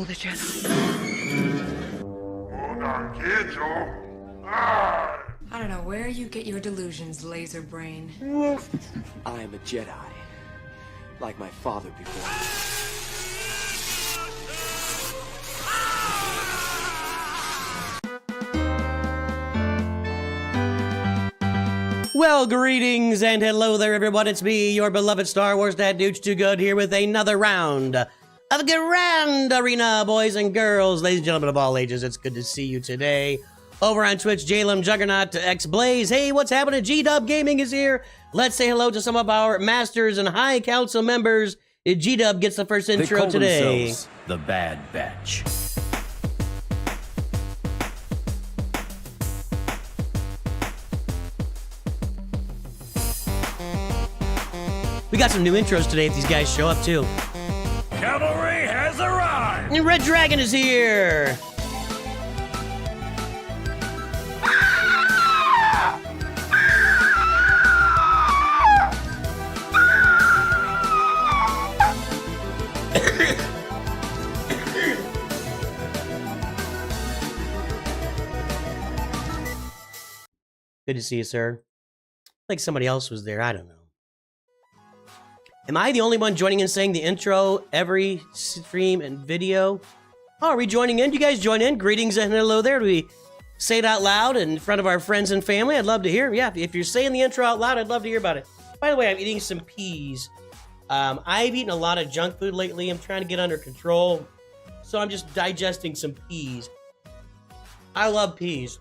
the Jedi. I don't know where you get your delusions, laser brain. I am a Jedi, like my father before. Well, greetings and hello there, everyone. It's me, your beloved Star Wars dad, Nute Too Good, here with another round of Grand Arena, boys and girls, ladies and gentlemen of all ages. It's good to see you today. Over on Twitch, Jalem Juggernaut X Blaze. Hey, what's happening? G-Dub Gaming is here. Let's say hello to some of our masters and high council members. G-Dub gets the first intro today. The Bad Batch. We got some new intros today if these guys show up too. Cavalry has arrived! And Red Dragon is here. Good to see you, sir. Like somebody else was there, I don't know. Am I the only one joining in saying the intro every stream and video? Oh, are we joining in? Do you guys join in? Greetings and hello there. Do we say it out loud in front of our friends and family? I'd love to hear. Yeah, if you're saying the intro out loud, I'd love to hear about it. By the way, I'm eating some peas. I've eaten a lot of junk food lately. I'm trying to get under control. So I'm just digesting some peas. I love peas.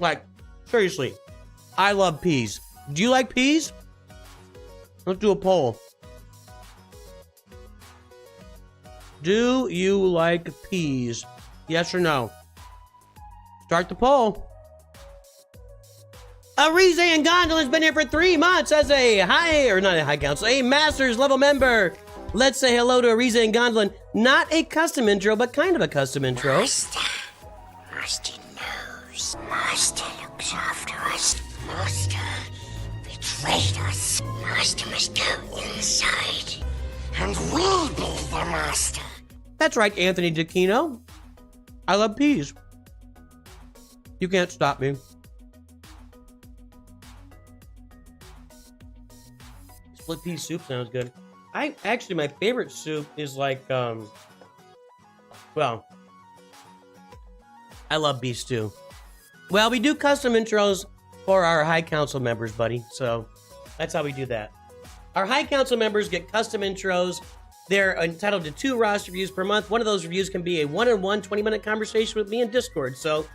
Like, seriously, I love peas. Do you like peas? Let's do a poll. Do you like peas? Yes or no? Start the poll. Arize and Gondolin's been here for 3 months as a high council, a master's level member. Let's say hello to Arize and Gondolin. Not a custom intro, but kind of a custom intro. Master knows. Master looks after us. Master betrayed us. Master must go inside, and we'll be the master. That's right, Anthony DeCino. I love peas. You can't stop me. Split pea soup sounds good. Actually, my favorite soup is like, well, I love beef stew. Well, we do custom intros for our High Council members, buddy. So that's how we do that. Our High Council members get custom intros. They're entitled to 2 roster reviews per month. One of those reviews can be a one-on-one 20-minute conversation with me in Discord. So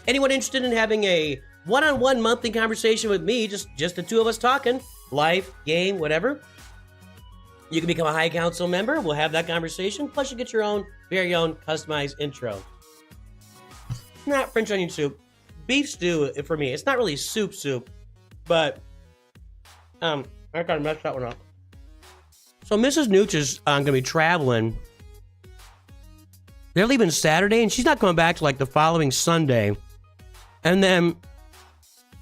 anyone interested in having a one-on-one monthly conversation with me, just the two of us talking, life, game, whatever, you can become a High Council member. We'll have that conversation. Plus you get your own, very own customized intro. Not French onion soup. Beef stew for me. It's not really soup, but I gotta mess that one up. So Mrs. Nooch is going to be traveling. They're leaving Saturday, and she's not coming back till like the following Sunday. And then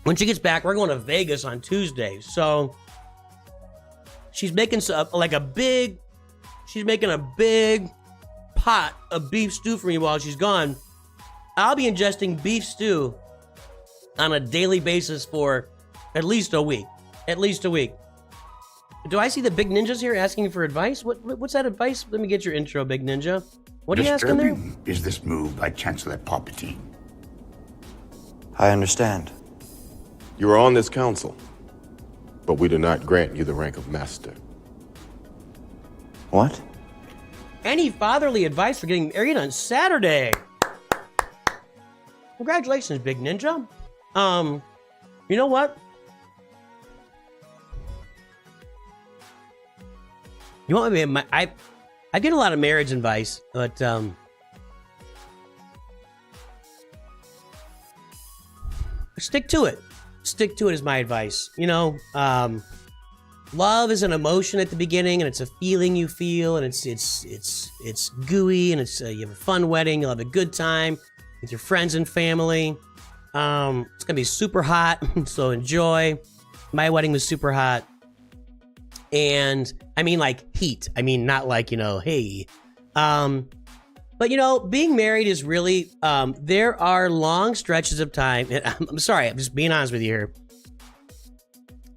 when she gets back, we're going to Vegas on Tuesday. So she's making a big pot of beef stew for me while she's gone. I'll be ingesting beef stew on a daily basis for at least a week. Do I see the big ninjas here asking for advice? What's that advice? Let me get your intro, big ninja. What are you asking there? Is this move by Chancellor Palpatine? I understand. You are on this council, but we do not grant you the rank of master. What? Any fatherly advice for getting married on Saturday? Congratulations, big ninja. You know what? You want me? I get a lot of marriage advice, but stick to it. Stick to it is my advice. You know, love is an emotion at the beginning, and it's a feeling you feel, and it's gooey, and it's you have a fun wedding. You'll have a good time with your friends and family. It's gonna be super hot, so enjoy. My wedding was super hot. And I mean like heat. I mean not like, you know, hey. But you know, being married is really, there are long stretches of time. And I'm sorry, I'm just being honest with you here.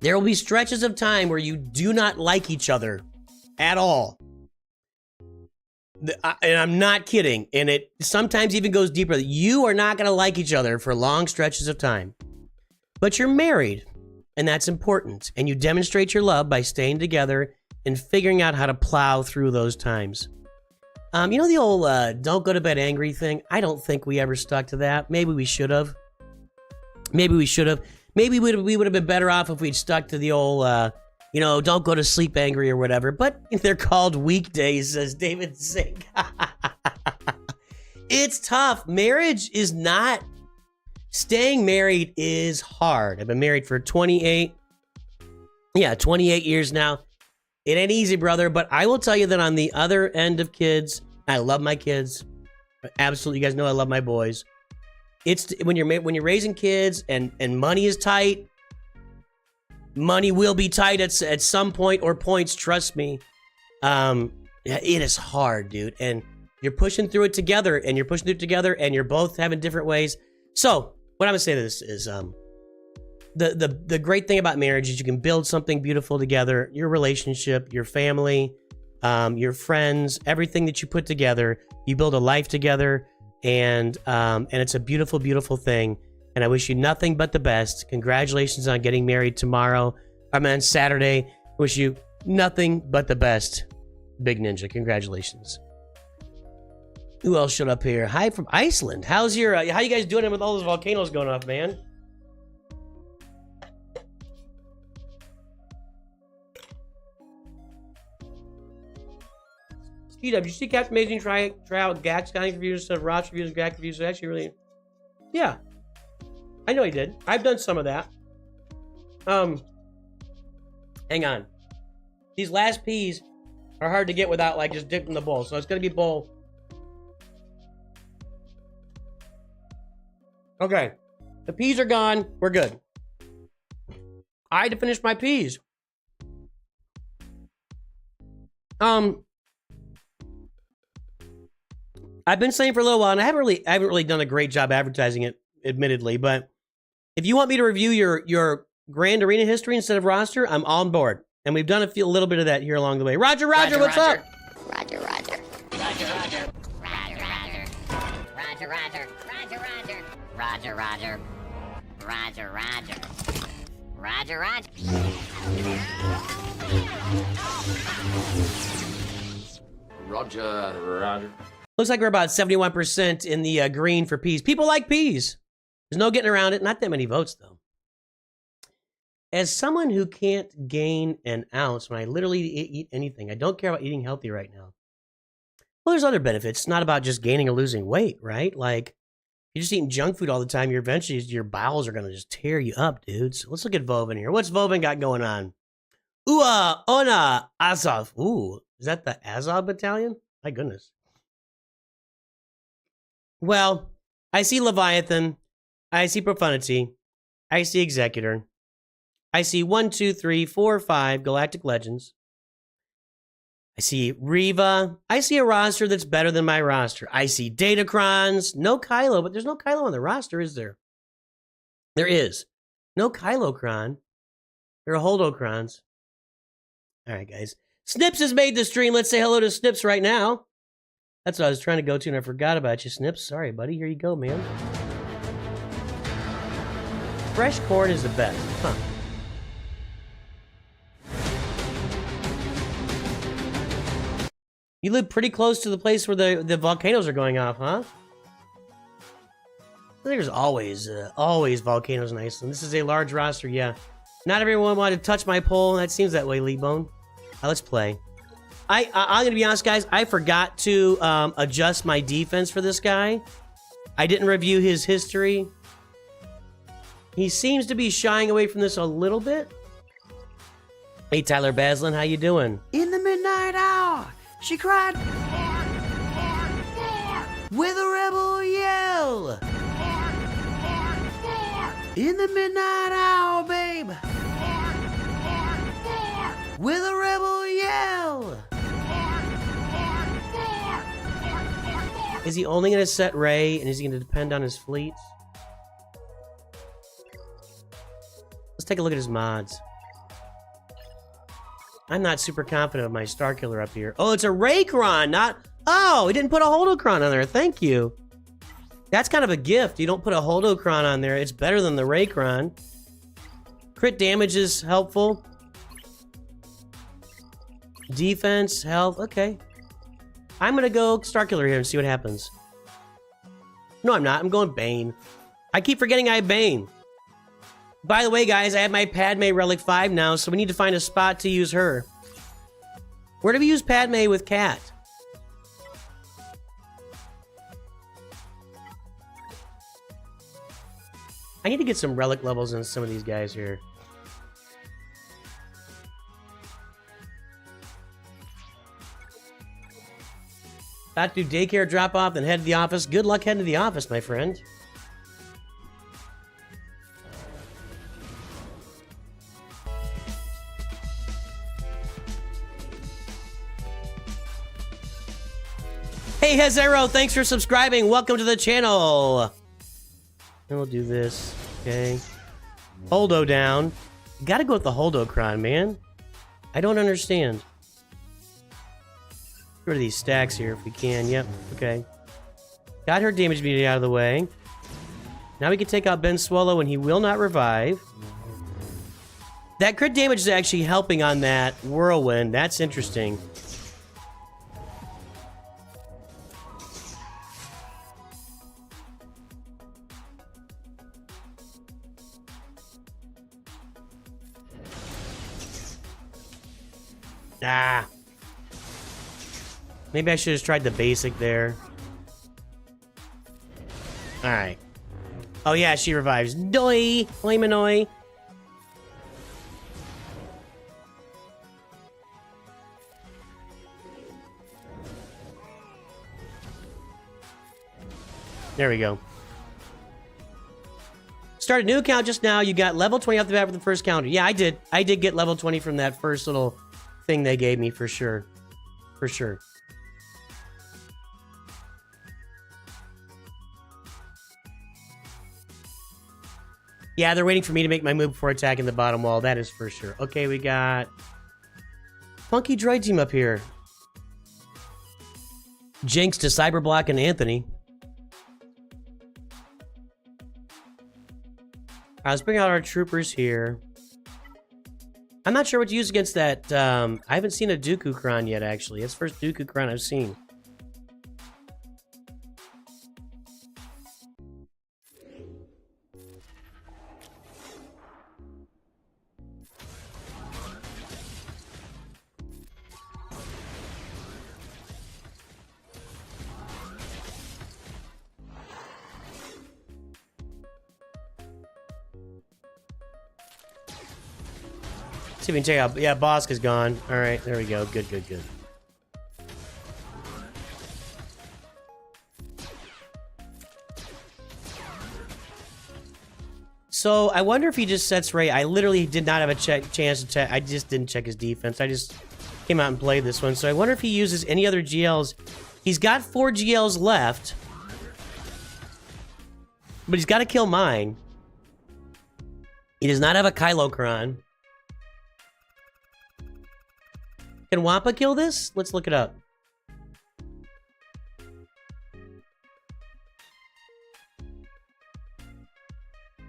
There will be stretches of time where you do not like each other at all. And I'm not kidding. And it sometimes even goes deeper. You are not going to like each other for long stretches of time. But you're married, and that's important. And you demonstrate your love by staying together and figuring out how to plow through those times. You know the old don't go to bed angry thing? I don't think we ever stuck to that. Maybe we should have. Maybe we should have. Maybe we would have been better off if we'd stuck to the old, you know, don't go to sleep angry or whatever. But they're called weekdays, says David Zink. It's tough. Marriage is not... Staying married is hard. I've been married for 28 years now. It ain't easy, brother, but I will tell you that on the other end of kids, I love my kids. Absolutely, you guys know I love my boys. It's when you're raising kids and money is tight. Money will be tight at some point or points, trust me. It is hard, dude, and you're pushing through it together, and you're both having different ways. So, what I'm gonna say to this is, the great thing about marriage is you can build something beautiful together. Your relationship, your family, your friends, everything that you put together, you build a life together, and it's a beautiful, beautiful thing. And I wish you nothing but the best. Congratulations on getting married tomorrow. On Saturday. I wish you nothing but the best, Big Ninja. Congratulations. Who else showed up here? Hi from Iceland. How you guys doing with all those volcanoes going off, man? Did you see Captain Amazing try out GAC scanning reviews instead of Ross reviews and GAC reviews? It's actually really... Yeah. I know he did. I've done some of that. Hang on. These last peas are hard to get without, like, just dipping the bowl. So it's going to be bowl. Okay. The peas are gone. We're good. I had to finish my peas. I've been saying for a little while, and I haven't really done a great job advertising it, admittedly, but if you want me to review your Grand Arena history instead of roster, I'm on board. And we've done a little bit of that here along the way. Roger, what's up? Roger. Looks like we're about 71% in the green for peas. People like peas. There's no getting around it. Not that many votes, though. As someone who can't gain an ounce when I literally eat anything, I don't care about eating healthy right now. Well, there's other benefits. It's not about just gaining or losing weight, right? Like, you're just eating junk food all the time. Eventually, your bowels are going to just tear you up, dude. So let's look at Vovan here. What's Vovan got going on? Ona Azov. Ooh, is that the Azov battalion? My goodness. Well, I see Leviathan. I see Profundity. I see Executor. I see 1, 2, 3, 4, 5 Galactic Legends. I see Reva. I see a roster that's better than my roster. I see Datacrons. No Kylo, but there's no Kylo on the roster, is there? There is. No Kylo Cron. There are Holdocrons. All right, guys. Snips has made the stream. Let's say hello to Snips right now. That's what I was trying to go to, and I forgot about you, Snips. Sorry, buddy. Here you go, man. Fresh corn is the best. Huh. You live pretty close to the place where the volcanoes are going off, huh? There's always volcanoes in Iceland. This is a large roster, yeah. Not everyone wanted to touch my poll. That seems that way, Leebone. Let's play. I'm going to be honest, guys. I forgot to adjust my defense for this guy. I didn't review his history. He seems to be shying away from this a little bit. Hey, Tyler Baslin, how you doing? In the midnight hour, she cried, with a rebel yell. In the midnight hour, babe, with a rebel yell. Is he only going to set Rey, and is he going to depend on his fleet? Let's take a look at his mods. I'm not super confident of my Starkiller up here. Oh, it's a Rey Cron, not... Oh, he didn't put a Holocron on there. Thank you. That's kind of a gift. You don't put a Holocron on there. It's better than the Rey Cron. Crit damage is helpful. Defense, health, okay. I'm gonna go Starkiller here and see what happens. No, I'm not. I'm going Bane. I keep forgetting I have Bane. By the way, guys, I have my Padme Relic 5 now, so we need to find a spot to use her. Where do we use Padme with Cat? I need to get some relic levels in some of these guys here. About to do daycare drop off, then head to the office. Good luck heading to the office, my friend. Hey, Hezero, thanks for subscribing. Welcome to the channel. And we'll do this. Okay. Holdo down. Gotta go with the Holocron, man. I don't understand. Get rid of these stacks here if we can. Yep. Okay. Got her damage immediately out of the way. Now we can take out Ben Swallow and he will not revive. That crit damage is actually helping on that Whirlwind. That's interesting. Ah. Maybe I should have just tried the basic there. Alright. Oh yeah, she revives. Doi! Oi Manoi! There we go. Start a new account just now. You got level 20 off the bat for the first counter. Yeah, I did. I did get level 20 from that first little thing they gave me for sure. For sure. Yeah, they're waiting for me to make my move before attacking the bottom wall. That is for sure. Okay, we got funky droid team up here. Jinx to Cyberblock and Anthony. All right, let's bring out our troopers here. I'm not sure what to use against that. I haven't seen a Dooku Cron yet, actually. It's the first Dooku Cron I've seen. See if we can check out. Yeah, Bossk is gone. All right, there we go. Good, good, good. So I wonder if he just sets Rey. I literally did not have a chance to check. I just didn't check his defense. I just came out and played this one. So I wonder if he uses any other GLs. He's got 4 GLs left, but he's got to kill mine. He does not have a Kylocron. Can Wampa kill this? Let's look it up.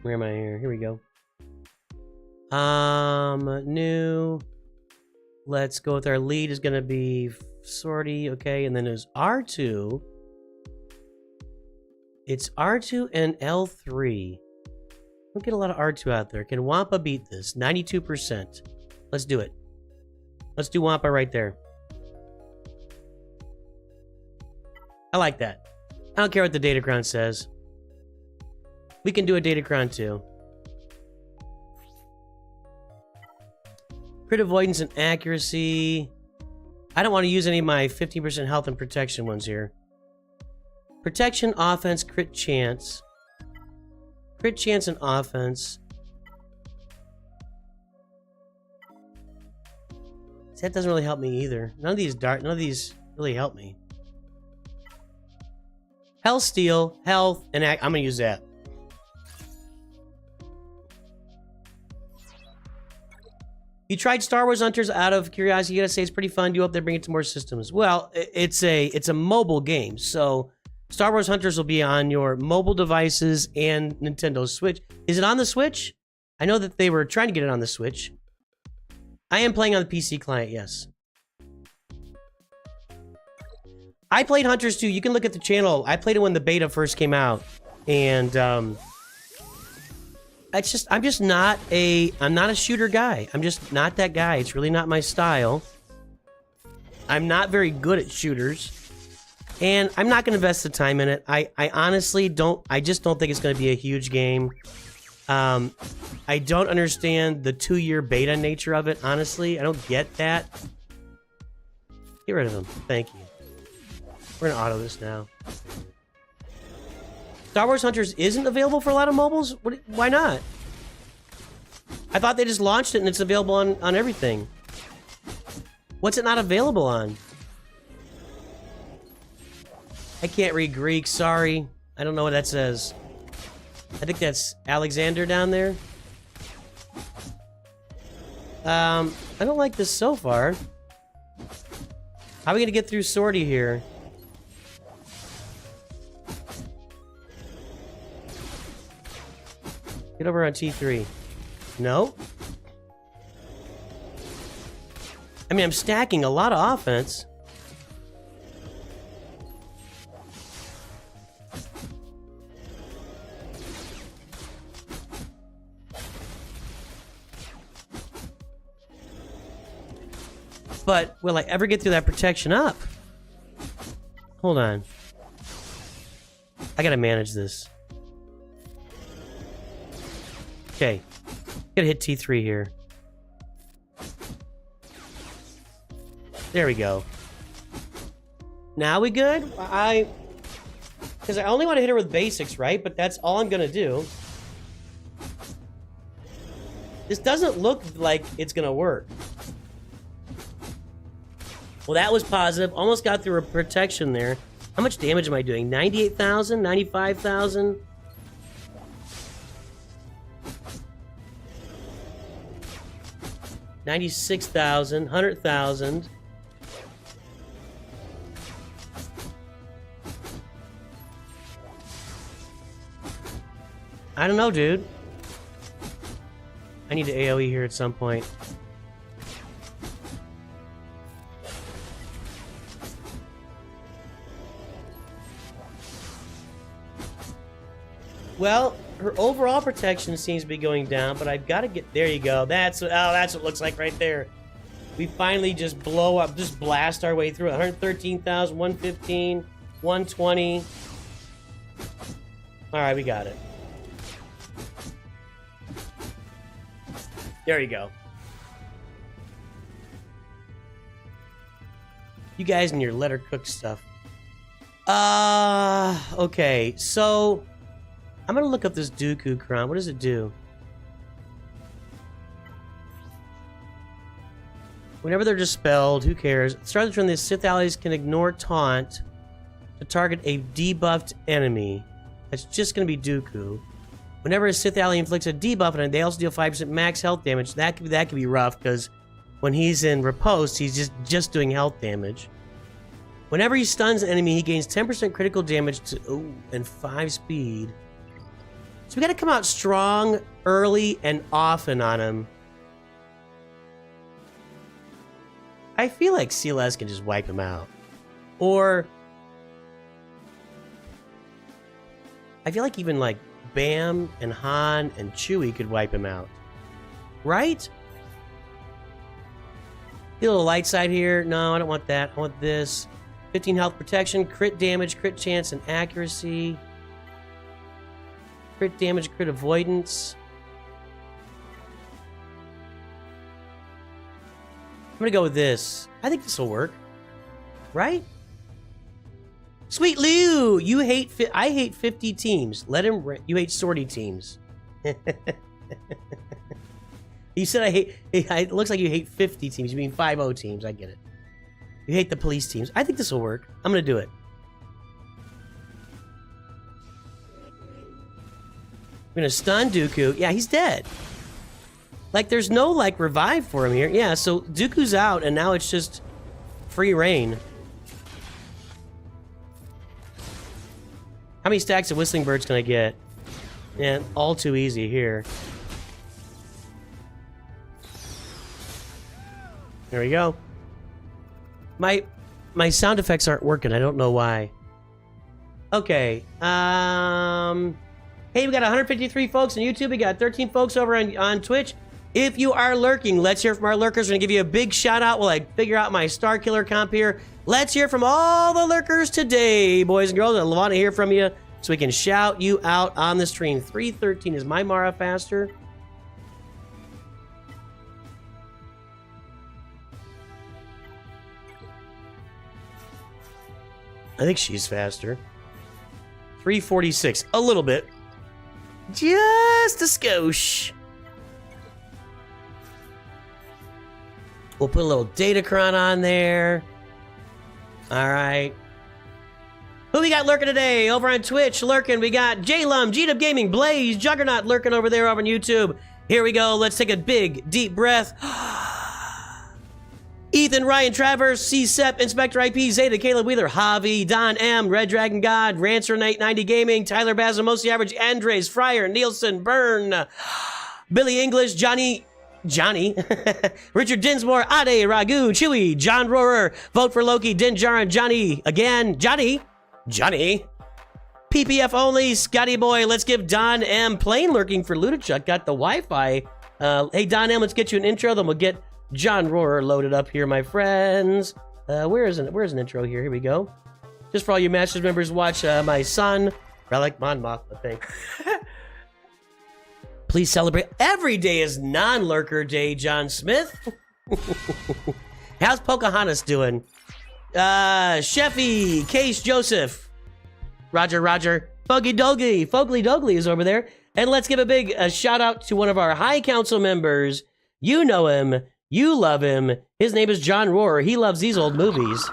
Where am I here? Here we go. New. Let's go with our lead is gonna be Zorii, okay, and then there's R2. It's R2 and L3. Don't get a lot of R2 out there. Can Wampa beat this? 92%. Let's do it. Let's do Wampa right there. I like that. I don't care what the Datacron says. We can do a Datacron too. Crit avoidance and accuracy. I don't want to use any of my 15% health and protection ones here. Protection, offense, crit chance. Crit chance and offense. That doesn't really help me either. None of these really help me. Health steal, health, and I'm gonna use that. You tried Star Wars Hunters out of curiosity. You gotta say it's pretty fun. Do you hope they bring it to more systems? Well, it's a mobile game, so Star Wars Hunters will be on your mobile devices and Nintendo Switch. Is it on the Switch? I know that they were trying to get it on the Switch. I am playing on the PC client, yes. I played Hunters too. You can look at the channel. I played it when the beta first came out, and I'm not a shooter guy. I'm just not that guy. It's really not my style. I'm not very good at shooters, and I'm not going to invest the time in it. I honestly don't. I just don't think it's going to be a huge game. I don't understand the 2-year beta nature of it. Honestly, I don't get that. Get rid of them. Thank you. We're gonna auto this now. Star Wars Hunters isn't available for a lot of mobiles? Why not? I thought they just launched it and it's available on everything. What's it not available on? I can't read Greek, sorry. I don't know what that says. I think that's Alexander down there. I don't like this so far. How are we gonna get through Zorii here? Get over on T3. No? I mean, I'm stacking a lot of offense. But will I ever get through that protection up? Hold on. I gotta manage this. Okay. Gotta hit T3 here. There we go. Now we good? Because I only want to hit her with basics, right? But that's all I'm gonna do. This doesn't look like it's gonna work. Well, that was positive. Almost got through a protection there. How much damage am I doing? 98,000? 95,000? $96,000, 100,000. I don't know, dude. I need to AoE here at some point. Well, her overall protection seems to be going down, but I've got to get... There you go. That's what it looks like right there. We finally just blow up, just blast our way through it. 113,000, 115, 120. All right, we got it. There you go. You guys and your letter cook stuff. Okay, so... I'm gonna look up this Dooku Cron. What does it do? Whenever they're dispelled, who cares? Start the turn, the Sith allies can ignore taunt to target a debuffed enemy. That's just gonna be Dooku. Whenever a Sith ally inflicts a debuff and they also deal 5% max health damage, that could be rough because when he's in riposte, he's just doing health damage. Whenever he stuns an enemy, he gains 10% critical damage to and 5 speed. So we gotta come out strong, early, and often on him. I feel like CLS can just wipe him out. Or... I feel like even like Bam and Han and Chewie could wipe him out. Right? Get a little light side here. No, I don't want that. I want this. 15 health protection, crit damage, crit chance, and accuracy. Crit damage, crit avoidance. I'm gonna go with this. I think this will work. Right? Sweet Lou! You hate... I hate 50 teams. Let him... You hate sortie teams. You said I hate... It looks like you hate 50 teams. You mean 5-0 teams. I get it. You hate the police teams. I think this will work. I'm gonna do it. We're gonna stun Dooku. Yeah, he's dead. Like, there's no, like, revive for him here. Yeah, so Dooku's out, and now it's just free reign. How many stacks of Whistling Birds can I get? Yeah, all too easy here. There we go. My sound effects aren't working. I don't know why. Okay. Hey, we got 153 folks on YouTube. We got 13 folks over on Twitch. If you are lurking, let's hear from our lurkers. We're going to give you a big shout out while I figure out my Starkiller comp here. Let's hear from all the lurkers today, boys and girls. I want to hear from you so we can shout you out on the stream. 313, is my Mara faster? I think she's faster. 346, a little bit. Just a skosh. We'll put a little Datacron on there. All right. Who we got lurking today? Over on Twitch, lurking, we got J-Lum, G-Dub Gaming, Blaze, Juggernaut lurking over there over on YouTube. Here we go. Let's take a big, deep breath. Ethan, Ryan, Travers, C-Sep, Inspector IP, Zeta, Caleb Wheeler, Javi, Don M, Red Dragon God, Rancer Knight 90 Gaming, Tyler Basil, Most the Average, Andres, Fryer, Nielsen, Byrne, Billy English, Johnny, Richard Dinsmore, Ade, Ragu, Chewy, John Rohrer, Vote for Loki, Din Jaran, Johnny, again, Johnny, PPF only, Scotty Boy, let's give Don M, Plane lurking for Ludichuk, got the Wi-Fi. Hey, Don M, let's get you an intro, then we'll get John Rohrer loaded up here, my friends. Where's an intro here? Here we go. Just for all you Masters members, watch my son, Relic Mon Mothma, I think. Please celebrate. Every day is non-lurker day, John Smith. How's Pocahontas doing? Sheffy, Case Joseph, Roger, Foggy Dogley is over there. And let's give a big shout out to one of our High Council members. You know him. You love him. His name is John Rohrer. He loves these old movies.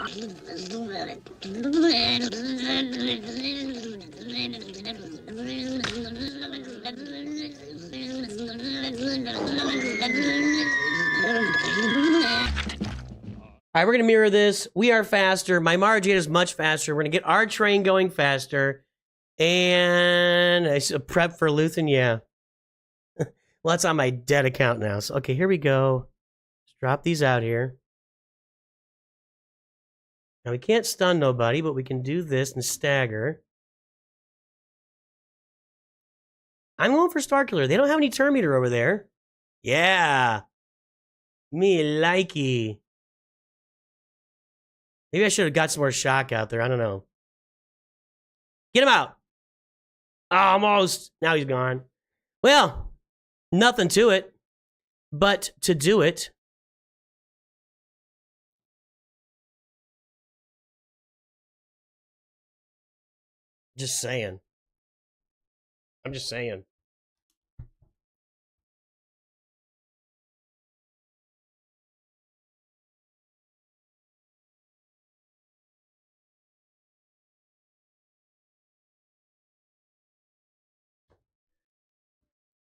All right, we're going to mirror this. We are faster. My Mara Jade is much faster. We're going to get our train going faster. And I prep for Luthen, yeah. Well, that's on my dead account now. So, okay, here we go. Drop these out here. Now, we can't stun nobody, but we can do this and stagger. I'm going for Starkiller. They don't have any turn meter over there. Yeah. Me likey. Maybe I should have got some more shock out there. I don't know. Get him out. Almost. Now he's gone. Well, nothing to it but to do it. Just saying. I'm just saying.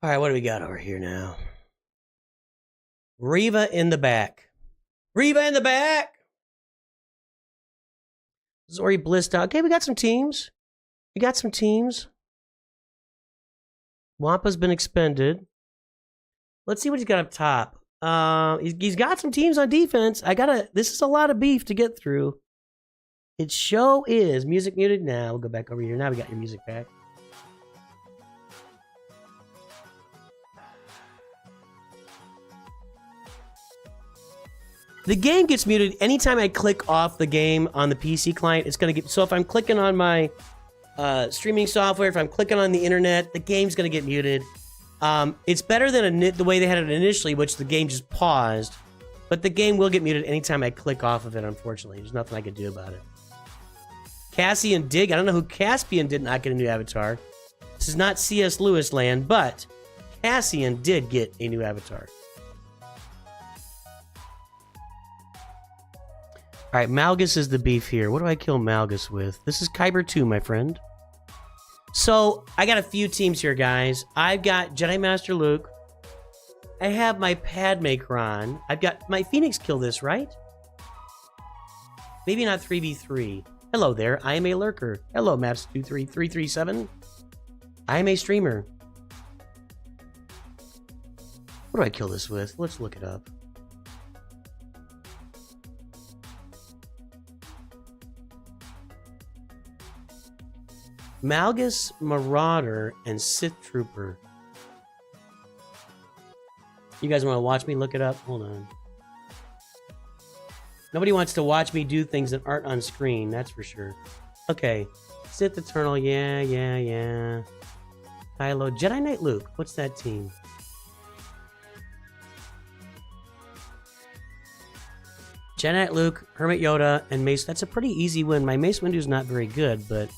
All right, what do we got over here now? Reva in the back. Reva in the back! Zorii blissed out. Okay, we got some teams. Wampa's been expended. Let's see what he's got up top. He's got some teams on defense. This is a lot of beef to get through. It show is music muted. Now we'll go back over here. Now we got your music back. The game gets muted anytime I click off the game on the PC client. It's gonna get, so if I'm clicking on my streaming software, if I'm clicking on the internet, the game's gonna get muted. It's better than the way they had it initially, which the game just paused. But the game will get muted anytime I click off of it, unfortunately. There's nothing I can do about it. Cassian Dig, I don't know who Caspian did not get a new avatar. This is not C.S. Lewis land, but Cassian did get a new avatar. Alright, Malgus is the beef here. What do I kill Malgus with? This is Kyber 2, my friend. So, I got a few teams here, guys. I've got Jedi Master Luke. I have my Padme Cron. I've got my Phoenix kill this, right? Maybe not 3v3. Hello there, I am a lurker. Hello, Maps23337. I am a streamer. What do I kill this with? Let's look it up. Malgus, Marauder, and Sith Trooper. You guys want to watch me look it up? Hold on. Nobody wants to watch me do things that aren't on screen, that's for sure. Okay. Sith Eternal, yeah. Kylo, Jedi Knight Luke. What's that team? Jedi Knight Luke, Hermit Yoda, and Mace. That's a pretty easy win. My Mace Windu's not very good, but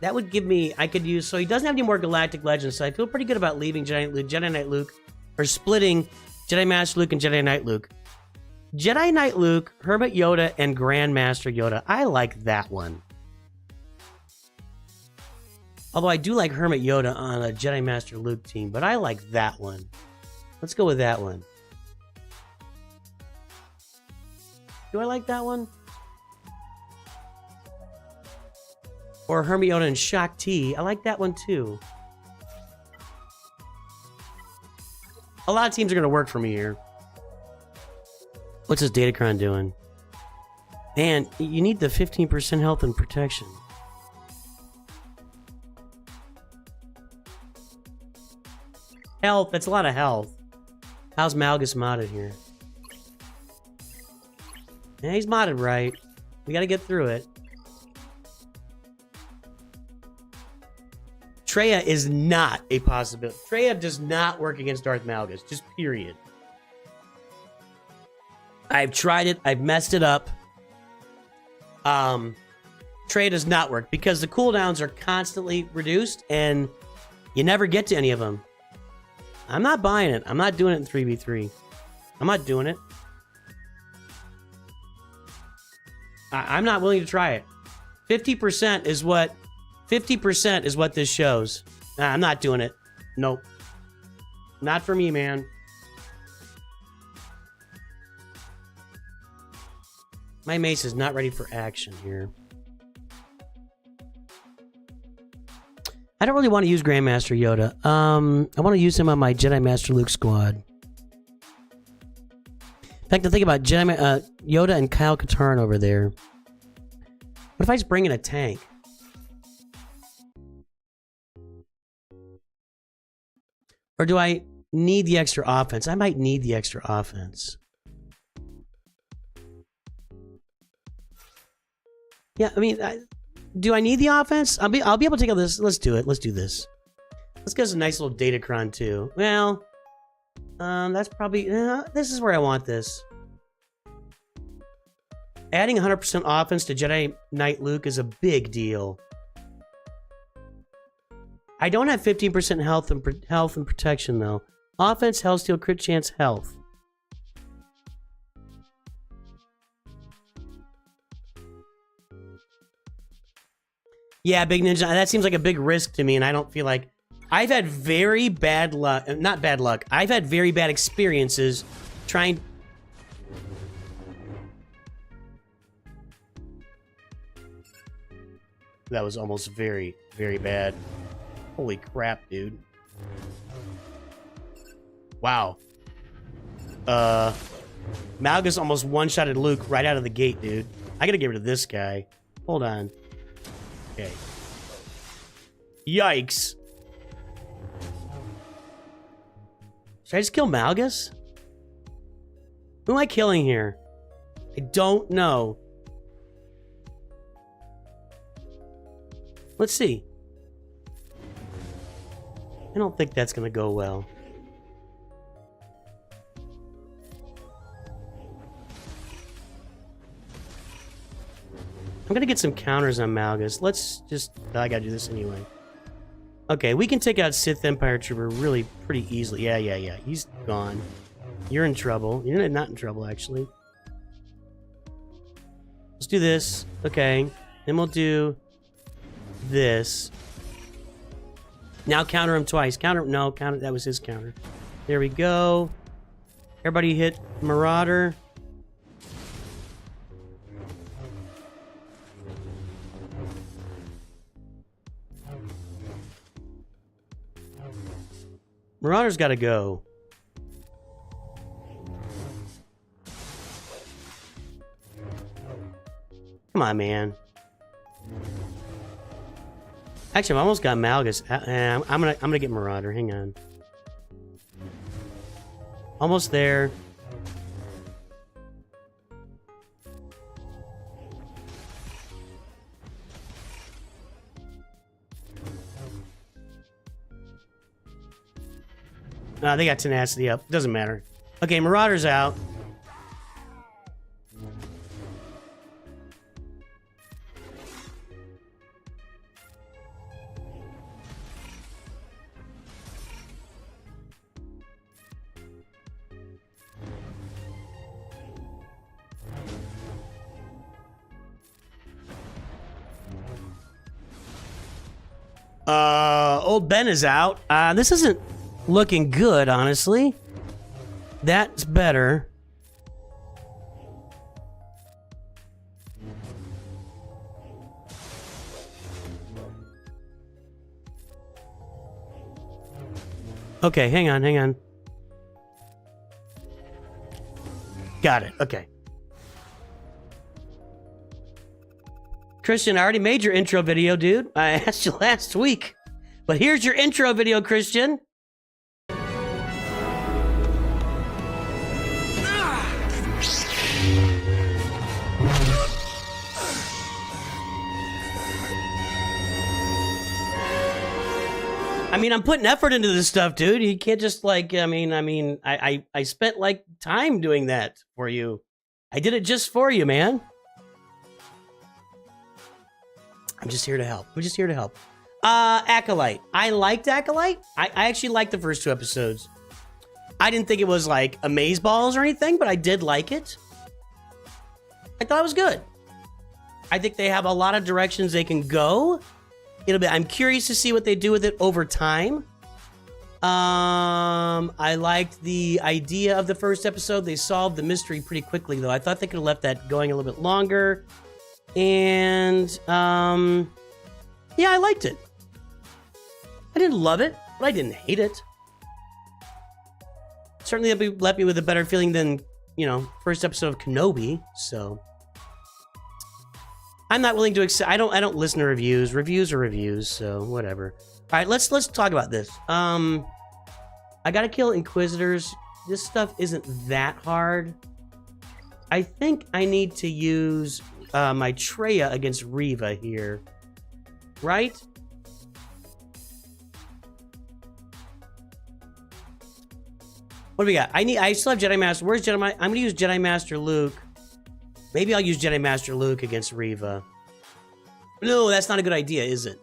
that would give me, I could use, so he doesn't have any more Galactic Legends, so I feel pretty good about leaving Jedi Knight Luke, or splitting Jedi Master Luke and Jedi Knight Luke. Jedi Knight Luke, Hermit Yoda, and Grandmaster Yoda. I like that one. Although I do like Hermit Yoda on a Jedi Master Luke team, but I like that one. Let's go with that one. Do I like that one? Or Hermit Yoda and Shaak Ti. I like that one too. A lot of teams are going to work for me here. What's this Datacron doing? Man, you need the 15% health and protection. Health, that's a lot of health. How's Malgus modded here? Yeah, he's modded right. We got to get through it. Traya is not a possibility. Traya does not work against Darth Malgus, just period. I've tried it. I've messed it up. Traya does not work because the cooldowns are constantly reduced and you never get to any of them. I'm not buying it. I'm not doing it in 3v3. I'm not doing it. I'm not willing to try it. 50% is what 50% is what this shows. Nah, I'm not doing it. Nope. Not for me, man. My mace is not ready for action here. I don't really want to use Grandmaster Yoda. I want to use him on my Jedi Master Luke squad. In fact, I think about Yoda and Kyle Katarn over there. What if I just bring in a tank? Or do I need the extra offense? I might need the extra offense. Yeah, I mean, do I need the offense? I'll be able to take out this. Let's do it. Let's do this. Let's get us a nice little Datacron too. Well, that's probably this is where I want this. Adding 100% offense to Jedi Knight Luke is a big deal. I don't have 15% health and protection though. Offense, health steal, crit chance, health. Yeah, Big Ninja, that seems like a big risk to me, and I don't feel like... I've had very bad luck... Not bad luck. I've had very bad experiences trying... That was almost very, very bad. Holy crap, dude. Wow. Malgus almost one-shotted Luke right out of the gate, dude. I gotta get rid of this guy. Hold on. Okay. Yikes. Should I just kill Malgus? Who am I killing here? I don't know. Let's see. I don't think that's gonna go well. I'm gonna get some counters on Malgus. Let's just... I gotta do this anyway. Okay, we can take out Sith Empire Trooper really pretty easily. Yeah. He's gone. You're in trouble. You're not in trouble, actually. Let's do this. Okay. Then we'll do this. Now counter him twice. No, counter. That was his counter. There we go. Everybody hit Marauder. Marauder's got to go. Come on, man. Actually, I've almost got Malgus. I'm gonna get Marauder. Hang on. Almost there. They got tenacity up. Doesn't matter. Okay, Marauder's out. Old Ben is out. This isn't looking good, honestly. That's better. Okay, hang on. Got it. Okay. Christian, I already made your intro video, dude. I asked you last week. But here's your intro video, Christian. I mean, I'm putting effort into this stuff, dude. You can't just like, I spent like time doing that for you. I did it just for you, man. I'm just here to help. Acolyte. I liked Acolyte. I actually liked the first 2 episodes. I didn't think it was like amazeballs or anything, but I did like it. I thought it was good. I think they have a lot of directions they can go. I'm curious to see what they do with it over time. I liked the idea of the first episode. They solved the mystery pretty quickly, though. I thought they could have left that going a little bit longer. And, yeah, I liked it. I didn't love it, but I didn't hate it. Certainly left me with a better feeling than, first episode of Kenobi, so... I'm not willing to accept. I don't listen to reviews. Reviews are reviews, so whatever. All right, let's talk about this. I gotta kill Inquisitors. This stuff isn't that hard. I think I need to use my Traya against Reva here, right? What do we got? I still have Jedi Master. Where's Jedi? I'm gonna use Jedi Master Luke. Maybe I'll use Jedi Master Luke against Reva. No, that's not a good idea, is it?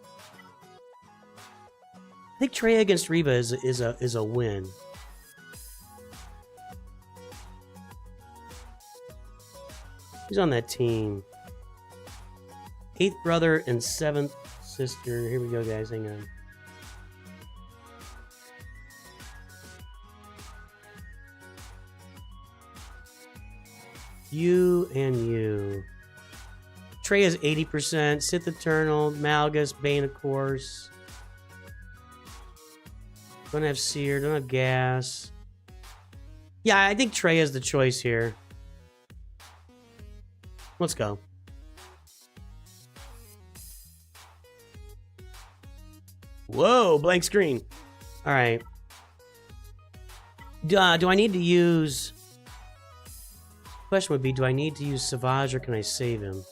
I think Traya against Reva is a win. Who's on that team? 8th brother and 7th sister. Here we go, guys. Hang on. You and you. Traya's 80%. Sith Eternal. Malgus. Bane, of course. Don't have Seer. Don't have Gas. Yeah, I think Traya's the choice here. Let's go. Whoa, blank screen. All right. Do I need to use... Question would be, do I need to use SWGOH or can I save him?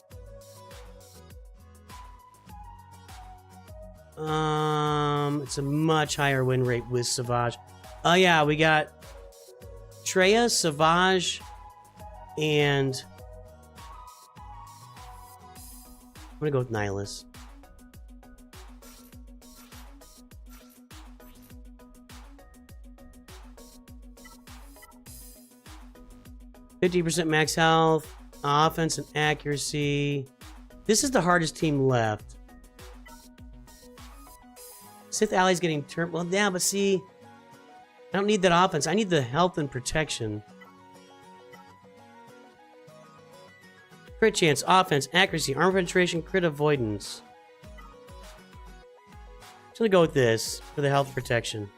It's a much higher win rate with SWGOH. Oh yeah, we got Traya, SWGOH, and I'm gonna go with Nihilus. %, max health, offense and accuracy. This is the hardest team left. Sith allies getting turned. Well, yeah, but see, I don't need that offense. I need the health and protection. Crit chance, offense, accuracy, armor penetration, crit avoidance. I'm gonna go with this for the health and protection.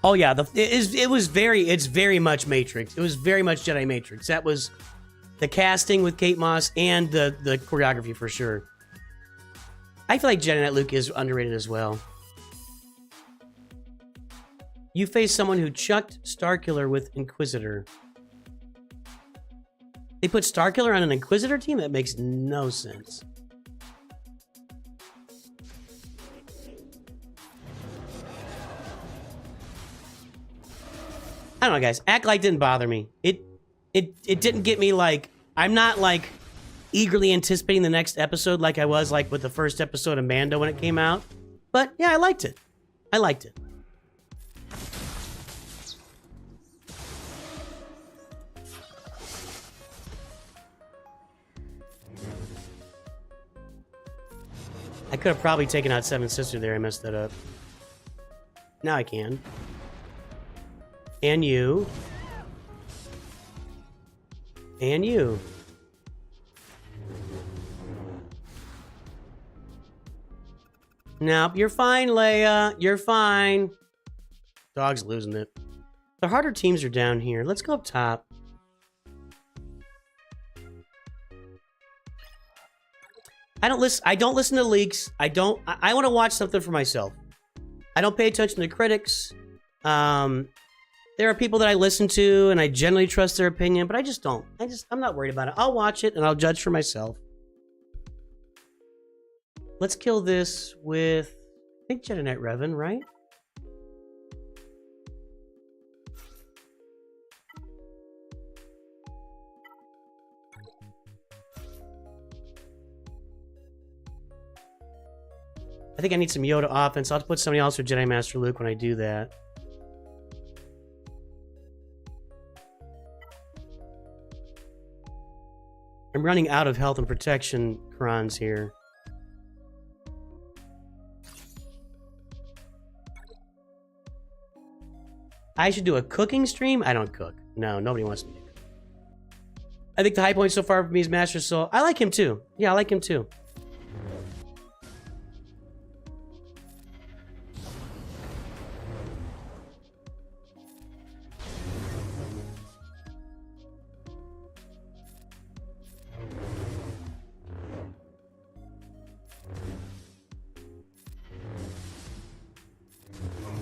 Oh yeah, it's very much Matrix. It was very much Jedi Matrix. That was the casting with Kate Moss and the choreography for sure. I feel like Jedi Knight Luke is underrated as well. You face someone who chucked Starkiller with Inquisitor. They put Starkiller on an Inquisitor team? That makes no sense. I don't know, guys. Act Like didn't bother me. It didn't get me like... I'm not like eagerly anticipating the next episode like I was like with the first episode of Mando when it came out. But yeah, I liked it. I liked it. I could have probably taken out Seven Sister there. I messed that up. Now I can. And you. And you. Nope, you're fine, Leia. You're fine. Dog's losing it. The harder teams are down here. Let's go up top. I don't listen to leaks. I want to watch something for myself. I don't pay attention to critics. There are people that I listen to and I generally trust their opinion, but I just don't. I'm not worried about it. I'll watch it and I'll judge for myself. Let's kill this with, I think, Jedi Knight Revan, right? I think I need some Yoda offense. I'll put somebody else with Jedi Master Luke when I do that. I'm running out of health and protection Crons here. I should do a cooking stream? I don't cook. No, nobody wants me to cook. I think the high point so far for me is Master Soul. I like him too. Yeah, I like him too.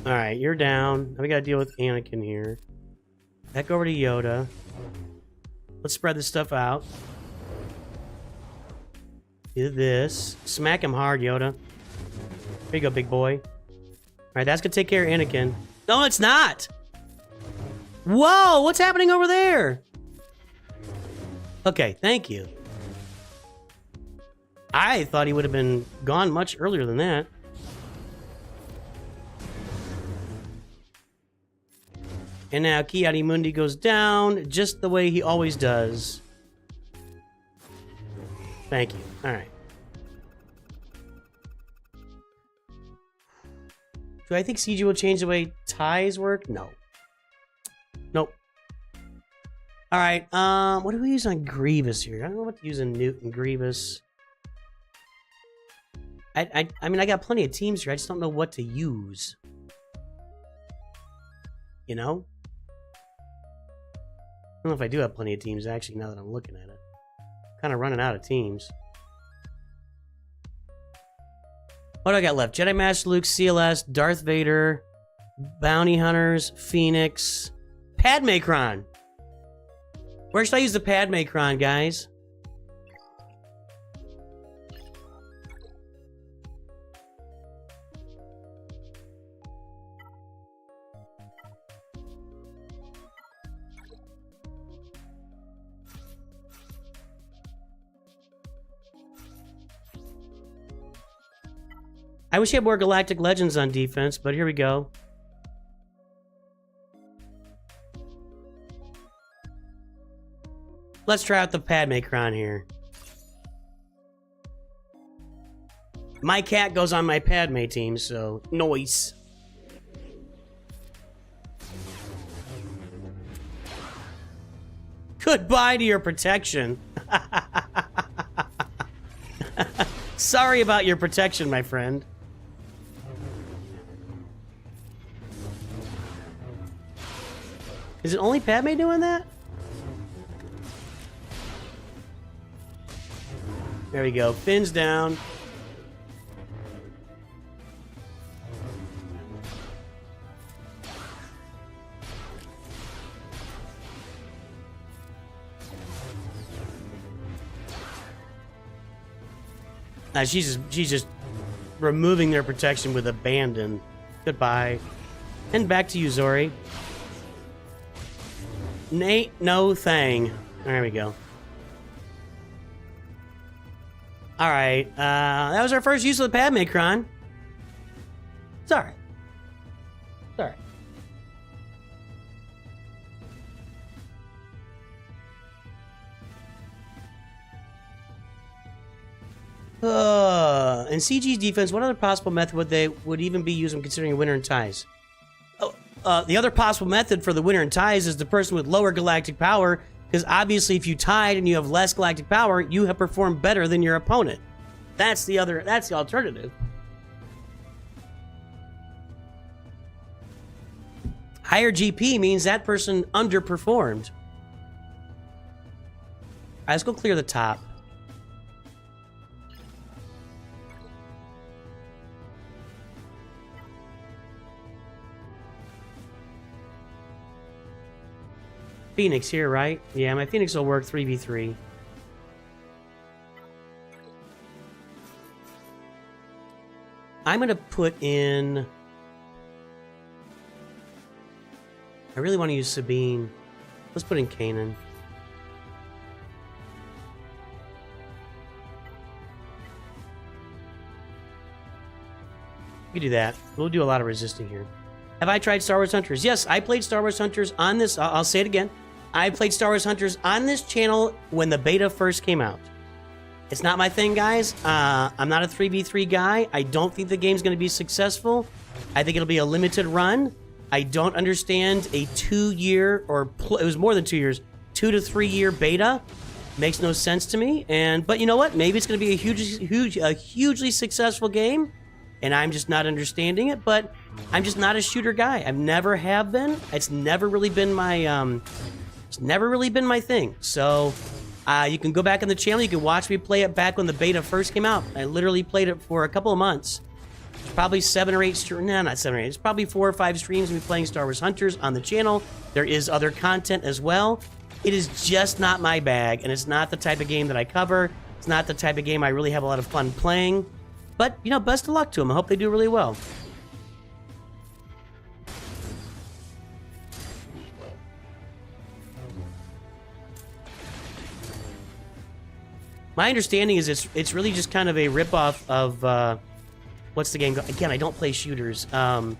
Alright, you're down. Now we gotta deal with Anakin here. Back over to Yoda. Let's spread this stuff out. Do this. Smack him hard, Yoda. There you go, big boy. Alright, that's gonna take care of Anakin. No, it's not! Whoa, what's happening over there? Okay, thank you. I thought he would have been gone much earlier than that. And now Ki-Adi-Mundi goes down just the way he always does. Thank you. Alright. Do I think CG will change the way ties work? No. Nope. Alright, what do we use on Grievous here? I don't know what to use on Nute and Grievous. I mean, I got plenty of teams here. I just don't know what to use. You know? I don't know if I do have plenty of teams, actually, now that I'm looking at it. Kind of running out of teams. What do I got left? Jedi Master Luke, CLS, Darth Vader, Bounty Hunters, Phoenix, Padme Cron. Where should I use the Padme Cron, guys? I wish he had more Galactic Legends on defense, but here we go. Let's try out the Padme Cron here. My cat goes on my Padme team, so noise. Goodbye to your protection. Sorry about your protection, my friend. Is it only Padme doing that? There we go. Fins down. She's just removing their protection with abandon. Goodbye. And back to you, Zorii. Nate, no thang. There we go. Alright, that was our first use of the Padme Cron. Sorry. Sorry. In CG's defense, what other possible method would even be used when considering winner and ties? The other possible method for the winner and ties is the person with lower galactic power, because obviously if you tied and you have less galactic power, you have performed better than your opponent. That's the alternative. Higher GP means that person underperformed. Alright, let's go clear the top. Phoenix here, right? Yeah, my Phoenix will work 3v3. I'm gonna put in... I really want to use Sabine. Let's put in Kanan. We can do that. We'll do a lot of resisting here. Have I tried Star Wars Hunters? Yes, I played Star Wars Hunters on this... I'll say it again. I played Star Wars Hunters on this channel when the beta first came out. It's not my thing, guys. I'm not a 3v3 guy. I don't think the game's going to be successful. I think it'll be a limited run. I don't understand a 2-year, or it was more than 2 years, 2 to 3 year beta. Makes no sense to me. But you know what? Maybe it's going to be a hugely successful game, and I'm just not understanding it. But I'm just not a shooter guy. I've never have been. It's never really been my thing. So you can go back on the channel. You can watch me play it back when the beta first came out. I literally played it for a couple of months. Probably 7 or 8 no, not 7 or 8. It's probably 4 or 5 streams of me playing Star Wars Hunters on the channel. There is other content as well. It is just not my bag, and it's not the type of game that I cover. It's not the type of game I really have a lot of fun playing. But, you know, best of luck to them. I hope they do really well. My understanding is it's really just kind of a ripoff of what's the game? Again, I don't play shooters. What's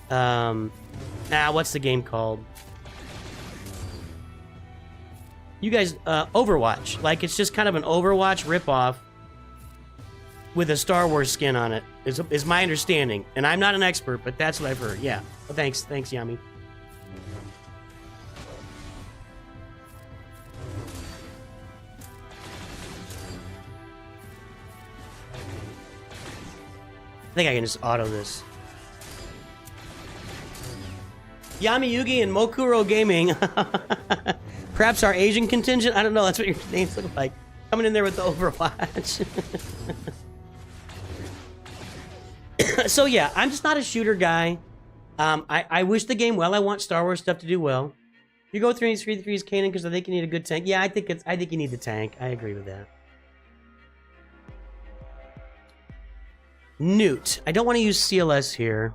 the game called? You guys, Overwatch. Like, it's just kind of an Overwatch ripoff with a Star Wars skin on it, is my understanding. And I'm not an expert, but that's what I've heard. Yeah. Well, thanks, Yami. I think I can just auto this. Yami Yugi and Mokuro Gaming. Perhaps our Asian contingent? I don't know, that's what your names look like. Coming in there with the Overwatch. So yeah, I'm just not a shooter guy. I wish the game well. I want Star Wars stuff to do well. You go 3-3's Kanan because I think you need a good tank. Yeah, I think you need the tank. I agree with that. Nute. I don't want to use CLS here.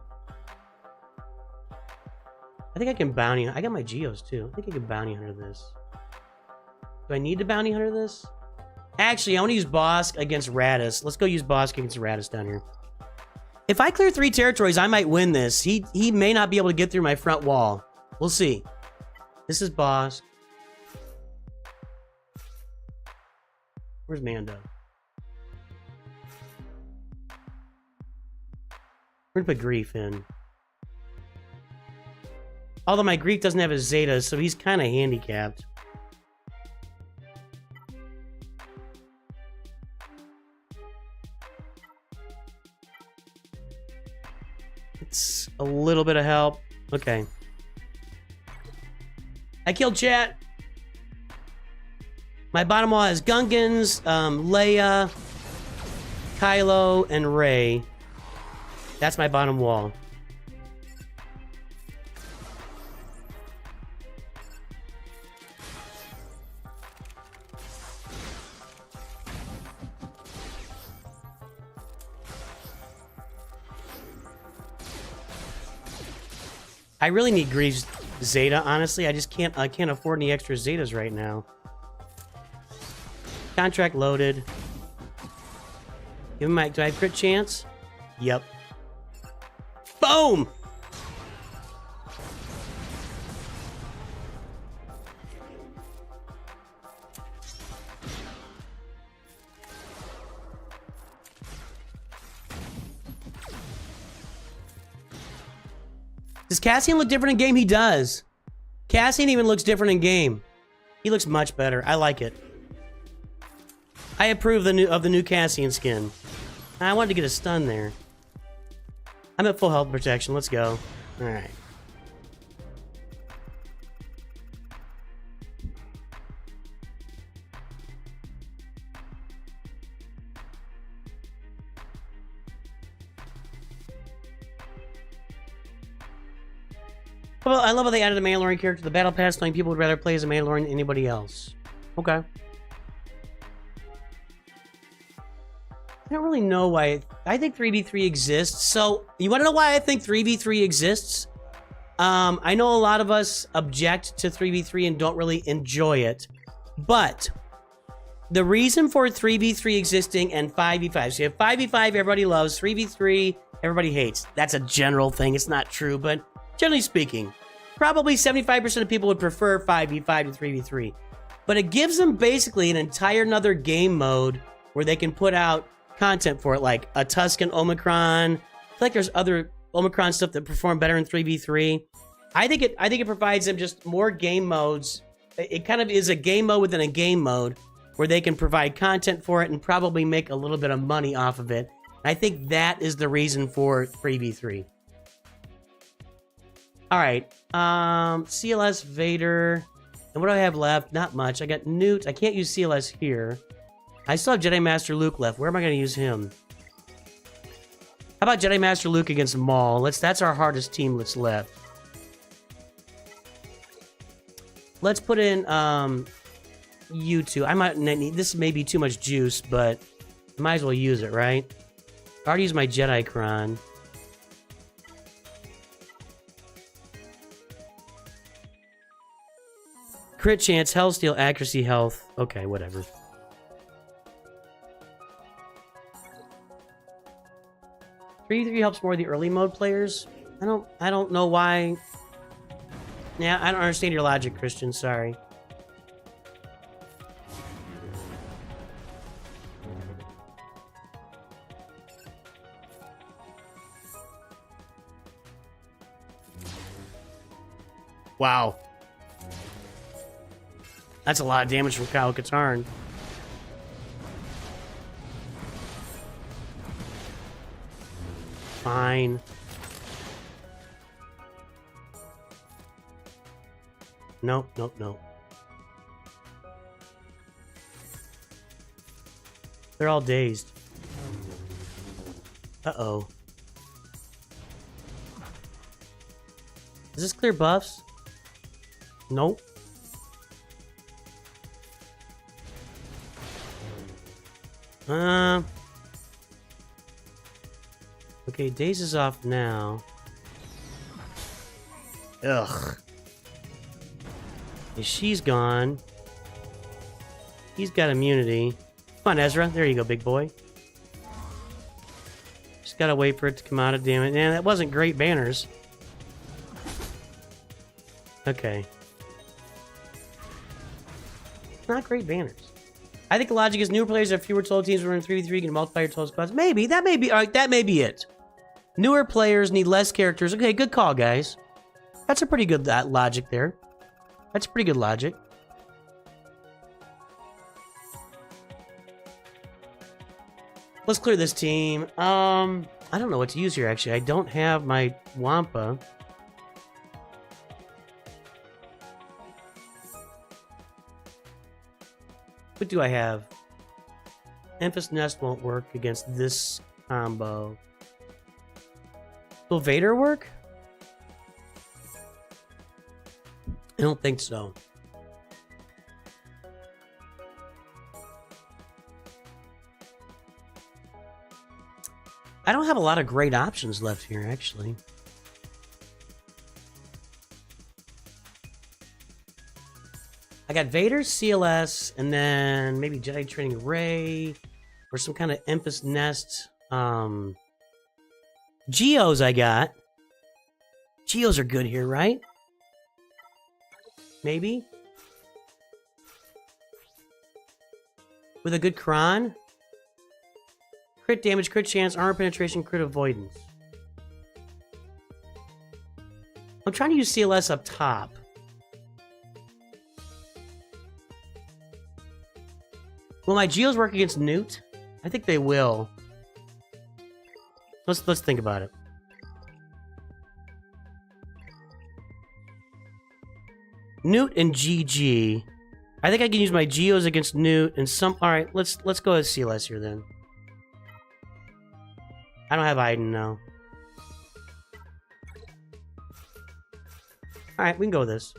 I think I can bounty. I got my Geos too. I think I can bounty hunter this. Do I need to bounty hunter this? Actually, I want to use Bossk against Raddus. Let's go use Bossk against Raddus down here. If I clear 3 territories, I might win this. He may not be able to get through my front wall. We'll see. This is Bossk. Where's Mando? We're gonna put Grief in. Although my Grief doesn't have a Zeta, so he's kind of handicapped. It's a little bit of help. Okay. I killed chat. My bottom wall has Gungans, Leia, Kylo, and Rey. That's my bottom wall. I really need Grievous Zeta, honestly. I can't afford any extra Zetas right now. Contract loaded. Give him my, do I have crit chance? Yep. Boom! Does Cassian look different in game? He does. Cassian even looks different in game. He looks much better. I like it. I approve of the new Cassian skin. I wanted to get a stun there. I'm at full health protection. Let's go. All right. Well, I love how they added a Mandalorian character to the Battle Pass, knowing people would rather play as a Mandalorian than anybody else. Okay. I don't really know why. I think 3v3 exists. So, you want to know why I think 3v3 exists? I know a lot of us object to 3v3 and don't really enjoy it. But, the reason for 3v3 existing and 5v5. So, you have 5v5 everybody loves, 3v3 everybody hates. That's a general thing. It's not true, but generally speaking, probably 75% of people would prefer 5v5 to 3v3. But it gives them basically an entire another game mode where they can put out content for it, like a Tusken Omicron. I feel like there's other Omicron stuff that perform better in 3v3. I think it provides them just more game modes. It kind of is a game mode within a game mode where they can provide content for it and probably make a little bit of money off of it. I think that is the reason for 3v3. All right, CLS Vader, and what do I have left? Not much. I got Nute. I can't use CLS here. I still have Jedi Master Luke left. Where am I going to use him? How about Jedi Master Luke against Maul? That's our hardest team that's left. Let's put in you two. I might need, this may be too much juice, but I might as well use it, right? I already used my Jedi Cron. Crit chance, Hellsteel, accuracy, health. Okay, whatever. Three helps more the early mode players. I don't know why. Yeah, I don't understand your logic, Christian. Sorry. Wow. That's a lot of damage from Kyle Katarn. Fine. Nope, nope, nope. They're all dazed. Uh-oh. Does this clear buffs? Nope. Okay, Daze is off now. Ugh. Okay, she's gone. He's got immunity. Come on, Ezra. There you go, big boy. Just gotta wait for it to come out of damn it. Man, that wasn't great banners. Okay. Not great banners. I think the logic is newer players have fewer total teams. We're in 3v3, you can multiply your total squads. Maybe. That may be, all right, that may be it. Newer players need less characters. Okay, good call, guys. That's a pretty good logic there. That's pretty good logic. Let's clear this team. I don't know what to use here, actually. I don't have my Wampa. What do I have? Enfys Nest won't work against this combo. Will Vader work? I don't think so. I don't have a lot of great options left here, actually. I got Vader, CLS, and then maybe Jedi Training Ray, or some kind of Enfys Nest. Geos I got. Geos are good here, right? Maybe? With a good Cron? Crit damage, crit chance, armor penetration, crit avoidance. I'm trying to use CLS up top. Will my Geos work against Nute? I think they will. Let's think about it. Nute and GG. I think I can use my Geos against Nute and some. All right, let's go with CLS here then. I don't have Iden now. All right, we can go with this.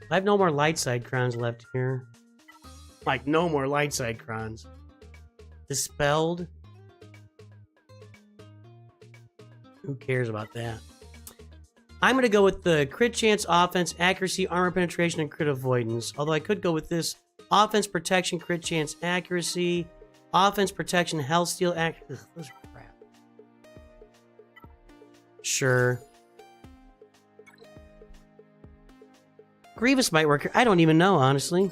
I have no more light side crowns left here. Like, no more light side crowns. Dispelled? Who cares about that? I'm going to go with the crit chance, offense, accuracy, armor penetration, and crit avoidance. Although I could go with this offense, protection, crit chance, accuracy, offense, protection, health steal, accuracy. Those are crap. Sure. Grievous might work. I don't even know, honestly.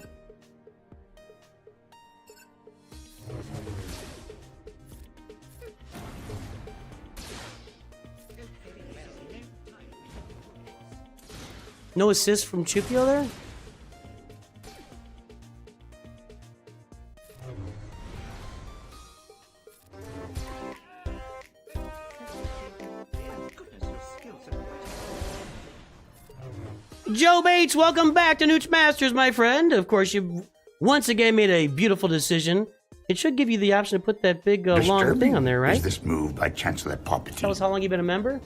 No assist from Chupio there? Joe Bates, welcome back to Nute Masters, my friend. Of course, you once again made a beautiful decision. It should give you the option to put that big long thing on there, right? Is this move by Chancellor Palpatine? Tell us how long you've been a member?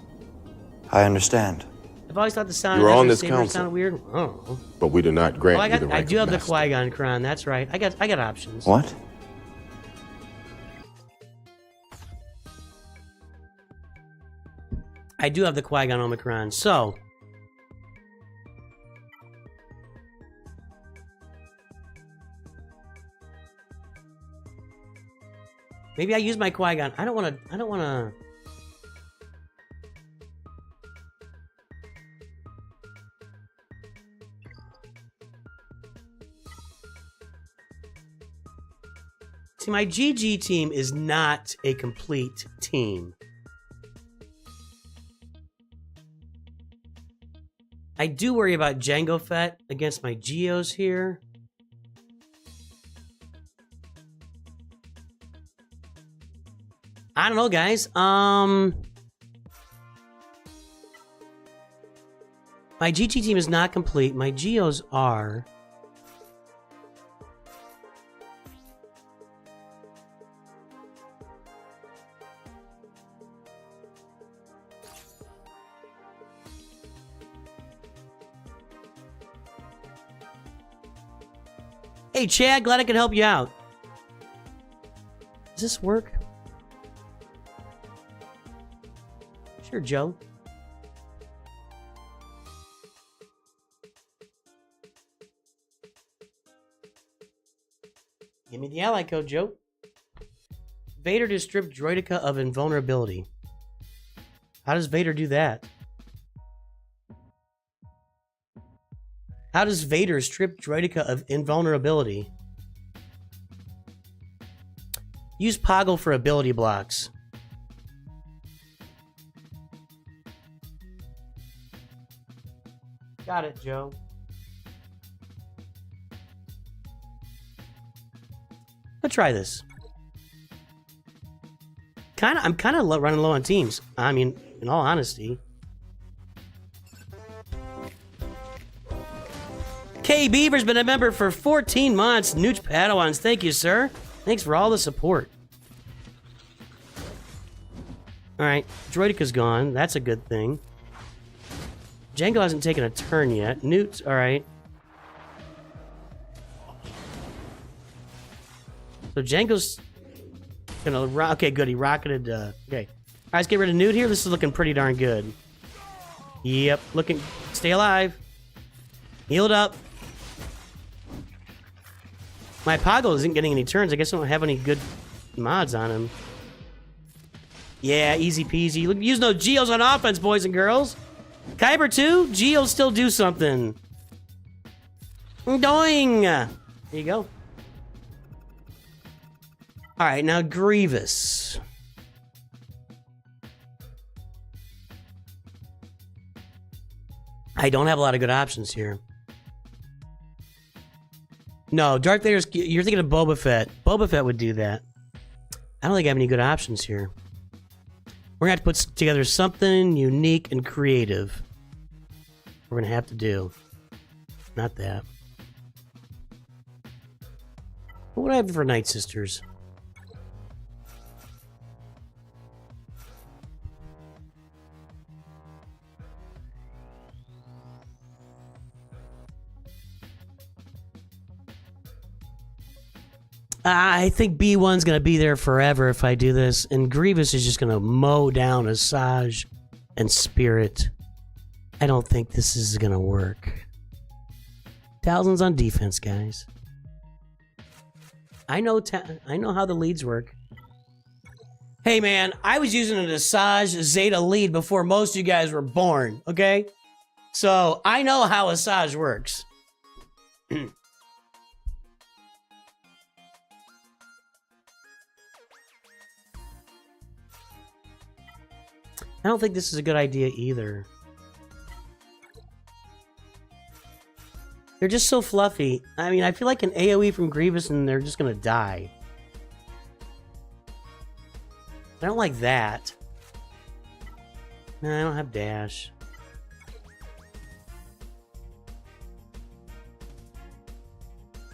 I understand. I've always thought the sound You're of on this saber council. sounded weird. Oh. But we do not grant you the rank I do of have the master. Qui-Gon Cron, that's right. I got options. What? I do have the Qui-Gon Omicron, so maybe I use my Qui-Gon. I don't wanna See, my GG team is not a complete team. I do worry about Jango Fett against my Geos here. I don't know, guys. My GG team is not complete. My Geos are. Hey, Chad, glad I could help you out. Does this work? Sure, Joe. Give me the ally code, Joe. Vader to strip Droideka of invulnerability. How does Vader do that? How does Vader strip Droideka of invulnerability? Use Poggle for ability blocks. Got it, Joe. Let's try this. I'm kind of running low on teams. I mean, in all honesty. K Beaver's been a member for 14 months. Nute Padawans, thank you, sir. Thanks for all the support. Alright, Droideka's gone. That's a good thing. Jango hasn't taken a turn yet. Newt's alright. So Jango's gonna okay, good. He rocketed. Okay, all right, let's get rid of Nute here. This is looking pretty darn good. Yep, looking. Stay alive. Healed up. My Poggle isn't getting any turns. I guess I don't have any good mods on him. Yeah, easy peasy. Look, use no Geos on offense, boys and girls. Kyber 2, Geos still do something. Doing. There you go. All right, now Grievous. I don't have a lot of good options here. No, Darth Vader's... You're thinking of Boba Fett. Boba Fett would do that. I don't think I have any good options here. We're going to have to put together something unique and creative. We're going to have to do. Not that. What would I have for Night Sisters? I think B1's going to be there forever if I do this, and Grievous is just going to mow down Asajj and Spirit. I don't think this is going to work. Talzin's on defense, guys. I know how the leads work. Hey, man, I was using an Asajj Zeta lead before most of you guys were born, okay? So, I know how Asajj works. I don't think this is a good idea either. They're just so fluffy. I mean, I feel like an AoE from Grievous and they're just gonna die. I don't like that. No, I don't have dash.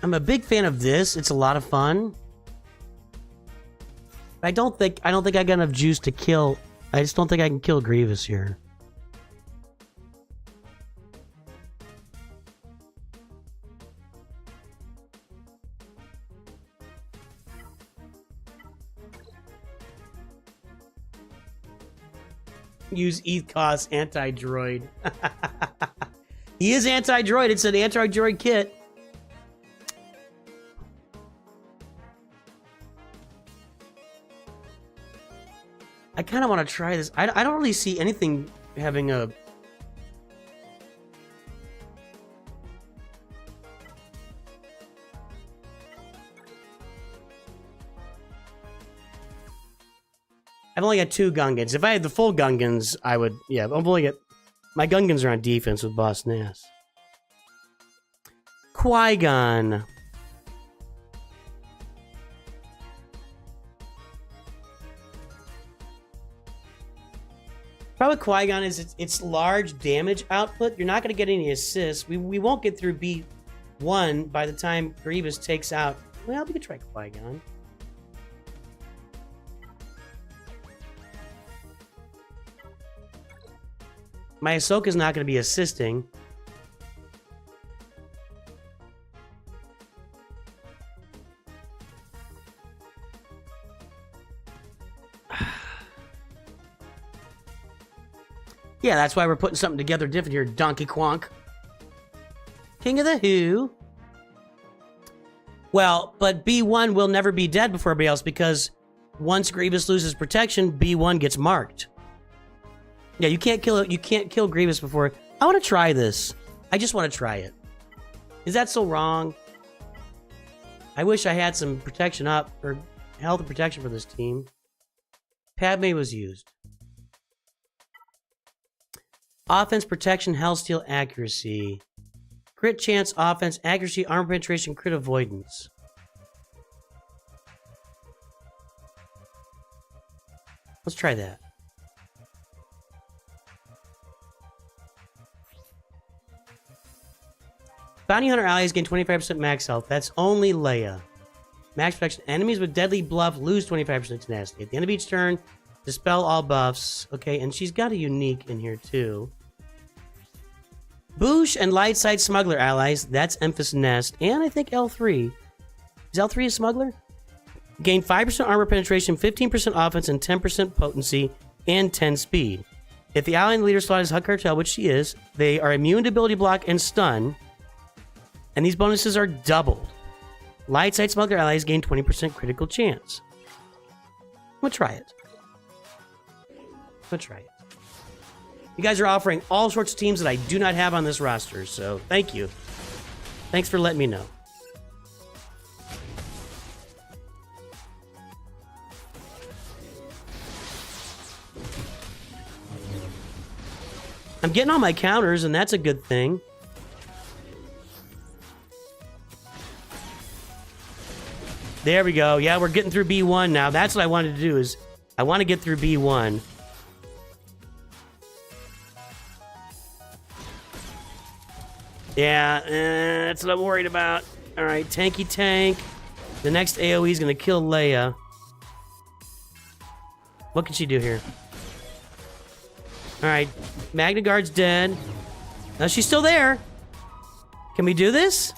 I'm a big fan of this. It's a lot of fun. I don't think I got enough juice to kill. I just don't think I can kill Grievous here. Use Ethos anti-droid. He is anti-droid. It's an anti-droid kit. I kind of want to try this. I don't really see anything having a... I've only got 2 Gungans. If I had the full Gungans, I would... Yeah, I've only got... My Gungans are on defense with Boss Nass. Qui Gon. Problem with Qui Gon is it's large damage output. You're not going to get any assists. We won't get through B1 by the time Grievous takes out. Well, we could try Qui Gon. My Ahsoka's not going to be assisting. Yeah, that's why we're putting something together different here, Donkey Quonk. King of the Who. Well, but B1 will never be dead before everybody else because once Grievous loses protection, B1 gets marked. Yeah, you can't kill Grievous before. I want to try this. I just want to try it. Is that so wrong? I wish I had some protection up, or health and protection for this team. Padme was used. Offense, protection, health, steal, accuracy. Crit chance, offense, accuracy, armor penetration, crit avoidance. Let's try that. Bounty Hunter allies gain 25% max health. That's only Leia. Max protection. Enemies with deadly bluff lose 25% tenacity. At the end of each turn, dispel all buffs. Okay, and she's got a unique in here too. Boussh and light side smuggler allies. That's Enfys Nest. And I think L3. Is L3 a smuggler? Gain 5% armor penetration, 15% offense, and 10% potency, and 10 speed. If the ally in the leader slot is Hut Cartel, which she is, they are immune to ability block and stun. And these bonuses are doubled. Light side smuggler allies gain 20% critical chance. I'm gonna try it. You guys are offering all sorts of teams that I do not have on this roster, so thank you. Thanks for letting me know. I'm getting all my counters, and that's a good thing. There we go. Yeah, we're getting through B1 now. That's what I wanted to do, is I want to get through B1. Yeah, that's what I'm worried about. All right, tanky tank. The next AoE is going to kill Leia. What can she do here? All right, Magna Guard's dead. No, she's still there. Can we do this?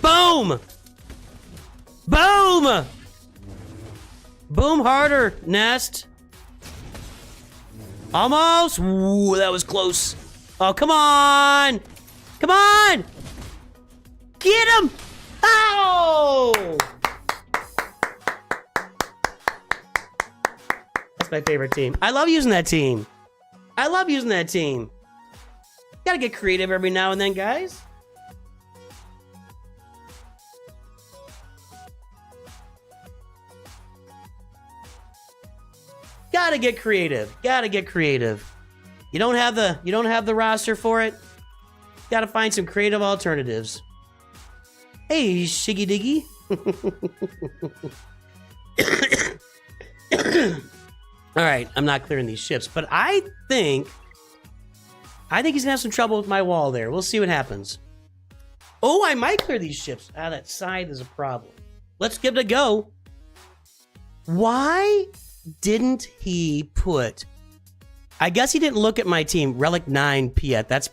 Boom! Boom! Boom harder, Nest. Almost. Ooh, that was close. Oh, come on! Come on! Get him! Oh! That's my favorite team. I love using that team. Gotta get creative every now and then, guys. Gotta get creative. You don't have the roster for it. Gotta find some creative alternatives. Hey, Shiggy Diggy. All right, I'm not clearing these ships, but I think he's gonna have some trouble with my wall there. We'll see what happens. Oh, I might clear these ships. Ah, that side is a problem. Let's give it a go. Why didn't he put... I guess he didn't look at my team. Relic 9 Piet. That's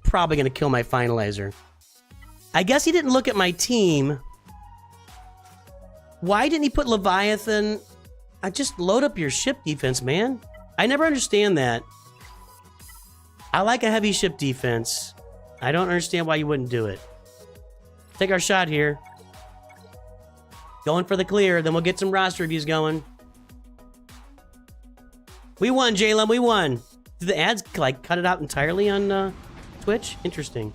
probably going to kill my Finalizer. I guess he didn't look at my team. Why didn't he put Leviathan? I just load up your ship defense, man. I never understand that. I like a heavy ship defense. I don't understand why you wouldn't do it. Take our shot here. Going for the clear, then we'll get some roster reviews going. We won, Jalen. We won. Did the ads like cut it out entirely on Twitch? Interesting.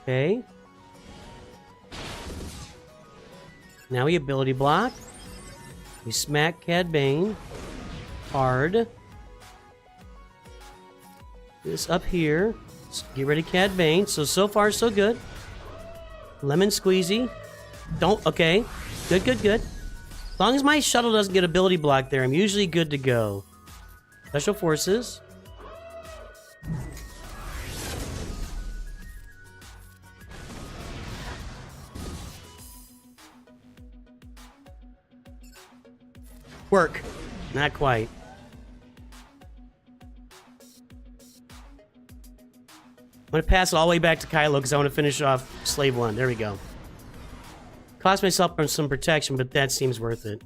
Okay. Now we ability block. We smack Cad Bane. Hard. This up here. Let's get rid of Cad Bane. So far, so good. Lemon squeezy. Don't. Okay. Good. As long as my shuttle doesn't get ability block there, I'm usually good to go. Special forces. Work. Not quite. I'm going to pass it all the way back to Kylo because I want to finish off Slave 1. There we go. Cost myself some protection, but that seems worth it.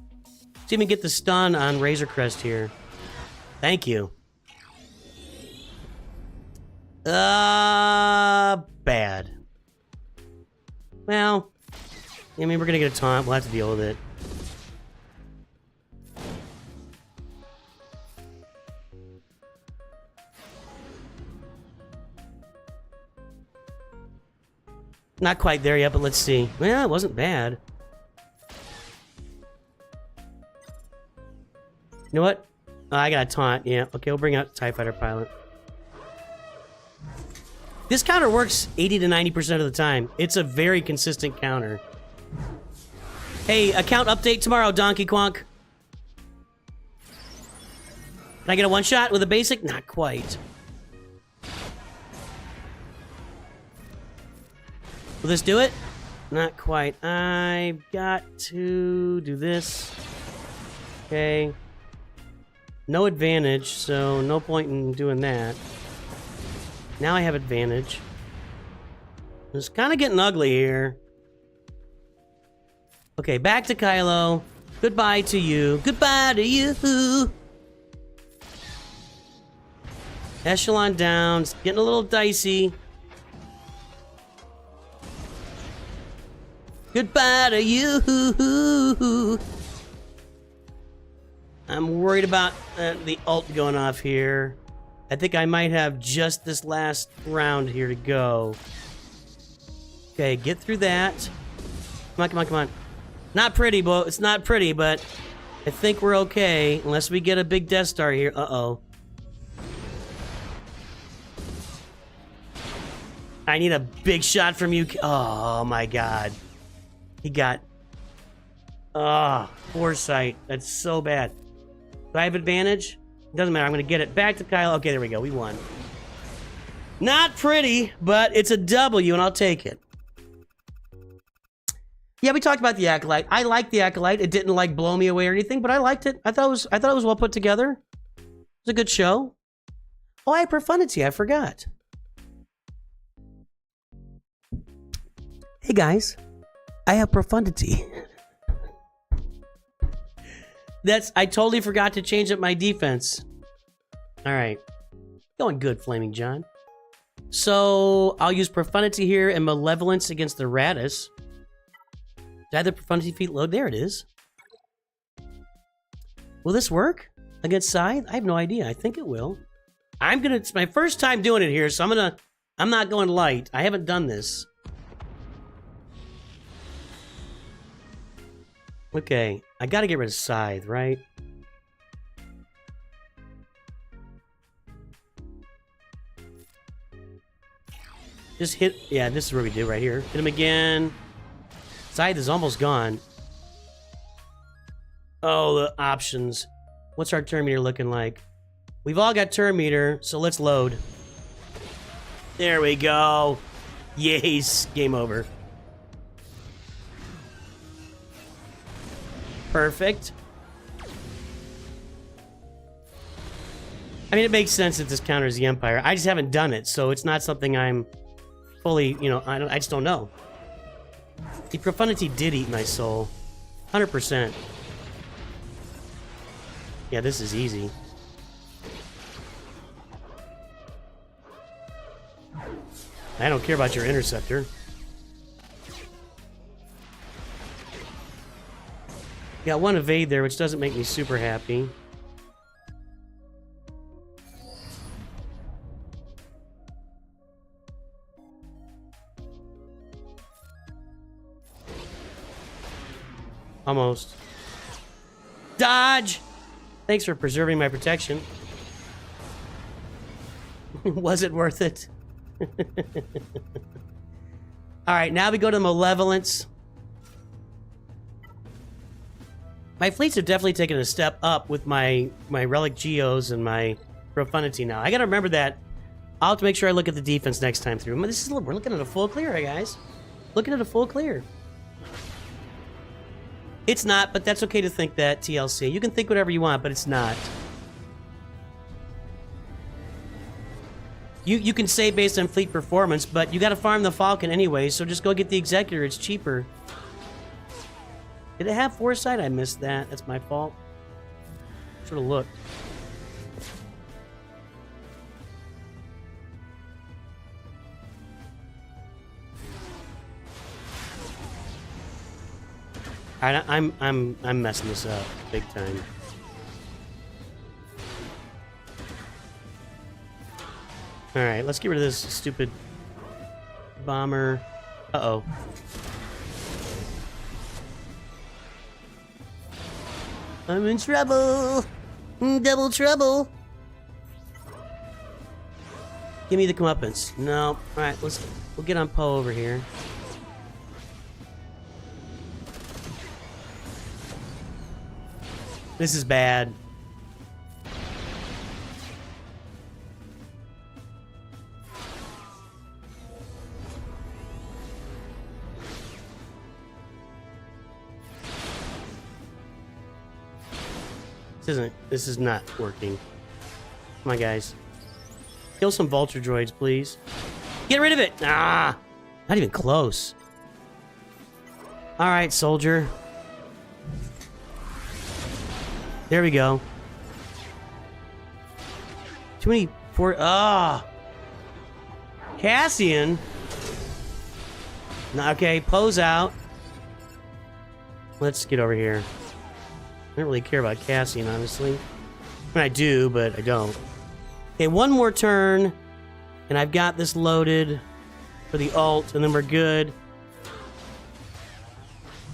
Let's even get the stun on Razor Crest here. Thank you. Bad. Well, I mean, we're gonna get a taunt. We'll have to deal with it. Not quite there yet, but let's see. Well, it wasn't bad. You know what? Oh, I got a taunt. Yeah, okay, we'll bring out TIE Fighter Pilot. This counter works 80 to 90% of the time. It's a very consistent counter. Hey, account update tomorrow, Donkey Quonk. Can I get a one-shot with a basic? Not quite. Will this do it? Not quite. I've got to do this. Okay. No advantage, so no point in doing that. Now I have advantage. It's kind of getting ugly here. Okay, back to Kylo. Goodbye to you. Goodbye to you. Echelon down. It's getting a little dicey. Goodbye to you. I'm worried about the ult going off here. I think I might have just this last round here to go. Okay, get through that. Come on, come on, come on. Not pretty, but it's not pretty, but I think we're okay. Unless we get a big Death Star here. Uh-oh. I need a big shot from you. Oh, my God. He got... Oh, foresight. That's so bad. Do I have advantage? Doesn't matter. I'm going to get it. Back to Kylo. Okay, there we go. We won. Not pretty, but it's a W, and I'll take it. Yeah, we talked about the Acolyte. I liked the Acolyte. It didn't, like, blow me away or anything, but I liked it. I thought it was well put together. It was a good show. Oh, I have Profundity. I forgot. Hey, guys. I have Profundity. I totally forgot to change up my defense. Alright. Going good, Flaming John. So, I'll use Profundity here and Malevolence against the Raddus. Did I have the Profundity feat load? There it is. Will this work against Scythe? I have no idea. I think it will. It's my first time doing it here, so I'm not going light. I haven't done this. Okay, I gotta get rid of Scythe, right? Just hit... Yeah, this is what we do right here. Hit him again. Scythe is almost gone. Oh, the options. What's our turn meter looking like? We've all got turn meter, so let's load. There we go. Yes, game over. Perfect. I mean, it makes sense that this counters the Empire. I just haven't done it, so it's not something I'm fully, you know, I just don't know. The Profundity did eat my soul. 100%. Yeah, this is easy. I don't care about your interceptor. Got one evade there, which doesn't make me super happy. Almost. Dodge! Thanks for preserving my protection. Was it worth it? Alright, now we go to Malevolence. My fleets have definitely taken a step up with my Relic Geos and my Profundity now. I gotta remember that. I'll have to make sure I look at the defense next time through. We're looking at a full clear, guys. Looking at a full clear. It's not, but that's okay to think that, TLC. You can think whatever you want, but it's not. You can say based on fleet performance, but you gotta farm the Falcon anyway, so just go get the Executor. It's cheaper. Did it have foresight? I missed that. That's my fault. Should have looked. I'm messing this up big time. All right, let's get rid of this stupid bomber. Uh-oh. I'm in trouble. Double trouble. Give me the comeuppance. No. All right, we'll get on Poe over here. This is bad. This is not working. Come on, guys. Kill some vulture droids, please. Get rid of it! Ah! Not even close. Alright, soldier. There we go. Too many Cassian. Okay, Poe's out. Let's get over here. I don't really care about Cassian, honestly. I mean, I do, but I don't. Okay, one more turn, and I've got this loaded for the ult, and then we're good.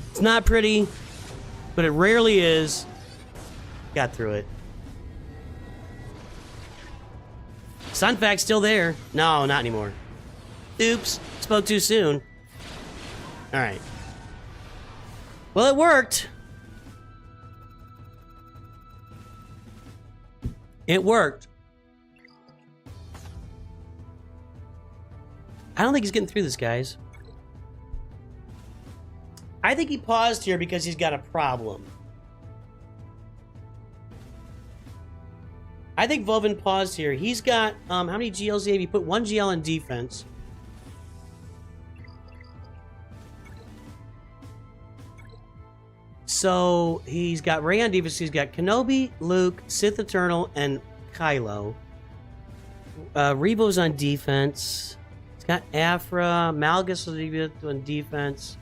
It's not pretty, but it rarely is. Got through it. Sunfac's still there. No, not anymore. Oops, spoke too soon. Alright. Well, it worked. It worked. I don't think he's getting through this, guys. I think he paused here because he's got a problem. I think Vovin paused here. He's got, how many GLs do you have? He put 1 GL in defense. So, he's got Rey on defense. He's got Kenobi, Luke, Sith Eternal, and Kylo. Revo's on defense. He's got Afra. Malgus on defense.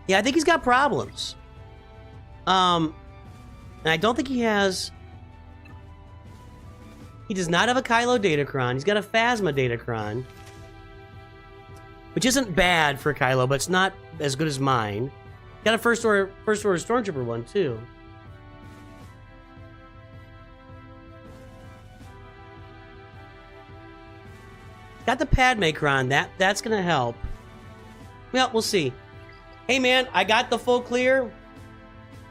Yeah, I think he's got problems. And I don't think he has... He does not have a Kylo Datacron. He's got a Phasma Datacron. Which isn't bad for Kylo, but it's not as good as mine. Got a First Order Stormtrooper one, too. Got the Padme Cron. That's gonna help. Well, we'll see. Hey, man, I got the full clear.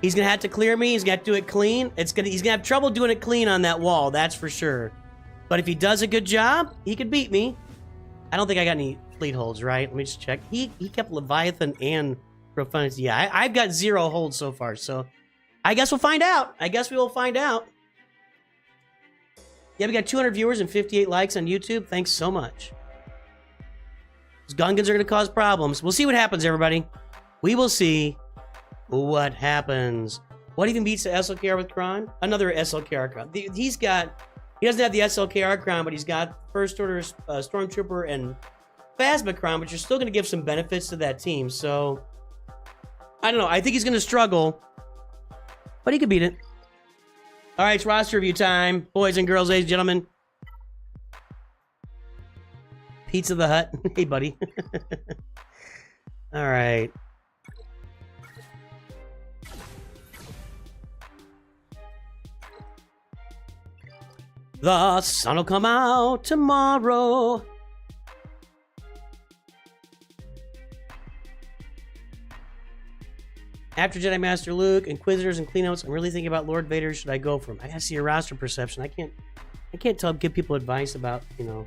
He's gonna have to clear me. He's gonna have to do it clean. He's gonna have trouble doing it clean on that wall, that's for sure. But if he does a good job, he could beat me. I don't think I got any fleet holds, right? Let me just check. He kept Leviathan and Profundity. Yeah, I've got 0 holds so far, so I guess we'll find out. I guess we will find out. Yeah, we got 200 viewers and 58 likes on YouTube. Thanks so much. These Gungans are gonna cause problems. We'll see what happens, everybody. We will see what happens. What even beats the SLKR with Cron? Another SLKR Cron. He doesn't have the SLKR Cron, but he's got First Order Stormtrooper and Phasma Cron, which are still going to give some benefits to that team. So, I don't know. I think he's going to struggle, but he could beat it. All right, it's roster review time. Boys and girls, ladies and gentlemen. Pizza the Hut. Hey, buddy. All right. The sun will come out tomorrow. After Jedi Master Luke, Inquisitors, and cleanouts, I'm really thinking about Lord Vader. Should I go for him? I gotta see your roster perception. I can't give people advice about, you know. All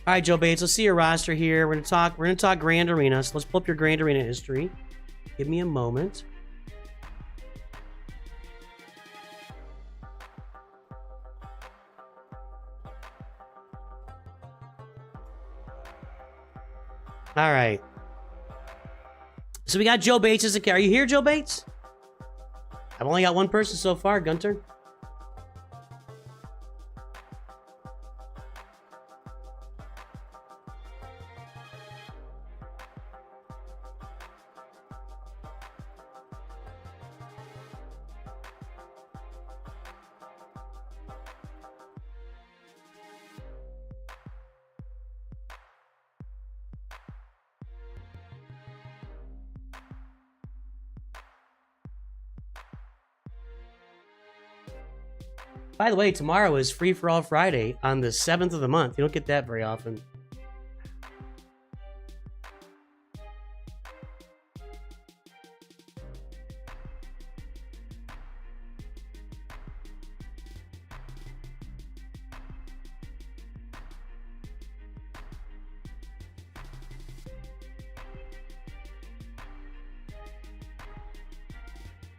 right, Joe Bates, let's see your roster here. We're gonna talk Grand Arena. So let's pull up your Grand Arena history. Give me a moment. All right. So we got Joe Bates as a character. Are you here, Joe Bates? I've only got one person so far, Gunter. By the way, tomorrow is Free for All Friday on the 7th of the month. You don't get that very often.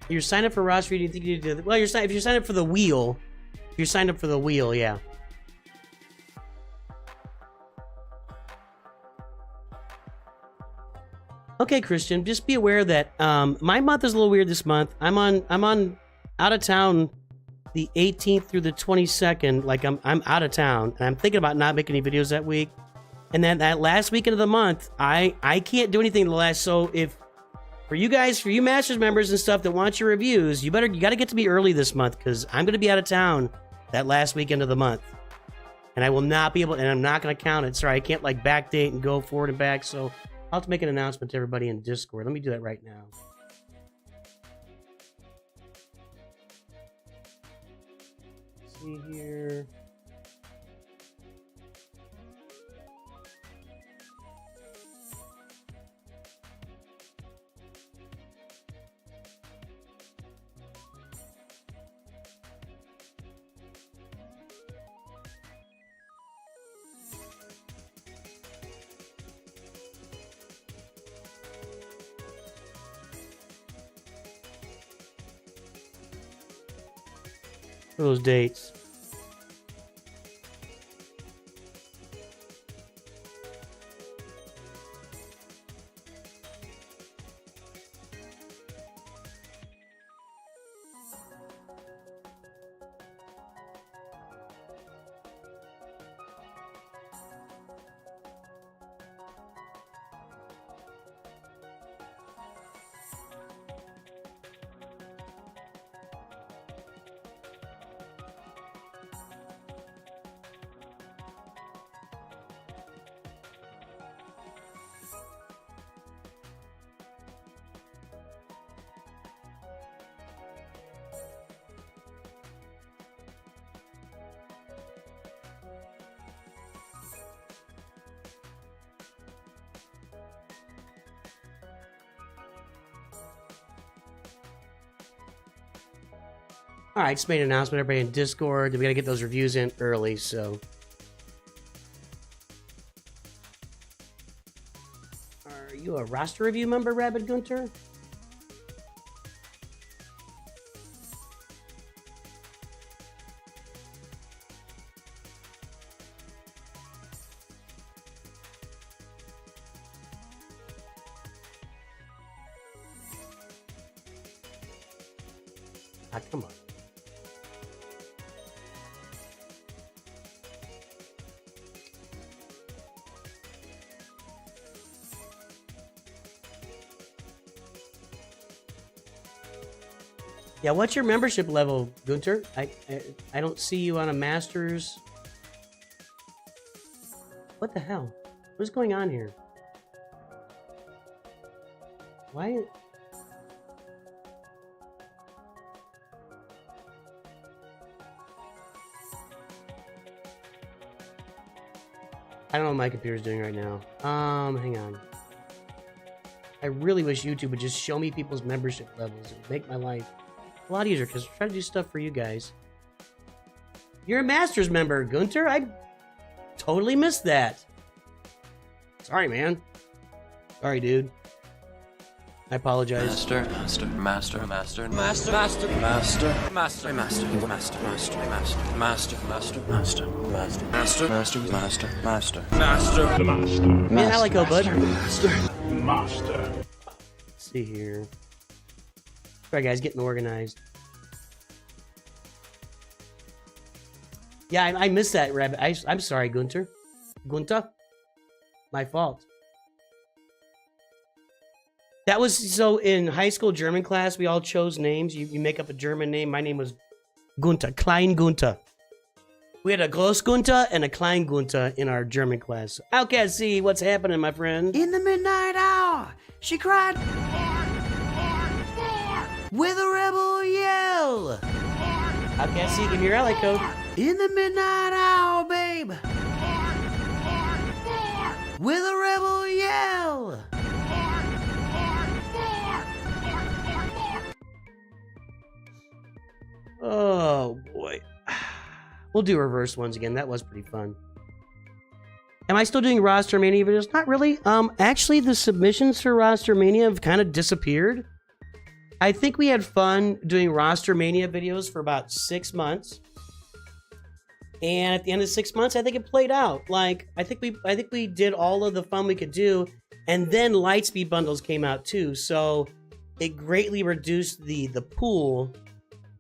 You're signed up for roster. Do you think you need to? Well, if you're signed up for the wheel, you're signed up for the wheel, yeah. Okay, Christian, just be aware that my month is a little weird this month. I'm on out of town the 18th through the 22nd. Like I'm out of town, and I'm thinking about not making any videos that week. And then that last weekend of the month, I can't do anything the last. So if for you guys, for you Masters members and stuff that want your reviews, you got to get to me early this month because I'm going to be out of town that last weekend of the month. And I will not be able, and I'm not going to count it. Sorry, I can't like backdate and go forward and back. So I'll have to make an announcement to everybody in Discord. Let me do that right now. Let's see here. Those dates. All right, just made an announcement. Everybody in Discord. We got to get those reviews in early, so. Are you a roster review member, Rabbit Gunter? Ah, come on. Yeah, what's your membership level, Gunter? I don't see you on a Masters. What the hell? What's going on here? Why? I don't know what my computer's doing right now. Hang on. I really wish YouTube would just show me people's membership levels. It would make my life a lot easier because I try to do stuff for you guys. You're a Masters member, Gunter. I totally missed that. Sorry, man. Sorry, dude. I apologize. Master, master, master, master, master, master, master, master, master, master, master, master, master, master, master, master, master, master, master, master, the master. Man, I like go, bud. Master, Master. Let's see here. All right, guys, getting organized. Yeah, I missed that, Rabbit. I'm sorry, Gunter. Gunter? My fault. That was, so in high school German class, we all chose names. You make up a German name. My name was Gunther, Klein Gunther. We had a Gross Gunther and a Klein Gunther in our German class. Okay, see what's happening, my friend. In the midnight hour, she cried with a rebel yell. Okay, see, give me your ally code. In the midnight hour, babe. With a rebel yell. Oh boy. We'll do reverse ones again. That was pretty fun. Am I still doing Roster Mania videos? Not really. Actually, the submissions for Roster Mania have kind of disappeared. I think we had fun doing Roster Mania videos for about 6 months. And at the end of 6 months, I think it played out. Like, I think we did all of the fun we could do. And then Lightspeed bundles came out too. So it greatly reduced the pool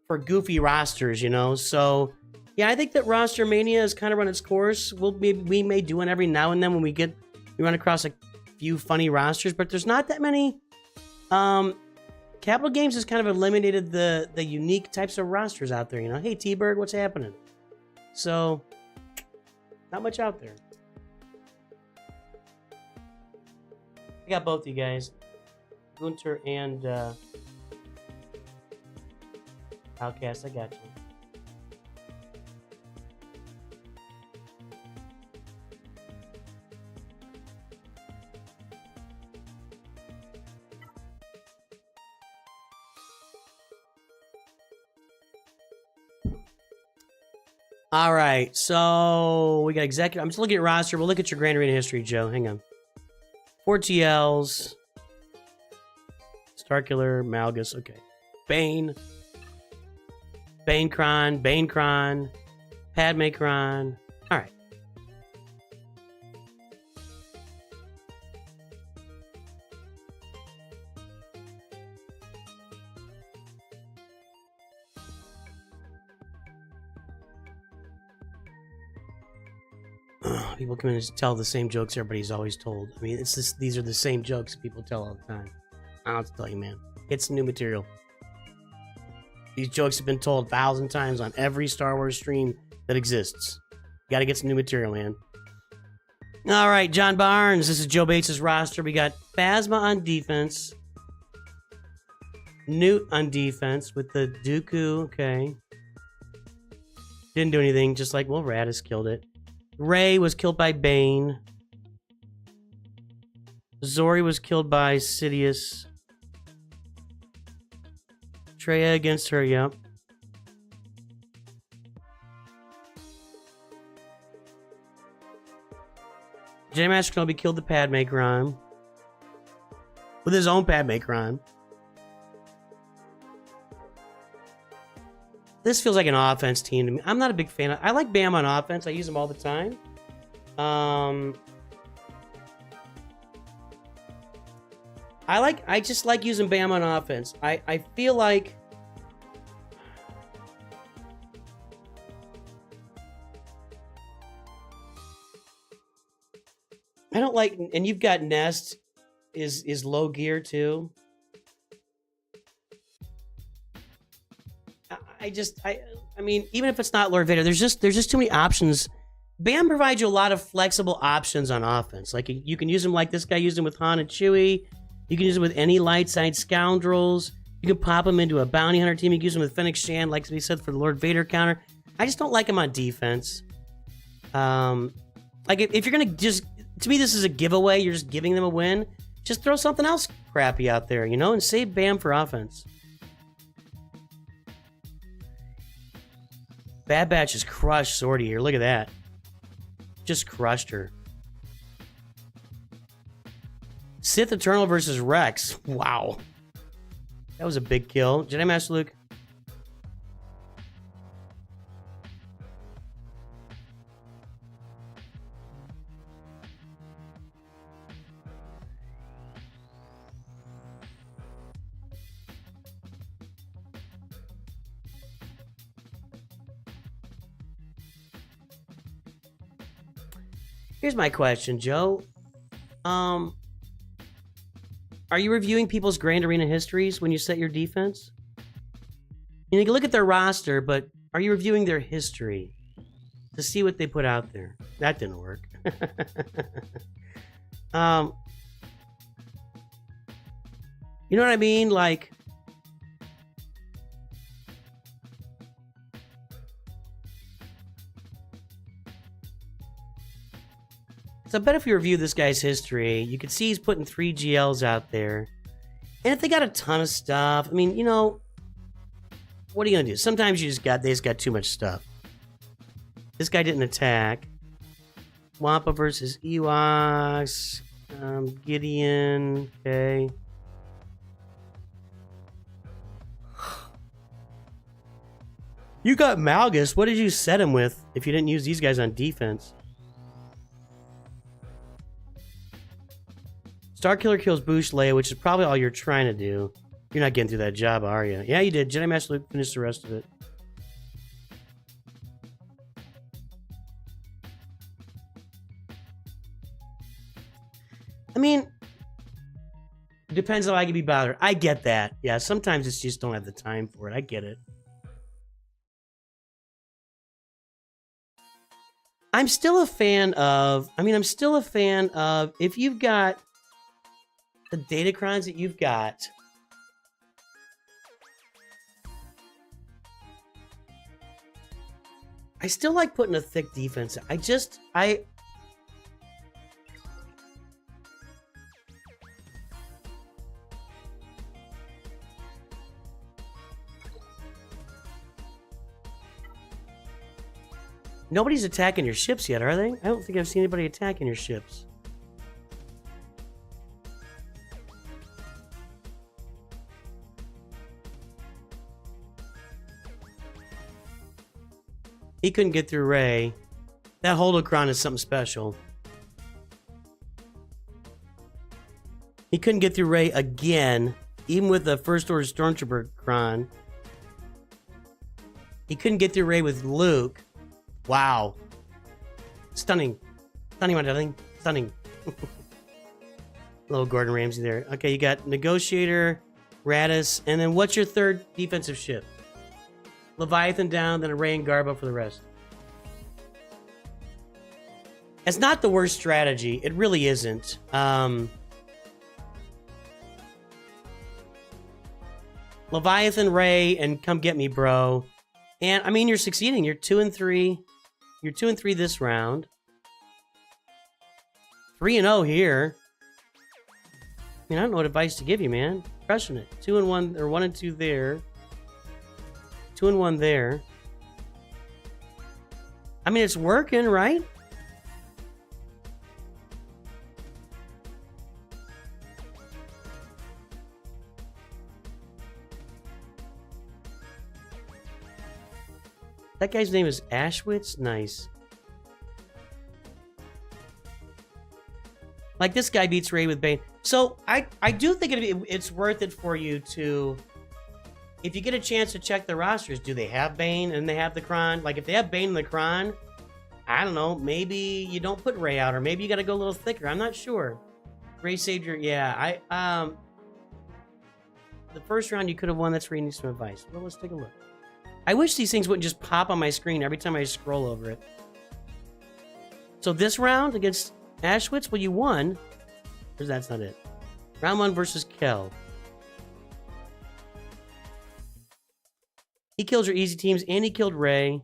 for goofy rosters, you know? So yeah, I think that Roster Mania has kind of run its course. We may do one every now and then when we run across a few funny rosters, but there's not that many. Capital Games has kind of eliminated the unique types of rosters out there, you know? Hey, T-Bird, what's happening? So, not much out there. I got both you guys. Gunter and Outcast, I got you. All right, so we got Executor. I'm just looking at roster. We'll look at your Grand Arena history, Joe. Hang on. 4 TLs. Starkiller, Malgus. Okay. Bane. Bane Cron. Padme Cron. All right. People come in and tell the same jokes everybody's always told. I mean, it's just, these are the same jokes people tell all the time. I don't have to tell you, man. It's new material. These jokes have been told 1,000 times on every Star Wars stream that exists. Got to get some new material, man. All right, John Barnes. This is Joe Bates' roster. We got Phasma on defense. Nute on defense with the Dooku. Okay. Didn't do anything. Just like, well, Raddus killed it. Rey was killed by Bane. Zorii was killed by Sidious. Traya against her, yep. Jedi Master Kenobi killed the Padme Cron. With his own Padme Cron. This feels like an offense team to me. I'm not a big fan of... I like Bam on offense. I use him all the time. I just like using Bam on offense. I feel like... I don't like... And you've got Nest is low gear too. I mean, even if it's not Lord Vader, there's just too many options. Bam provides you a lot of flexible options on offense. Like, you can use them like this guy used them with Han and Chewie. You can use them with any light side scoundrels. You can pop them into a bounty hunter team. You can use them with Fennec Shan, like we said, for the Lord Vader counter. I just don't like him on defense. Like, if you're gonna just... To me, this is a giveaway. You're just giving them a win. Just throw something else crappy out there, you know, and save Bam for offense. Bad Batch has crushed Zorii here. Look at that. Just crushed her. Sith Eternal versus Rex. Wow. That was a big kill. Jedi Master Luke. Here's my question, Joe. Are you reviewing people's Grand Arena histories when you set your defense? You can look at their roster, but are you reviewing their history to see what they put out there? That didn't work. You know what I mean? Like, So I bet if you review this guy's history, you could see he's putting 3 GLs out there. And if they got a ton of stuff, I mean, you know, what are you gonna do? Sometimes they just got too much stuff. This guy didn't attack. Wampa versus Ewoks. Gideon. Okay. You got Malgus. What did you set him with if you didn't use these guys on defense? Starkiller kills Boussh, Leia, which is probably all you're trying to do. You're not getting through that job, are you? Yeah, you did. Jedi Master Luke finished the rest of it. I mean, it depends on how I can be bothered. I get that. Yeah, sometimes it's just don't have the time for it. I get it. I'm still a fan of, if you've got the datacrons that you've got, I still like putting a thick defense. Nobody's attacking your ships yet, are they? I don't think I've seen anybody attacking your ships. He couldn't get through Rey. That holocron is something special. He couldn't get through Rey again, even with the First Order Stormtrooper Cron. He couldn't get through Rey with Luke. Wow. Stunning. Stunning, my darling. Stunning. Little Gordon Ramsay there. Okay, you got Negotiator, Raddus, and then what's your third defensive ship? Leviathan down, then a Rey and Garbo for the rest. It's not the worst strategy. It really isn't. Leviathan, Rey, and come get me, bro. And, I mean, you're succeeding. You're 2 and 3. You're 2 and 3 this round. 3 and 0 here. I mean, I don't know what advice to give you, man. Crushing it. 2 and 1, or 1 and 2 there. 2 and 1 there. I mean, it's working, right? That guy's name is Ashwitz? Nice. Like, this guy beats Rey with Bane. So, I do think it's worth it for you to... If you get a chance to check the rosters, do they have Bane and they have the Cron? Like, if they have Bane and the Cron, I don't know, maybe you don't put Rey out, or maybe you got to go a little thicker. I'm not sure. Rey saved your... Yeah, the first round you could have won. That's where you need some advice. Well, let's take a look. I wish these things wouldn't just pop on my screen every time I scroll over it. So this round against Ashwitz, well, you won. Because that's not it. Round 1 versus Kel. He killed your easy teams, and he killed Rey.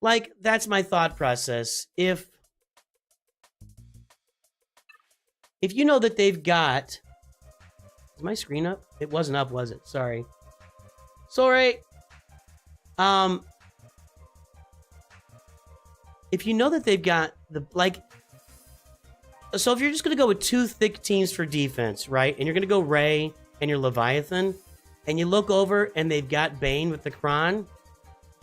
Like, that's my thought process. If you know that they've got... Is my screen up? It wasn't up, was it? Sorry. Sorry. If you know that they've got the, like, so if you're just going to go with 2 thick teams for defense, right? And you're going to go Rey and your Leviathan, and you look over and they've got Bane with the Cron,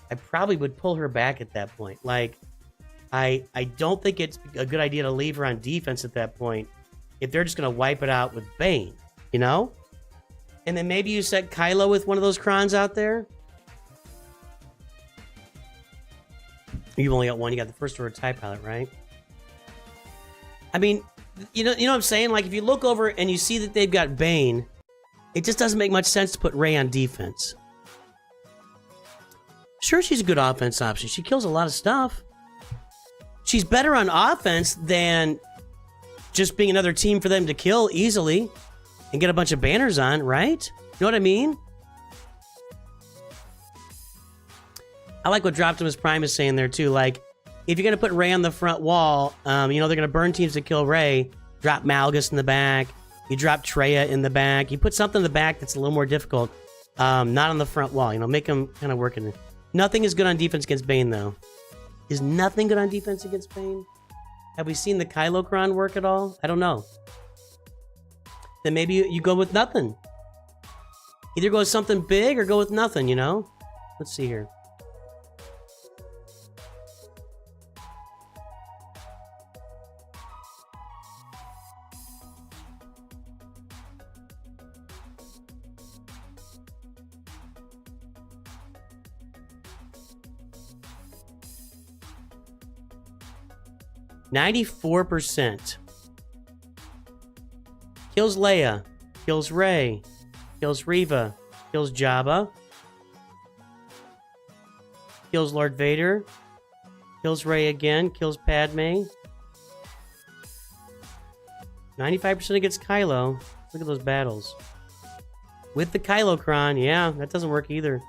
I probably would pull her back at that point. Like, I don't think it's a good idea to leave her on defense at that point if they're just going to wipe it out with Bane, you know? And then maybe you set Kylo with one of those Crons out there. You've only got one. You got the First Order TIE Pilot, right? I mean, you know what I'm saying? Like, if you look over and you see that they've got Bane, it just doesn't make much sense to put Rey on defense. Sure, she's a good offense option. She kills a lot of stuff. She's better on offense than just being another team for them to kill easily and get a bunch of banners on, right? You know what I mean? I like what Droptimus Prime is saying there, too. Like, if you're going to put Rey on the front wall, you know, they're going to burn teams to kill Rey. Drop Malgus in the back. You drop Traya in the back. You put something in the back that's a little more difficult. Not on the front wall. You know, make them kind of work in it. Nothing is good on defense against Bane, though. Is nothing good on defense against Bane? Have we seen the Kylo Cron work at all? I don't know. Then maybe you go with nothing. Either go with something big or go with nothing, you know? Let's see here. %. Kills Leia. Kills Rey. Kills Reva. Kills Jabba. Kills Lord Vader. Kills Rey again. Kills Padme. 95% against Kylo. Look at those battles. With the Kylo Cron, yeah, that doesn't work either.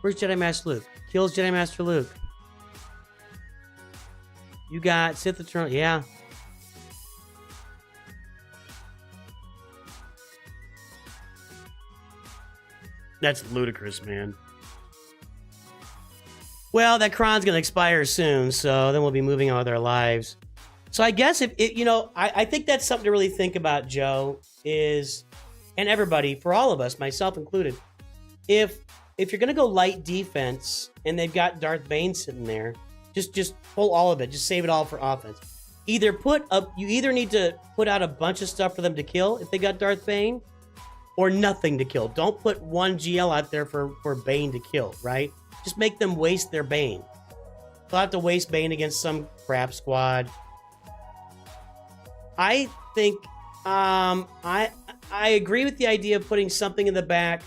Where's Jedi Master Luke? Kills Jedi Master Luke. You got Sith Eternal. Yeah. That's ludicrous, man. Well, that Cron's going to expire soon, so then we'll be moving on with our lives. So I guess if it, you know, I think that's something to really think about, Joe, is, and everybody, for all of us, myself included, if you're going to go light defense and they've got Darth Bane sitting there, just pull all of it. Just save it all for offense. You either need to put out a bunch of stuff for them to kill if they got Darth Bane, or nothing to kill. Don't put one GL out there for Bane to kill, right? Just make them waste their Bane. They'll have to waste Bane against some crap squad. I think I agree with the idea of putting something in the back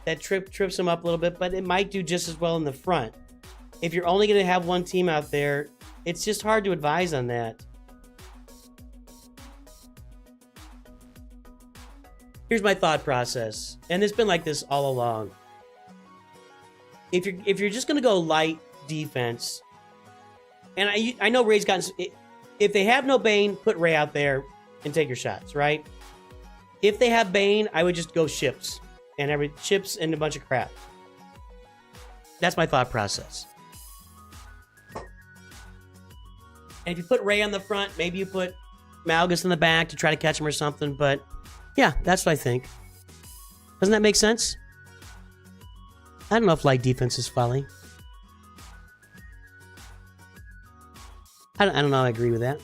that trips them up a little bit, but it might do just as well in the front. If you're only going to have one team out there, it's just hard to advise on that. Here's my thought process, and it's been like this all along. If you're just going to go light defense, and I know Rey's gotten... If they have no Bane, put Rey out there and take your shots, right? If they have Bane, I would just go ships and a bunch of crap. That's my thought process. And if you put Rey on the front, maybe you put Malgus in the back to try to catch him or something. But yeah, that's what I think. Doesn't that make sense? I don't know if light defense is folly. I don't know. I agree with that.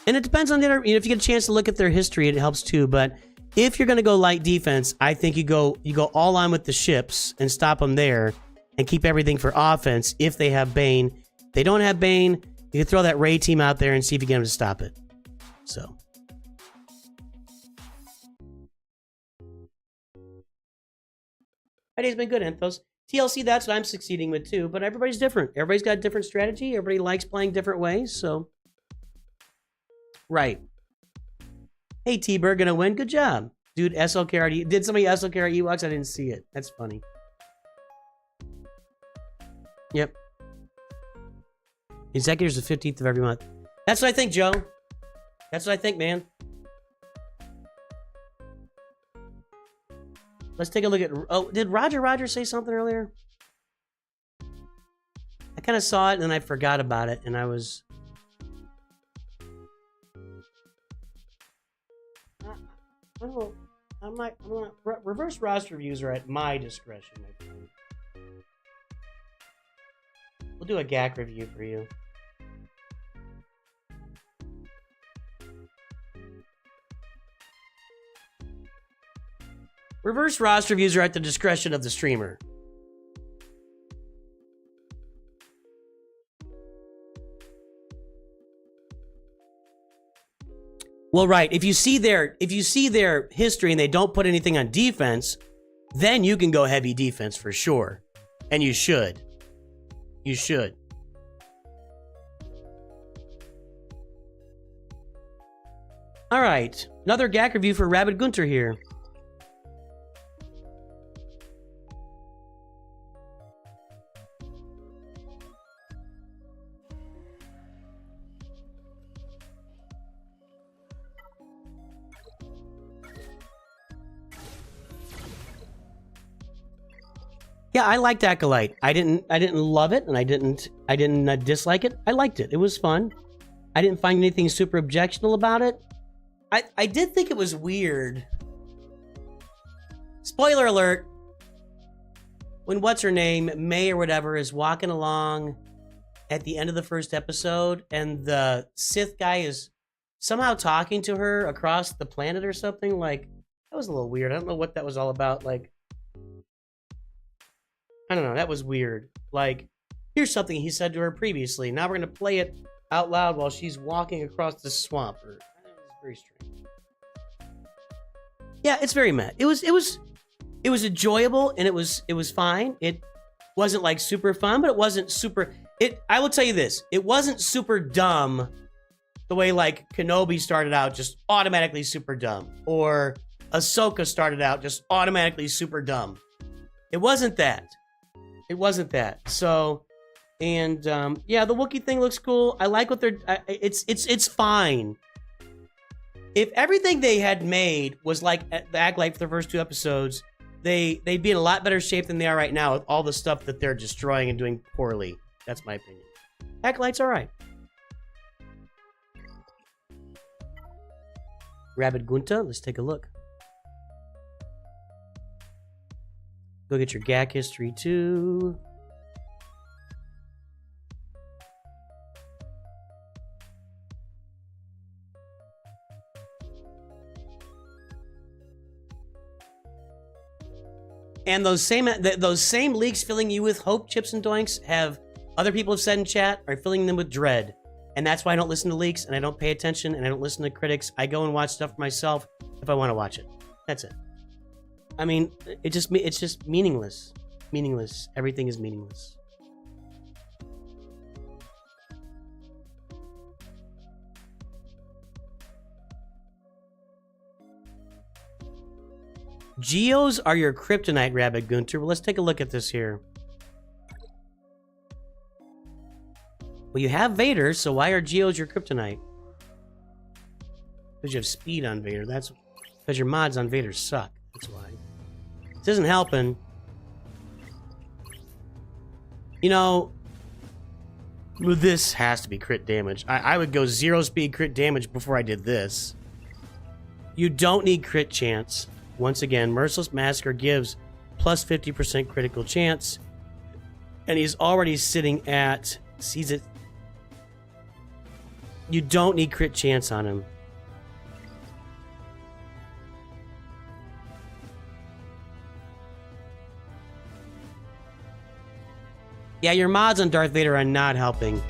And it depends on the other. You know, if you get a chance to look at their history, it helps too. But if you're going to go light defense, I think you go all on with the ships and stop them there and keep everything for offense if they have Bane. If they don't have Bane, you can throw that Rey team out there and see if you get them to stop it. So. My day's been good, Enfys. TLC, that's what I'm succeeding with too, but everybody's different. Everybody's got a different strategy. Everybody likes playing different ways, so. Right. Hey, T-Bird, gonna win? Good job. Dude, SLKRD. Did somebody SLKR Ewoks? I didn't see it. That's funny. Yep. Executor's the 15th of every month. That's what I think, Joe. That's what I think, man. Let's take a look at... Oh, did Roger say something earlier? I kind of saw it and then I forgot about it, and I was... I don't know. I'm not... Reverse roster reviews are at my discretion, my friend. We'll do a GAC review for you. Reverse roster reviews are at the discretion of the streamer. Well, right. If you see their history and they don't put anything on defense, then you can go heavy defense for sure. And you should. You should. All right. Another GAC review for Rabid Gunter here. Yeah, I liked Acolyte. I didn't love it, and I didn't dislike it. I liked it. It was fun. I didn't find anything super objectionable about it. I did think it was weird. Spoiler alert. When what's her name, May or whatever, is walking along at the end of the first episode, and the Sith guy is somehow talking to her across the planet or something, like, that was a little weird. I don't know what that was all about. Like, I don't know. That was weird. Like, here's something he said to her previously. Now we're going to play it out loud while she's walking across the swamp. It was very strange. Yeah, it's very meh. It was enjoyable, and it was fine. It wasn't like super fun, but it wasn't super. I will tell you this: it wasn't super dumb, the way like Kenobi started out just automatically super dumb, or Ahsoka started out just automatically super dumb. It wasn't that. It wasn't that. So, and yeah, the Wookiee thing looks cool. I like what they're. It's fine. If everything they had made was like the Acolyte for the first 2 episodes, they'd be in a lot better shape than they are right now with all the stuff that they're destroying and doing poorly. That's my opinion. Acolyte's all right. Rabid Gunta, let's take a look. Go get your GAC history too. And those same leaks filling you with hope, chips, and doinks have other people have said in chat are filling them with dread. And that's why I don't listen to leaks, and I don't pay attention, and I don't listen to critics. I go and watch stuff for myself if I want to watch it. That's it. I mean, it's just meaningless. Meaningless. Everything is meaningless. Geos are your kryptonite, Rabbit Gunter. Well, let's take a look at this here. Well, you have Vader, so why are Geos your kryptonite? Because you have speed on Vader. That's because your mods on Vader suck. That's why. This isn't helping. You know, this has to be crit damage. I would go 0 speed crit damage before I did this. You don't need crit chance. Once again, Merciless Massacre gives plus 50% critical chance. And he's already sitting at... Sees it. You don't need crit chance on him. Yeah, your mods on Darth Vader are not helping.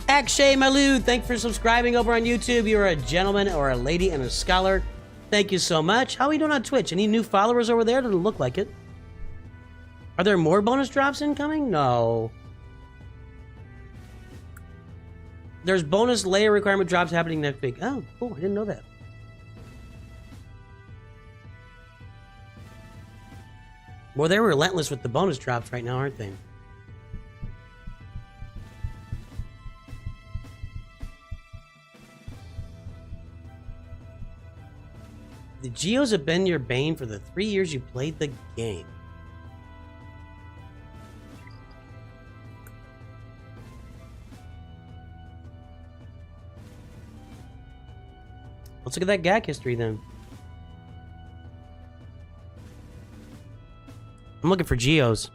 Akshay Malou, thanks for subscribing over on YouTube. You're a gentleman or a lady and a scholar. Thank you so much. How are you doing on Twitch? Any new followers over there? Doesn't look like it. Are there more bonus drops incoming? No. There's bonus Leia requirement drops happening next week. Oh, cool. I didn't know that. Well, they're relentless with the bonus drops right now, aren't they? The Geos have been your bane for the 3 years you played the game. Let's look at that GAC history then. I'm looking for Geos.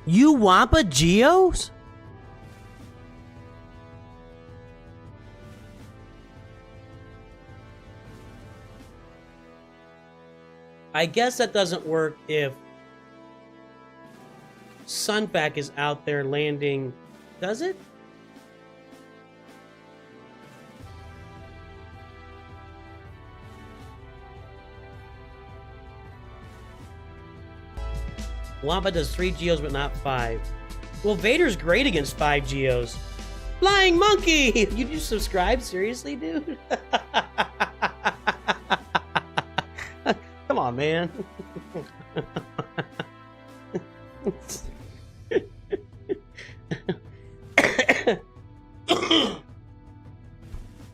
You Wampa Geos? I guess that doesn't work if Sunpack is out there landing. Does it? Wampa does 3 Geos, but not 5. Well, Vader's great against 5 Geos. Flying Monkey! You just subscribe? Seriously, dude? Come on, man.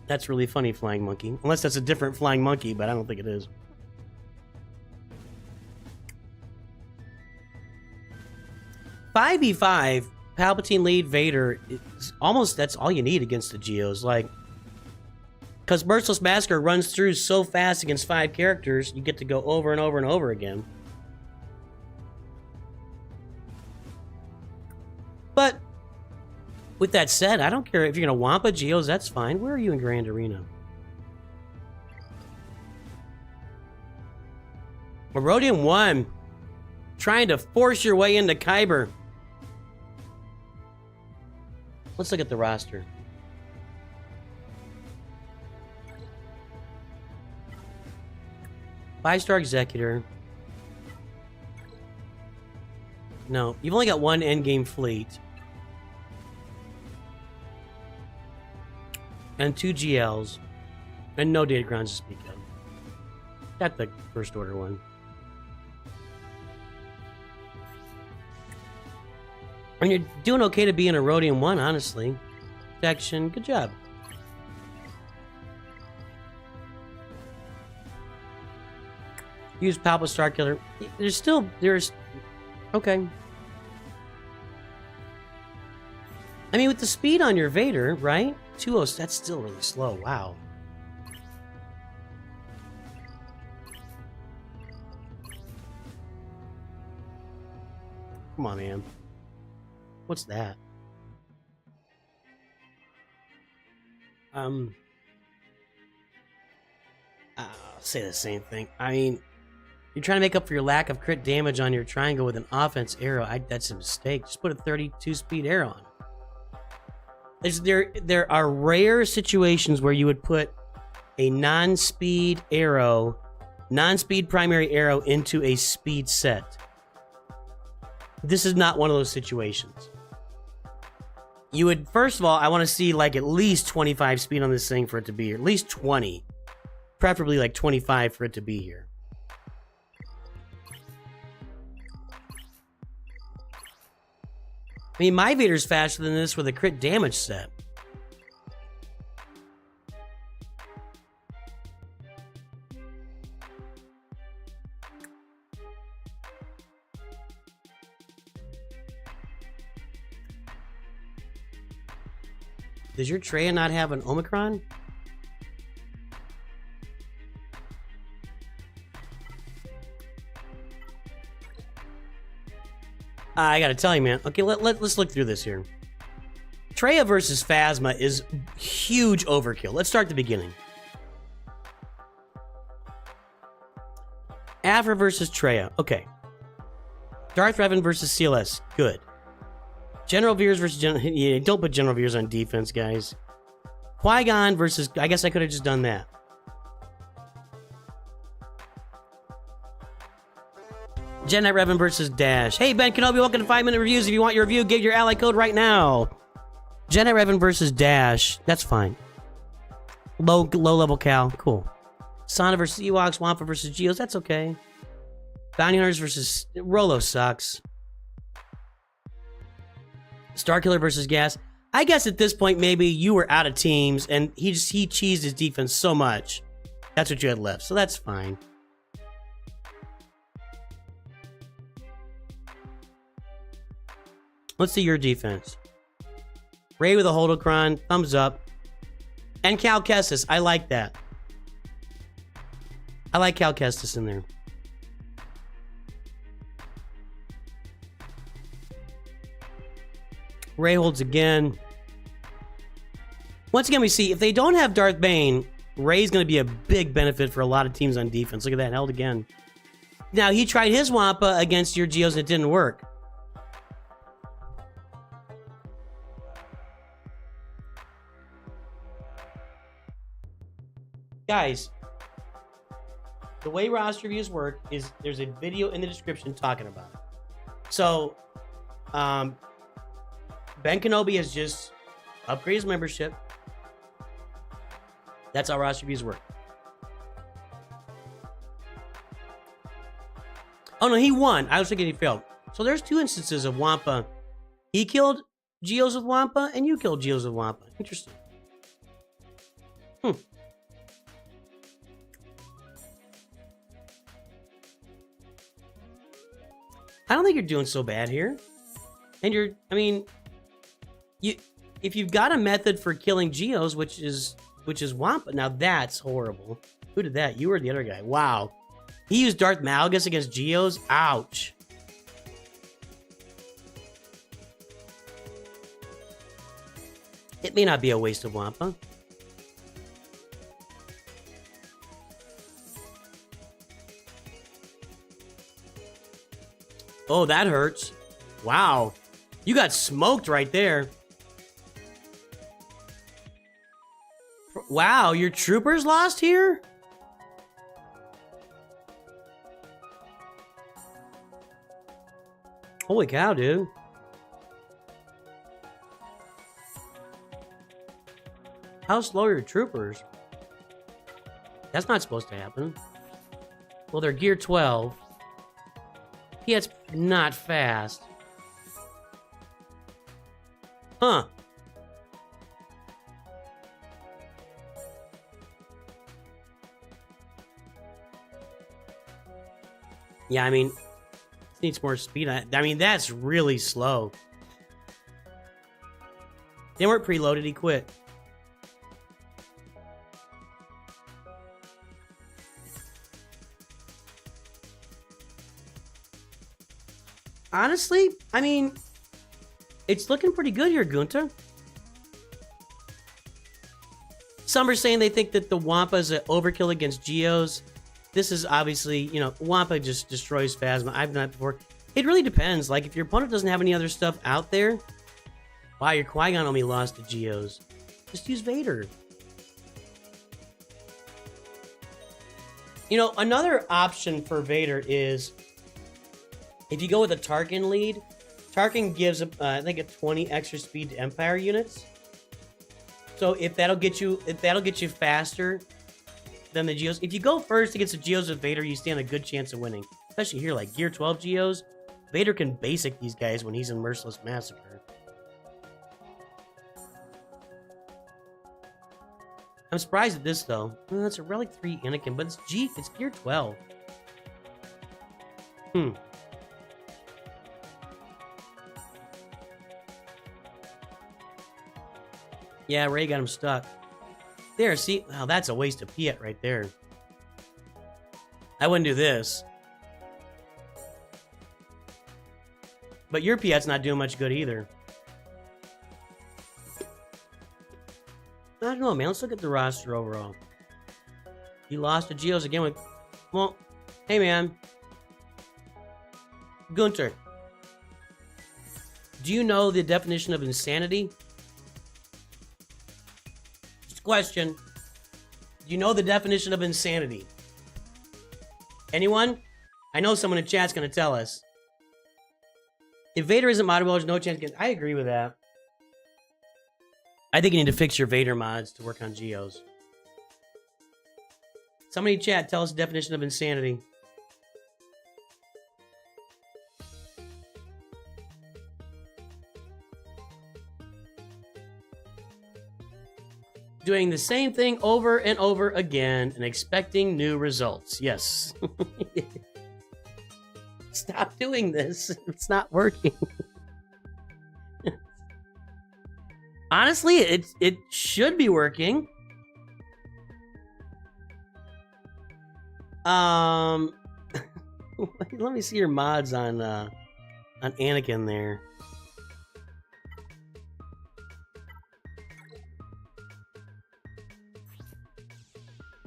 That's really funny, Flying Monkey. Unless that's a different Flying Monkey, but I don't think it is. "5v5, Palpatine lead Vader is almost, that's all you need against the Geos. Like, because Merciless Massacre runs through so fast against 5 characters, you get to go over and over and over again. But with that said, I don't care if you're going to Wampa Geos, that's fine. Where are you in Grand Arena? Merodian 1, trying to force your way into Kyber. Let's look at the roster. Five-star Executor. No, you've only got 1 endgame fleet. And 2 GLs. And no data grounds to speak of. Got the first order one. And you're doing okay to be in a Rodian 1, honestly. Protection, good job. Use Palpa Starkiller. There's okay. I mean, with the speed on your Vader, right? 2-0, that's still really slow. Wow. Come on, man. What's that? I'll say the same thing. I mean, you're trying to make up for your lack of crit damage on your triangle with an offense arrow. That's a mistake. Just put a 32 speed arrow on it. There are rare situations where you would put a non-speed arrow, non-speed primary arrow into a speed set. This is not one of those situations. You would, first of all, I want to see like at least 25 speed on this thing for it to be here. At least 20. Preferably like 25 for it to be here. I mean, my Vader's faster than this with a crit damage set. Does your Traya not have an Omicron? I gotta tell you, man. Okay, let's look through this here. Traya versus Phasma is huge overkill. Let's start at the beginning. Avra versus Traya. Okay. Darth Revan versus CLS. Good. General Veers versus General... Yeah, don't put General Veers on defense, guys. Qui Gon versus... I guess I could have just done that. Jedi Revan versus Dash. Hey, Ben Kenobi, welcome to 5-minute reviews. If you want your review, give your ally code right now. Jedi Revan versus Dash. That's fine. Low level Cal. Cool. Sana versus Ewoks. Wampa versus Geos. That's okay. Bounty Hunters versus... Rolo sucks. Starkiller versus Gas. I guess at this point, maybe you were out of teams, and he cheesed his defense so much. That's what you had left, so that's fine. Let's see your defense. Ray with a Holocron, thumbs up. And Cal Kestis, I like that. I like Cal Kestis in there. Ray holds again. Once again, we see if they don't have Darth Bane, Ray's going to be a big benefit for a lot of teams on defense. Look at that, held again. Now, he tried his Wampa against your Geos and it didn't work. Guys, the way roster reviews work is there's a video in the description talking about it. So, Ben Kenobi has just upgraded his membership. That's how roster reviews work. Oh no, he won. I was thinking he failed. So there's 2 instances of Wampa. He killed Geos with Wampa, and you killed Geos with Wampa. Interesting. I don't think you're doing so bad here. And I mean, if you've got a method for killing Geos, which is Wampa, now that's horrible. Who did that? You or the other guy? Wow. He used Darth Malgus against Geos? Ouch. It may not be a waste of Wampa. Oh, that hurts. Wow. You got smoked right there. Wow, your troopers lost here? Holy cow, dude. How slow are your troopers? That's not supposed to happen. Well, they're gear 12. Yeah, it's not fast. Huh. Yeah, I mean, it needs more speed. I mean, that's really slow. They weren't preloaded, he quit. Honestly, I mean, it's looking pretty good here, Gunter. Some are saying they think that the Wampa is an overkill against Geos. This is obviously, you know, Wampa just destroys Phasma. I've done it before. It really depends. Like, if your opponent doesn't have any other stuff out there, wow, your Qui Gon only lost to Geos. Just use Vader. You know, another option for Vader is, if you go with a Tarkin lead, Tarkin gives, I think, a 20 extra speed to Empire units. So if that'll get you faster than the Geos. If you go first against the Geos with Vader, you stand a good chance of winning. Especially here, like Gear 12 Geos. Vader can basic these guys when he's in Merciless Massacre. I'm surprised at this, though. Oh, that's a Relic 3 Anakin, but it's Gear 12. Yeah, Ray got him stuck. There, see? Wow, that's a waste of Piet right there. I wouldn't do this. But your Piet's not doing much good either. I don't know, man. Let's look at the roster overall. You lost to Geos again with... Well, hey, man. Gunter. Do you know the definition of insanity? Question. Do you know the definition of insanity? Anyone? I know someone in chat's gonna tell us. If Vader isn't moddable, there's no chance. I agree with that. I think you need to fix your Vader mods to work on Geos. Somebody in chat, tell us the definition of insanity. Doing the same thing over and over again and expecting new results. Yes. Stop doing this. It's not working. Honestly, it should be working. Let me see your mods on Anakin there.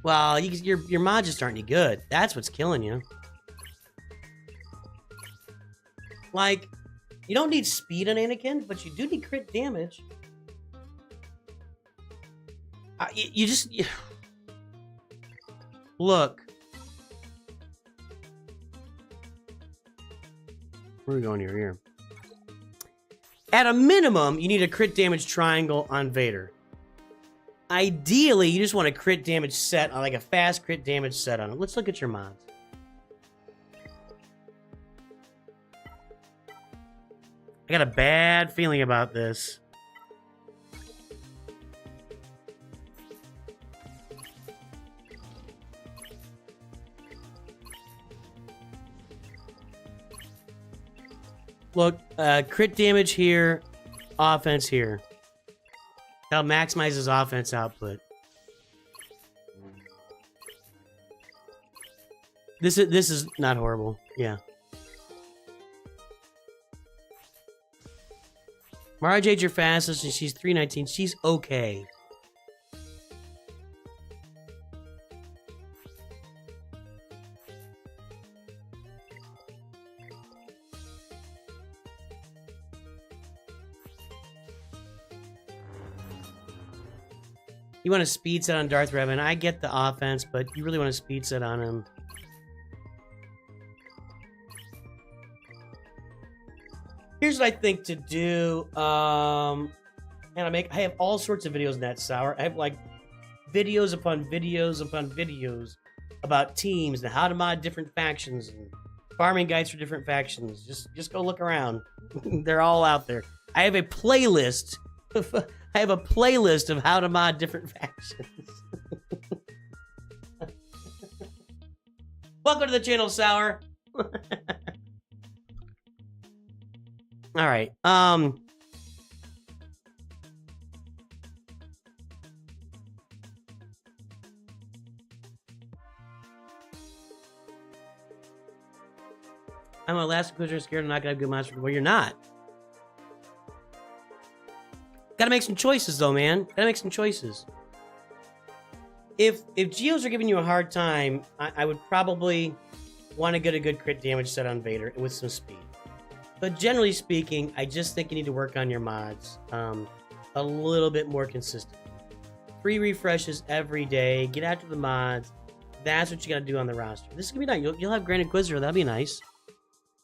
Well, your mods just aren't any good. That's what's killing you. Like, you don't need speed on Anakin, but you do need crit damage. You just... Look. Where are we going here? At a minimum, you need a crit damage triangle on Vader. Ideally, you just want a crit damage set, like a fast crit damage set on it. Let's look at your mods. I got a bad feeling about this. Look, crit damage here, offense here. That'll maximize his offense output. This is not horrible. Yeah. Mara Jade's your fastest, and she's 319. She's okay. You want to speed set on Darth Revan. I get the offense, but you really want to speed set on him. Here's what I think to do. And I have all sorts of videos in that sour. I have like videos upon videos upon videos about teams and how to mod different factions and farming guides for different factions. Just go look around. They're all out there. I have a playlist. I have a playlist of how to mod different factions. Welcome to the channel, Sour. All right. I'm a last Inquisitor scared I'm not gonna have good monster. Well, you're not. Gotta make some choices though, man. Gotta make some choices. If Geos are giving you a hard time, I would probably want to get a good crit damage set on Vader with some speed. But generally speaking, I just think you need to work on your mods a little bit more consistent. 3 refreshes every day. Get after the mods. That's what you got to do on the roster. This is going to be nice. You'll have Grand Inquisitor. That'll be nice.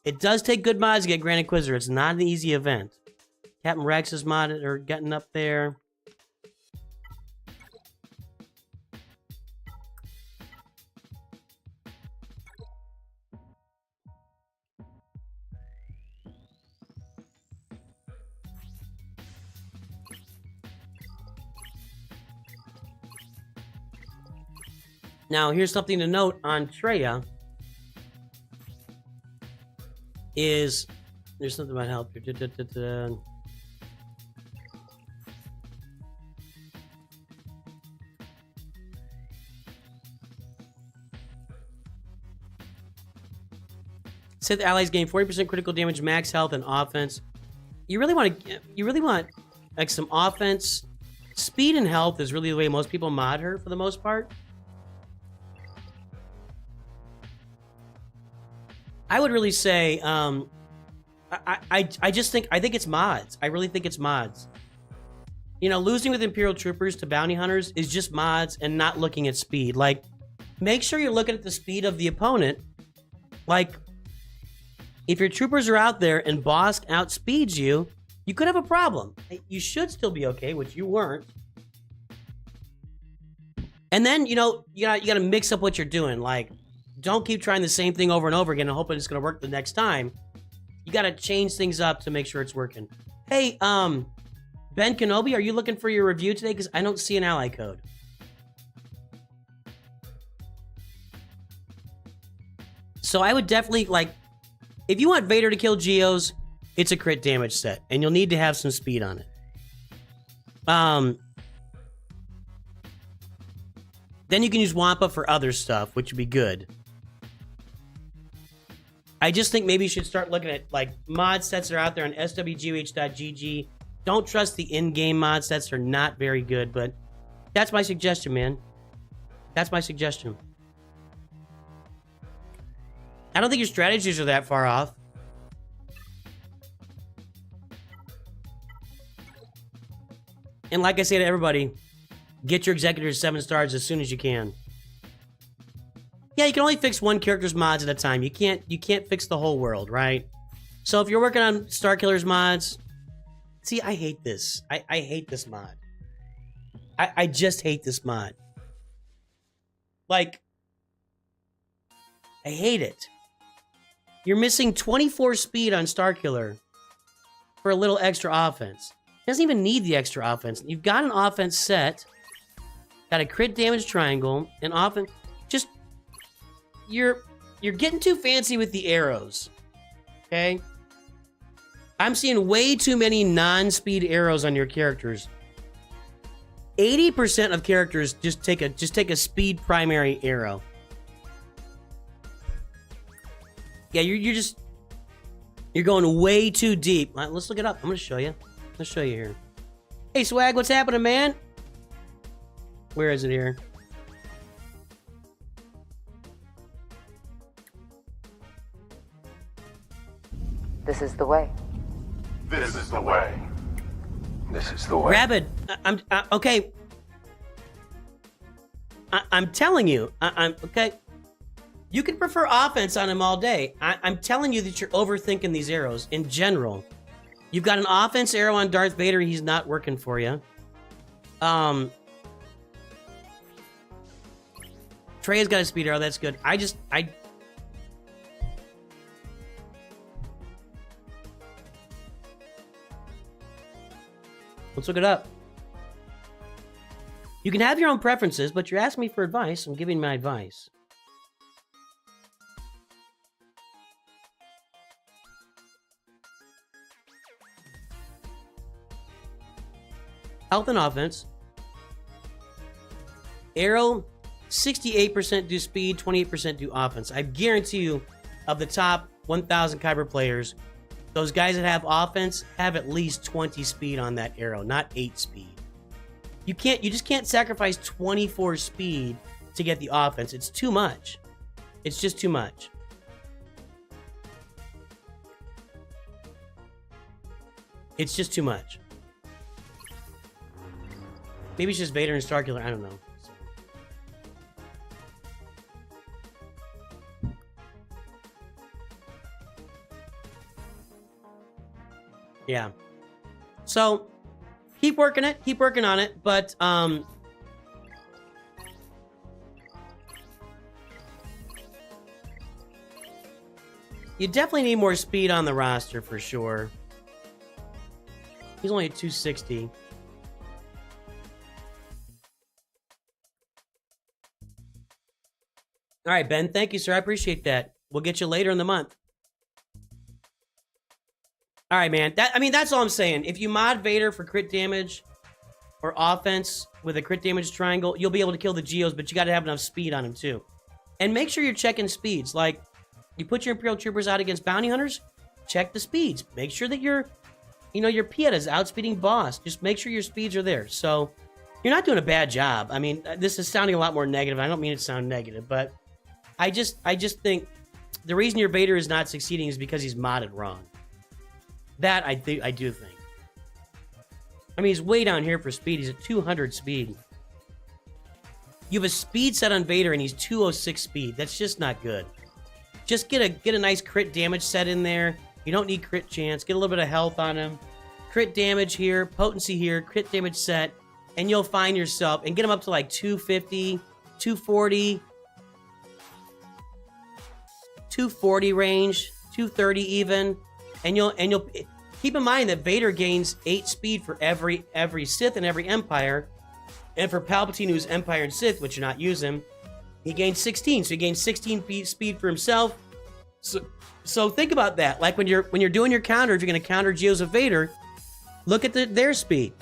It does take good mods to get Grand Inquisitor. It's not an easy event. Captain Rex is modded or getting up there. Now, here's something to note on Traya. There's something about help here. Sith allies gain 40% critical damage, max health, and offense. You really want like some offense. Speed and health is really the way most people mod her for the most part. I would really say, I think it's mods. I really think it's mods. You know, losing with Imperial Troopers to Bounty Hunters is just mods and not looking at speed. Like, make sure you're looking at the speed of the opponent. Like, if your troopers are out there and Bossk outspeeds you, you could have a problem. You should still be okay, which you weren't. And then, you know, you gotta mix up what you're doing. Like, don't keep trying the same thing over and over again and hoping it's going to work the next time. You got to change things up to make sure it's working. Hey, Ben Kenobi, are you looking for your review today? Because I don't see an ally code. So I would definitely, like, if you want Vader to kill Geos, it's a crit damage set. And you'll need to have some speed on it. Then you can use Wampa for other stuff, which would be good. I just think maybe you should start looking at, like, mod sets that are out there on SWGOH.gg. Don't trust the in-game mod sets. They're not very good, but that's my suggestion, man. That's my suggestion. I don't think your strategies are that far off. And like I say to everybody, get your Executors 7 stars as soon as you can. Yeah, you can only fix one character's mods at a time. You can't fix the whole world, right? So if you're working on Starkiller's mods, see, I hate this. I hate this mod. I just hate this mod. Like, I hate it. You're missing 24 speed on Starkiller for a little extra offense. It doesn't even need the extra offense. You've got an offense set, got a crit damage triangle, and offense. Just you're getting too fancy with the arrows. Okay? I'm seeing way too many non-speed arrows on your characters. 80% of characters just take a speed primary arrow. Yeah, you're going way too deep. Let's look it up. I'm gonna show you. Let's show you here. Hey Swag, what's happening, man? Where is it here? This is the way. This is the way. This is the way. Rabid, okay. I'm telling you, I'm okay. You can prefer offense on him all day. I'm telling you that you're overthinking these arrows in general. You've got an offense arrow on Darth Vader. He's not working for you. Traya's got a speed arrow. That's good. Let's look it up. You can have your own preferences, but you're asking me for advice. I'm giving my advice. Health and offense. Arrow, 68% do speed, 28% do offense. I guarantee you, of the top 1,000 Kyber players, those guys that have offense have at least 20 speed on that arrow, not 8 speed. You just can't sacrifice 24 speed to get the offense. It's too much. It's just too much. It's just too much. Maybe it's just Vader and Starkiller. I don't know. Yeah. So keep working it. Keep working on it. But you definitely need more speed on the roster for sure. He's only at 260. All right, Ben. Thank you, sir. I appreciate that. We'll get you later in the month. All right, man. That's all I'm saying. If you mod Vader for crit damage or offense with a crit damage triangle, you'll be able to kill the Geos, but you got to have enough speed on him too. And make sure you're checking speeds. Like, you put your Imperial Troopers out against bounty hunters, check the speeds. Make sure that your Pieta's outspeeding Bossk. Just make sure your speeds are there. So you're not doing a bad job. I mean, this is sounding a lot more negative. I don't mean it to sound negative, but I just think the reason your Vader is not succeeding is because he's modded wrong. That I do think. I mean, he's way down here for speed. He's at 200 speed. You have a speed set on Vader and he's 206 speed. That's just not good. Just get a nice crit damage set in there. You don't need crit chance. Get a little bit of health on him. Crit damage here, potency here, crit damage set, and you'll find yourself, and get him up to like 250, 240, 240 range, 230 even. And you'll keep in mind that Vader gains 8 speed for every Sith and every Empire. And for Palpatine, who's Empire and Sith, which you're not using, he gains 16. So he gains 16 speed for himself. So think about that. Like when you're doing your counter, if you're going to counter Geos of Vader, look at their speed.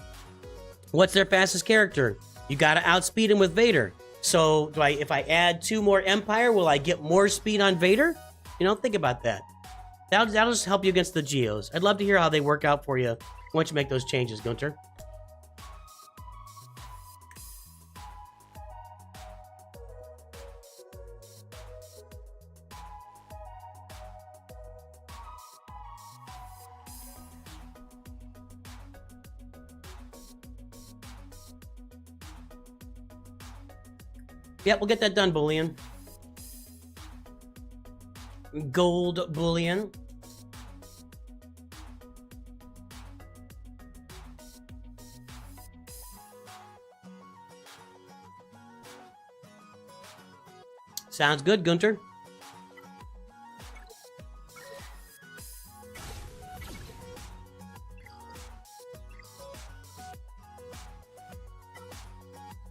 What's their fastest character? You got to outspeed him with Vader. So if I add 2 more Empire, will I get more speed on Vader? Think about that. That'll just help you against the Geos. I'd love to hear how they work out for you once you make those changes, Gunter. Yep, we'll get that done, Bullion. Gold Bullion. Sounds good, Gunter.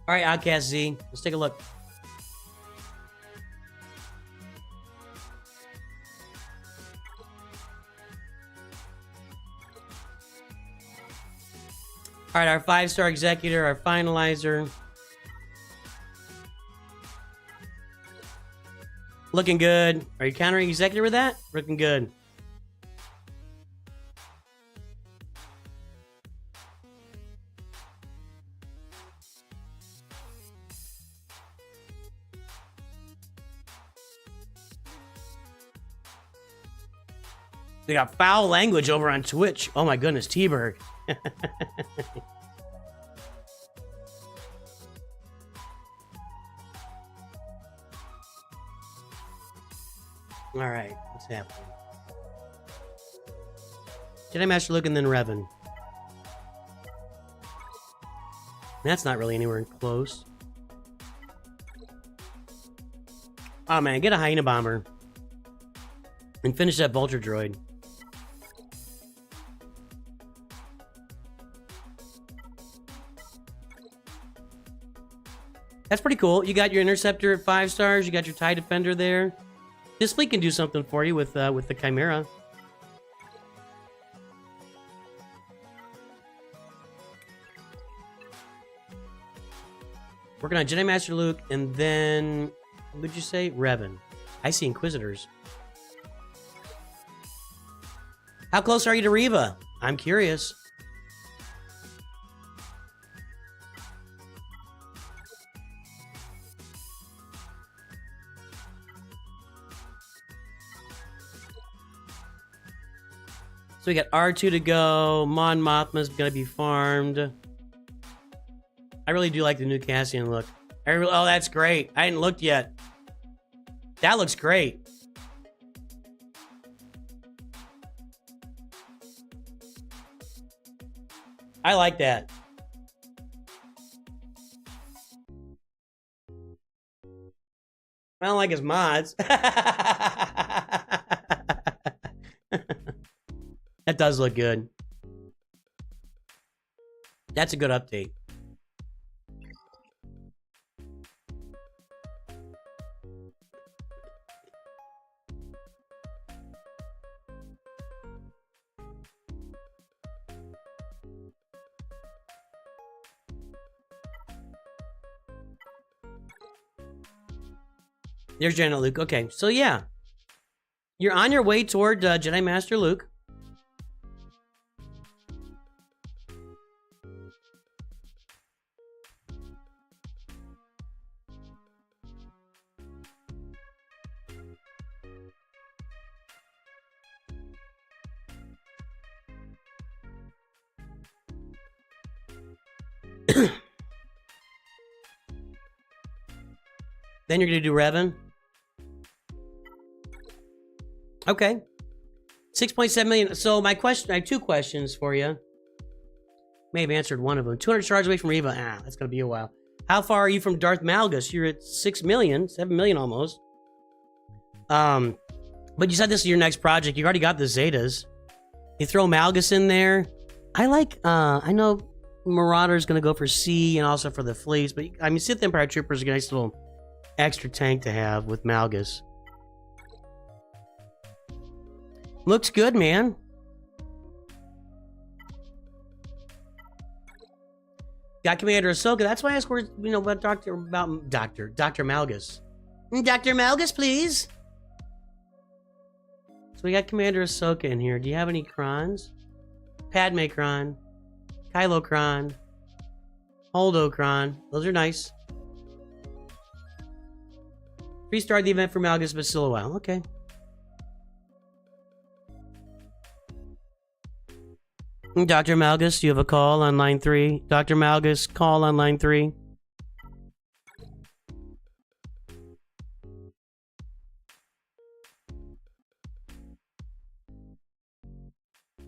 All right, Outcast Z. Let's take a look. All right, our 5-star Executor, our Finalizer. Looking good. Are you countering Executor with that? Looking good. They got foul language over on Twitch. Oh my goodness, T-Berg. All right, what's happening? Jedi Master Luke and then Revan. That's not really anywhere close. Oh man, get a Hyena Bomber. And finish that Vulture Droid. That's pretty cool. You got your Interceptor at 5 stars. You got your TIE Defender there. This fleet can do something for you with the Chimaera. Working on Jedi Master Luke, and then what would you say? Revan. I see Inquisitors. How close are you to Reva? I'm curious. So we got R2 to go. Mon Mothma's gonna be farmed. I really do like the new Cassian look. Oh, that's great. I hadn't looked yet. That looks great. I like that. I don't like his mods. That does look good. That's a good update. There's General Luke. Okay, so yeah. You're on your way toward Jedi Master Luke. Then you're going to do Revan. Okay. 6.7 million. So my question, I have 2 questions for you. May have answered one of them. 200 stars away from Reva. Ah, that's going to be a while. How far are you from Darth Malgus? You're at 6 million, 7 million almost. But you said this is your next project. You already got the Zetas. You throw Malgus in there. I like, I know Marauder's going to go for C and also for the fleets, but I mean, Sith Empire Troopers are a nice little extra tank to have with Malgus. Looks good, man. Got Commander Ahsoka. That's why I asked where, you know, about Dr. Malgus. Dr. Malgus, please. So we got Commander Ahsoka in here. Do you have any Crons? Padme Cron. Kylo Cron. Holdo Cron. Those are nice. 3-star the event for Malgus, but still a while. Okay. Dr. Malgus, you have a call on line 3. Dr. Malgus, call on line 3.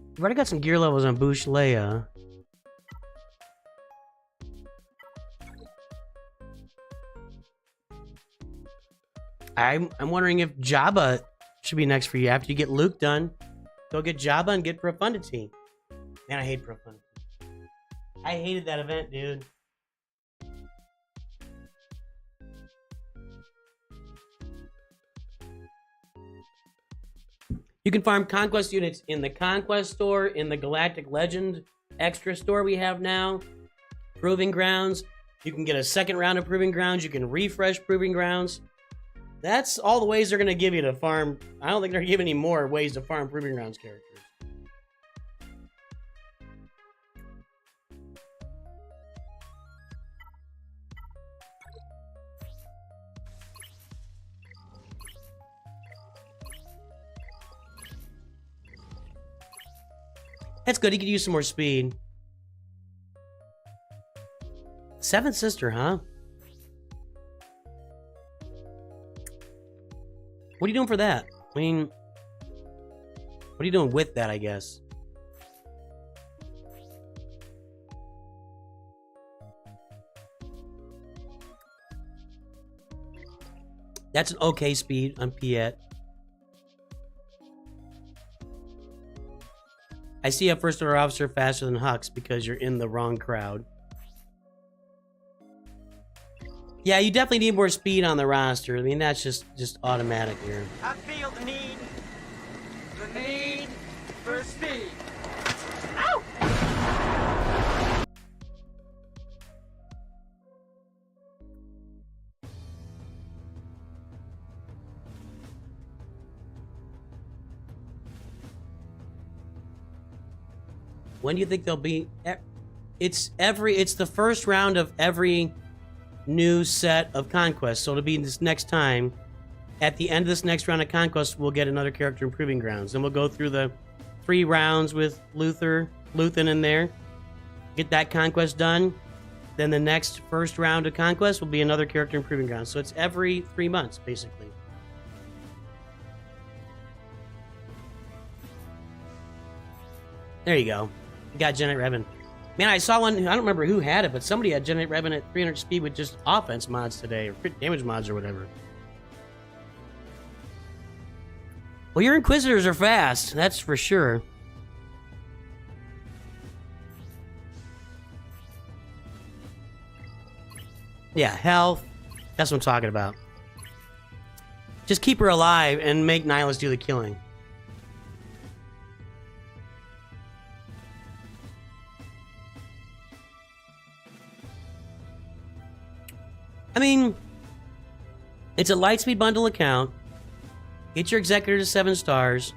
We've already got some gear levels on Boussh Leia. I'm wondering if Jabba should be next for you after you get Luke done. Go get Jabba and get Profundity. Man, I hate Profundity. I hated that event, dude. You can farm Conquest units in the Conquest store, in the Galactic Legend extra store we have now. Proving Grounds. You can get a second round of Proving Grounds. You can refresh Proving Grounds. That's all the ways they're going to give you to farm. I don't think they're giving any more ways to farm Proving Grounds characters. That's good. He could use some more speed. Seventh Sister, huh? What are you doing for that? I mean, what are you doing with that, I guess? That's an okay speed on Piet. I see a first order officer faster than Hux because you're in the wrong crowd. Yeah, you definitely need more speed on the roster. I mean, that's just automatic here. I feel the need for speed. Ow! When do you think they'll be? It's the first round of every new set of Conquest. So it'll be this next time. At the end of this next round of Conquest, we'll get another character in Proving Grounds. And we'll go through the 3 rounds with Luthen in there. Get that Conquest done. Then the next first round of Conquest will be another character in Proving Grounds. So it's every 3 months, basically. There you go. You got Generate Revan. Man, I saw one, I don't remember who had it, but somebody had Generate Revan at 300 speed with just offense mods today, or crit damage mods or whatever. Well, your Inquisitors are fast, that's for sure. Yeah, health. That's what I'm talking about. Just keep her alive and make Nihilus do the killing. I mean, it's a Lightspeed bundle account. Get your Executor to 7 stars.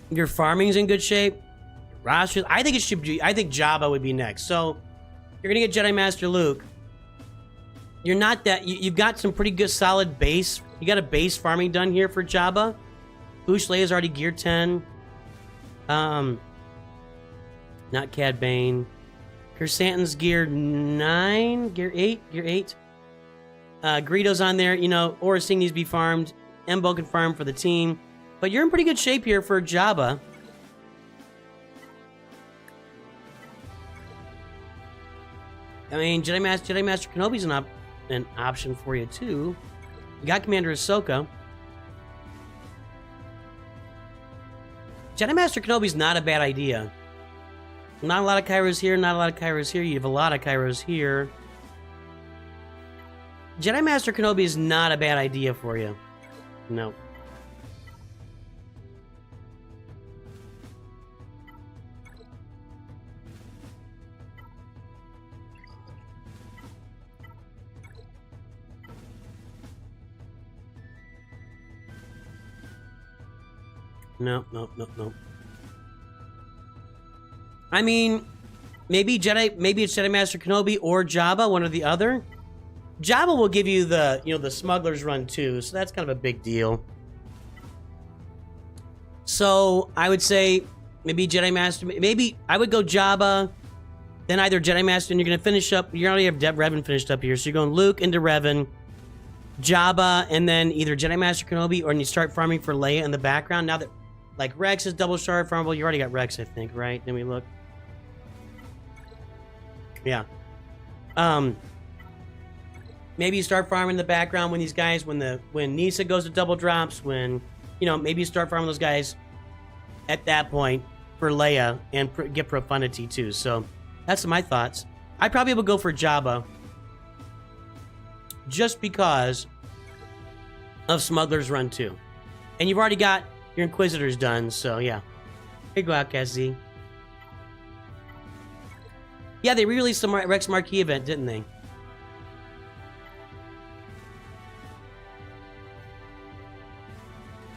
Your farming's in good shape. Roster, I think it should be. I think Jabba would be next. So you're gonna get Jedi Master Luke. You're not that. You've got some pretty good, solid base. You got a base farming done here for Jabba. Boushh Leia's already gear 10. Not Cad Bane. Kersantin's gear 9, gear 8. Greedo's on there, you know, Orasing needs to be farmed. Embo can farm for the team. But you're in pretty good shape here for Jabba. I mean, Jedi Master Kenobi's an option for you, too. You got Commander Ahsoka. Jedi Master Kenobi's not a bad idea. Not a lot of Kairos here, not a lot of Kairos here. You have a lot of Kairos here. Jedi Master Kenobi is not a bad idea for you. No. No. I mean, maybe it's Jedi Master Kenobi or Jabba, one or the other. Jabba will give you the, the Smuggler's Run too, so that's kind of a big deal. So I would say maybe Jedi Master. Maybe I would go Jabba, then either Jedi Master, and you're gonna finish up. You already have Revan finished up here, so you're going Luke into Revan, Jabba, and then either Jedi Master Kenobi, or you start farming for Leia in the background. Now that like Rex is double shard farmable, you already got Rex, I think, right? Then we look. Yeah. Maybe you start farming in the background when these guys, when Nisa goes to double drops, when, maybe you start farming those guys at that point for Leia and get Profundity too. So that's my thoughts. I probably would go for Jabba just because of Smuggler's Run 2. And you've already got your Inquisitors done, so yeah. Here you go, Outcast Z. Yeah, they re-released the Rex Marquee event, didn't they?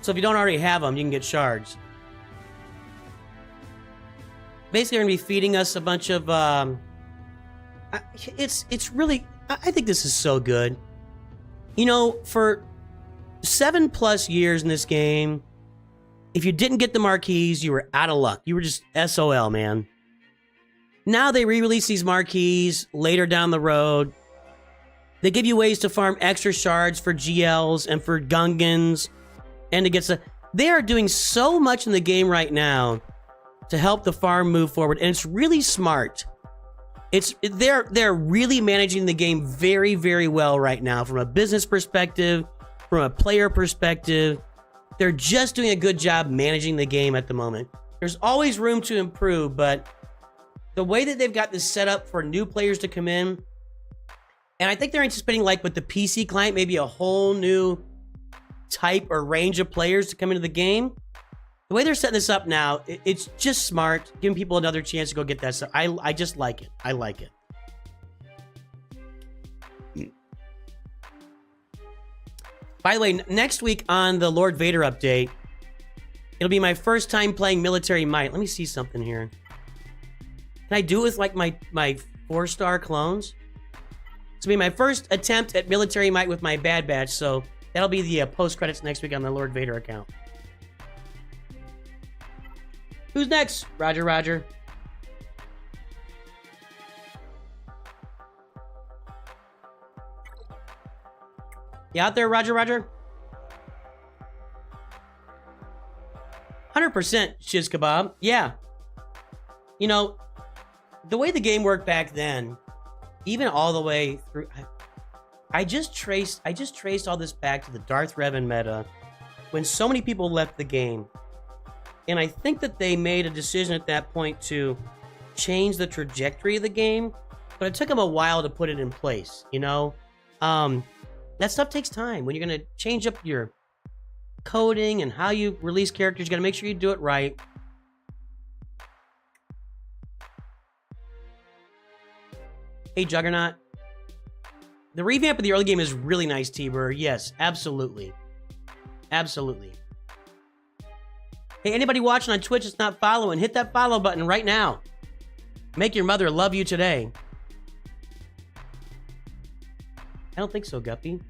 So if you don't already have them, you can get shards. Basically, they're going to be feeding us a bunch of... It's really... I think this is so good. You know, for 7+ years in this game, if you didn't get the marquees, you were out of luck. You were just SOL, man. Now they re-release these marquees later down the road. They give you ways to farm extra shards for GLs and for Gungans and to get some... They are doing so much in the game right now to help the farm move forward, and it's really smart. They're really managing the game very, very well right now from a business perspective, from a player perspective. They're just doing a good job managing the game at the moment. There's always room to improve, but the way that they've got this set up for new players to come in, and I think they're anticipating, like with the PC client, maybe a whole new type or range of players to come into the game. The way they're setting this up now, it's just smart, giving people another chance to go get that stuff. I just like it. I like it. By the way, next week on the Lord Vader update, it'll be my first time playing Military Might. Let me see something here. Can I do it with like my 4-star clones? This will be my first attempt at Military Might with my Bad Batch, so that'll be the post-credits next week on the Lord Vader account. Who's next? Roger, Roger. You out there, Roger, Roger? 100% Shiz Kebab. Yeah. You know, the way the game worked back then, even all the way through... I just traced all this back to the Darth Revan meta when so many people left the game. And I think that they made a decision at that point to change the trajectory of the game, but it took them a while to put it in place, you know? That stuff takes time. When you're going to change up your coding and how you release characters, you got to make sure you do it right. Hey, Juggernaut. The revamp of the early game is really nice, T-Burr. Yes, absolutely. Absolutely. Hey, anybody watching on Twitch that's not following, hit that follow button right now. Make your mother love you today. I don't think so, Guppy.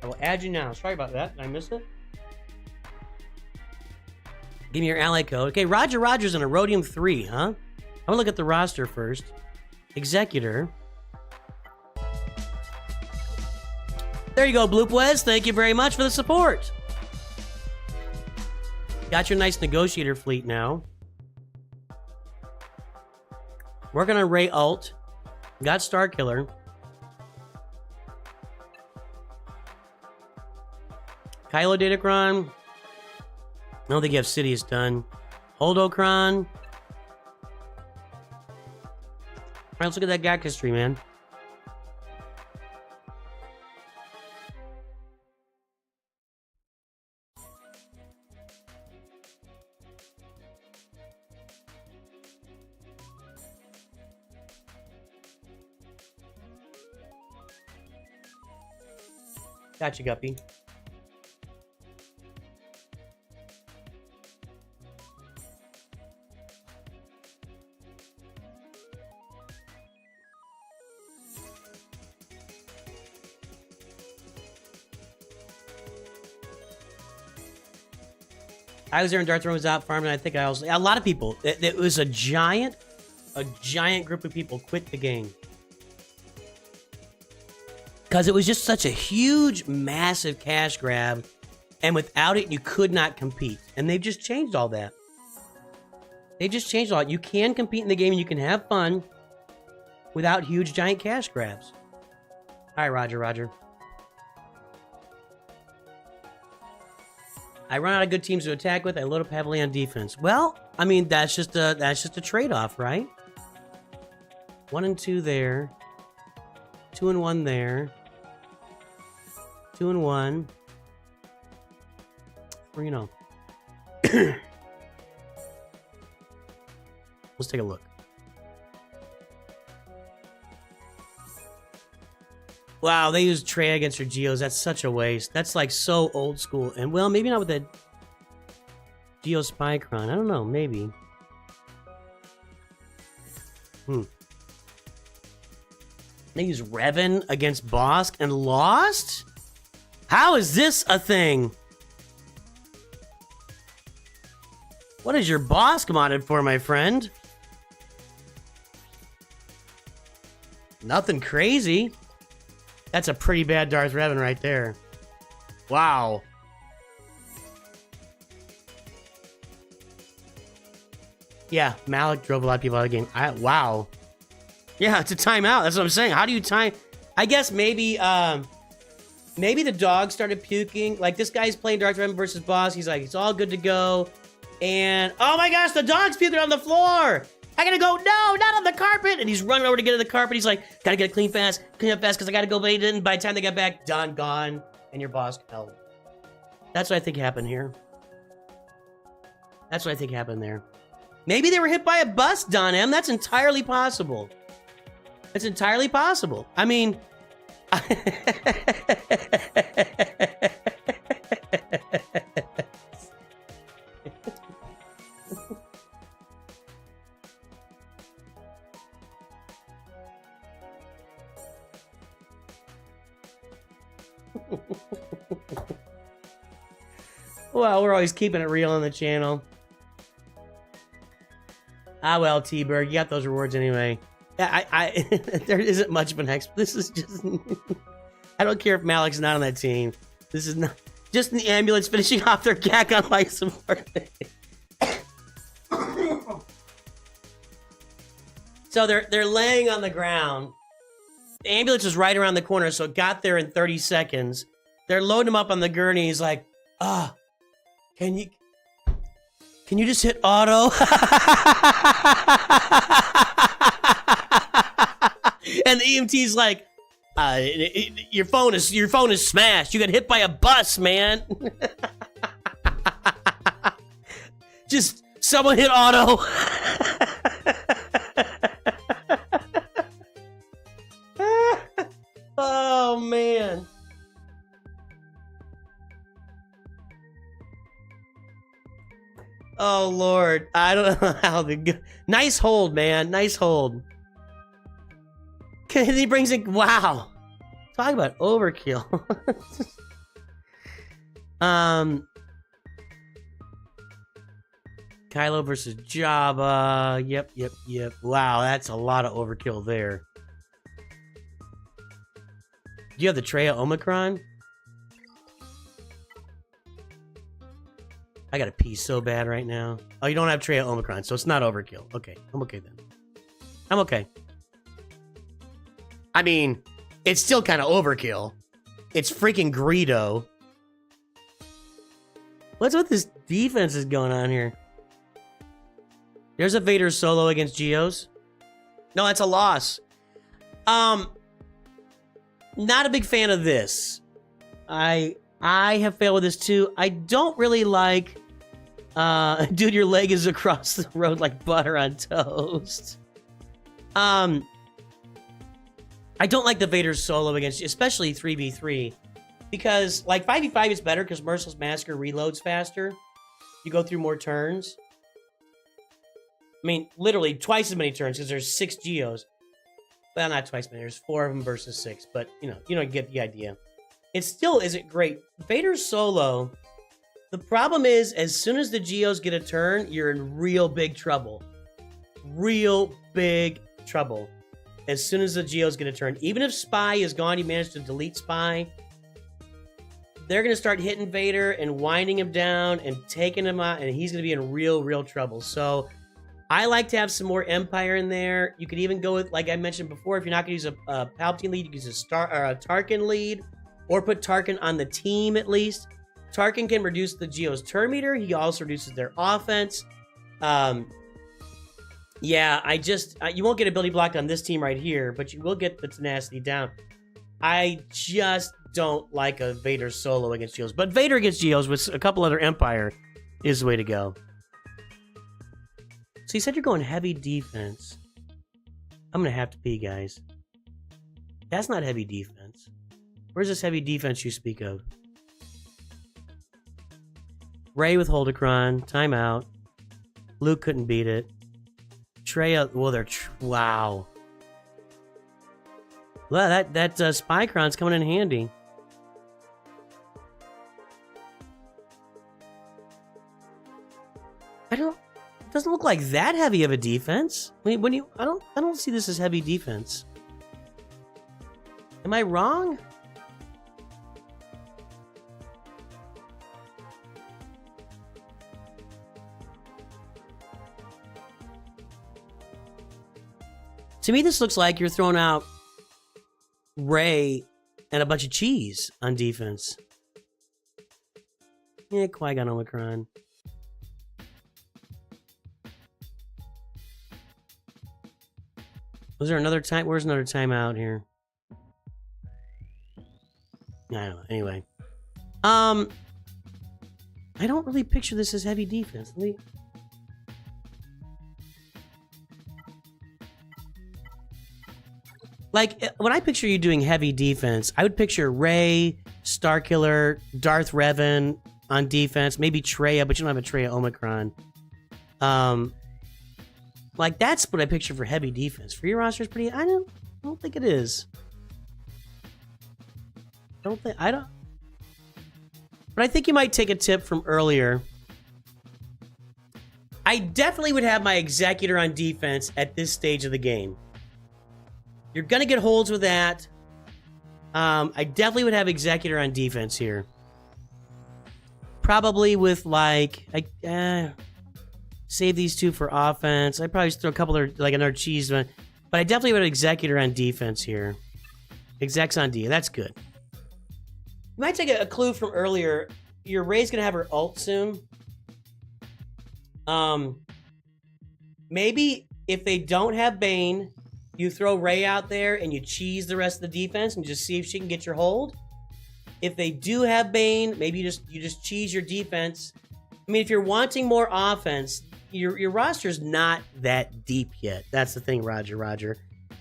I will add you now. Sorry about that. Did I miss it? Give me your ally code. Okay, Roger Rogers in a Rhodium 3, huh? I'm gonna look at the roster first. Executor. There you go, Bloopwez. Thank you very much for the support. Got your nice negotiator fleet now. Working on Ray Alt. Got Starkiller. Kylo Datacron. I don't think you have Sidious done. Holdocron. Alright, let's look at that Gak history, man. Gotcha, Guppy. I was there and Darth Bane was out farming. I think a lot of people. It was a giant group of people quit the game. Because it was just such a huge, massive cash grab. And without it, you could not compete. And they've just changed all that. They just changed all that. You can compete in the game and you can have fun without huge, giant cash grabs. All right, Roger, Roger. I run out of good teams to attack with. I load up heavily on defense. Well, I mean, that's just a trade-off, right? 1 and 2 there. 2 and 1 there. 2-1. Or, you know. Let's take a look. Wow, they used Traya against her Geos. That's such a waste. That's like so old school. And well, maybe not with the Geo Spy Cron. I don't know, maybe. They used Revan against Bossk and lost? How is this a thing? What is your Bossk modded for, my friend? Nothing crazy. That's a pretty bad Darth Revan right there. Wow. Yeah, Malik drove a lot of people out of the game. Wow. Yeah, it's a timeout. That's what I'm saying. How do you time? I guess maybe maybe the dog started puking. Like, this guy's playing Darth Revan versus Bossk. He's like, it's all good to go. And, oh my gosh, the dog's puking on the floor. I gotta go, no, not on the carpet. And he's running over to get to the carpet. He's like, gotta get it clean up fast, because I gotta go, but he didn't. By the time they got back, done, gone, and your boss held. That's what I think happened here. That's what I think happened there. Maybe they were hit by a bus, Don M. That's entirely possible. It's entirely possible. I mean... Well, we're always keeping it real on the channel. Ah, well, T-Bird, you got those rewards anyway. Yeah, there isn't much of an exp. This is just... I don't care if Malik's not on that team. This is not... Just in the ambulance finishing off their gag on life support. So they're laying on the ground. The ambulance is right around the corner, so it got there in 30 seconds. They're loading him up on the gurney. He's like, can you just hit auto? And the EMT's like, your phone is smashed. You got hit by a bus, man. Just someone hit auto. Oh man. Oh Lord, I don't know how the nice hold, man, nice hold. He brings it. Wow, talk about overkill. Kylo versus Jabba. Yep. Wow, that's a lot of overkill there. Do you have the Traya Omicron? I gotta pee so bad right now. Oh, you don't have Traya Omicron, so it's not overkill. Okay, I'm okay then. I'm okay. I mean, it's still kind of overkill. It's freaking Greedo. What's with this defense is going on here? There's a Vader solo against Geos. No, that's a loss. Not a big fan of this. I have failed with this too. I don't really like, dude, your leg is across the road like butter on toast. I don't like the Vader solo against, especially 3v3, because like 5v5 is better because Merciless Massacre reloads faster. You go through more turns. I mean, literally twice as many turns because there's 6 Geos. Well, not twice as many. There's 4 of them versus 6, but you get the idea. It still isn't great. Vader solo, the problem is as soon as the Geos get a turn, you're in real big trouble. Real big trouble. As soon as the Geos get a turn. Even if Spy is gone, you manage to delete Spy, they're going to start hitting Vader and winding him down and taking him out, and he's going to be in real trouble. So I like to have some more Empire in there. You could even go with, like I mentioned before, if you're not going to use a Palpatine lead, you can use a Tarkin lead, or put Tarkin on the team at least. Tarkin can reduce the Geo's turn meter. He also reduces their offense. Yeah, you won't get ability blocked on this team right here, but you will get the tenacity down. I just don't like a Vader solo against Geos. But Vader against Geos with a couple other Empire is the way to go. So you said you're going heavy defense. I'm going to have to pee, guys. That's not heavy defense. Where's this heavy defense you speak of? Rey with Holocron. Timeout. Luke couldn't beat it. Traya. Well, they're... wow. Well, that Spycron's coming in handy. It doesn't look like that heavy of a defense. I don't see this as heavy defense. Am I wrong? To me, this looks like you're throwing out Rey and a bunch of cheese on defense. Yeah, Qui Gon Omicron. Was there another time? Where's another timeout here? I don't know. Anyway, I don't really picture this as heavy defense. Like, when I picture you doing heavy defense, I would picture Rey, Starkiller, Darth Revan on defense, maybe Traya, but you don't have a Traya Omicron. Like, that's what I picture for heavy defense. For your roster is pretty... I don't think it is. But I think you might take a tip from earlier. I definitely would have my Executor on defense at this stage of the game. You're going to get holds with that. I definitely would have Executor on defense here. Probably with, like... save these two for offense. I'd probably just throw a couple of, like, another cheese one. But I definitely would have Executor on defense here. Execs on D. That's good. You might take a clue from earlier. Your Rey's going to have her ult soon. Maybe if they don't have Bane, you throw Rey out there and you cheese the rest of the defense and just see if she can get your hold. If they do have Bane, maybe you just cheese your defense. I mean, if you're wanting more offense, your roster's not that deep yet. That's the thing, Roger.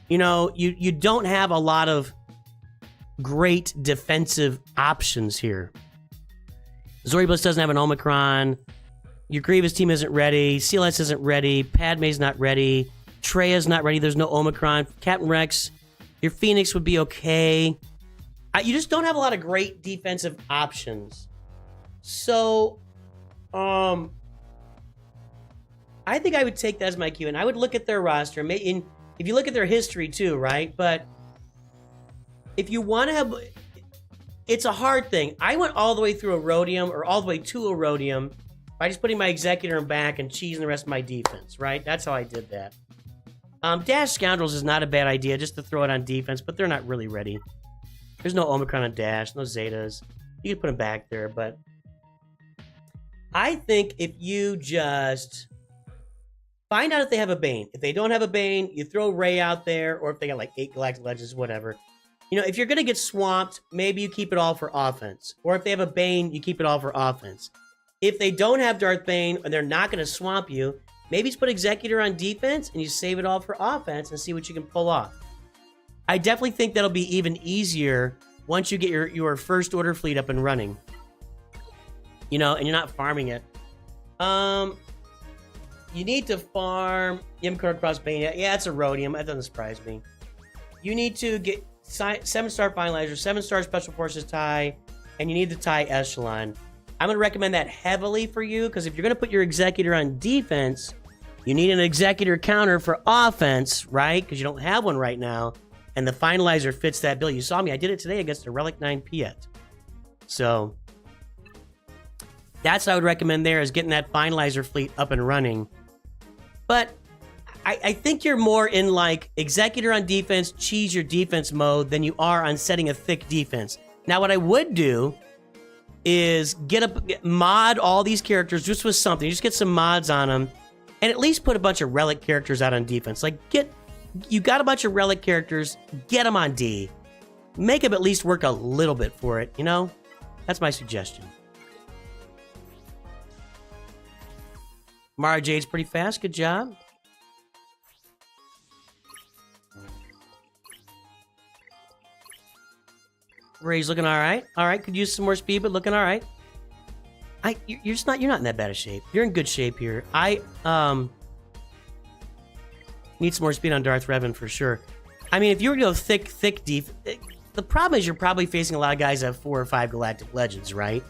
You know, you don't have a lot of great defensive options here. Zorii Bliss doesn't have an Omicron. Your Grievous team isn't ready. CLS isn't ready. Padme's not ready. Traya's not ready. There's no Omicron. Captain Rex, your Phoenix would be okay. You just don't have a lot of great defensive options. So, I think I would take that as my cue, and I would look at their roster. And if you look at their history too, right? But if you want to have... It's a hard thing. I went all the way through a Rhodium, or all the way to a Rhodium, by just putting my Executor in back and cheesing the rest of my defense, right? That's how I did that. Dash Scoundrels is not a bad idea, just to throw it on defense, but they're not really ready. There's no Omicron on Dash, no Zetas. You can put them back there, but... I think if you just... Find out if they have a Bane. If they don't have a Bane, you throw Rey out there, or if they got like 8 Galactic Legends, whatever. You know, if you're going to get swamped, maybe you keep it all for offense. Or if they have a Bane, you keep it all for offense. If they don't have Darth Bane, and they're not going to swamp you, maybe just put Executor on defense, and you save it all for offense, and see what you can pull off. I definitely think that'll be even easier once you get your First Order fleet up and running. You know, and you're not farming it. You need to farm Imp Troopers Bane. Yeah, it's a Rhodium. That doesn't surprise me. You need to get 7-star Finalizer, 7-star Special Forces tie, and you need the tie Echelon. I'm going to recommend that heavily for you, because if you're going to put your Executor on defense, you need an Executor counter for offense, right? Because you don't have one right now, and the Finalizer fits that bill. You saw me. I did it today against the Relic 9 Piet. So... that's what I would recommend there, is getting that Finalizer fleet up and running. But I think you're more in like Executor on defense, cheese your defense mode than you are on setting a thick defense. Now, what I would do is mod all these characters just with something. Just get some mods on them, and at least put a bunch of Relic characters out on defense. Like, you got a bunch of Relic characters, get them on D. make him at least work a little bit for it, you know? That's my suggestion. Mara Jade's pretty fast. Good job. Ray's looking all right. All right, could use some more speed, but looking all right. You're not in that bad of shape. You're in good shape here. I need some more speed on Darth Revan for sure. I mean, if you were to go thick deep, the problem is you're probably facing a lot of guys that have 4 or 5 Galactic Legends, right?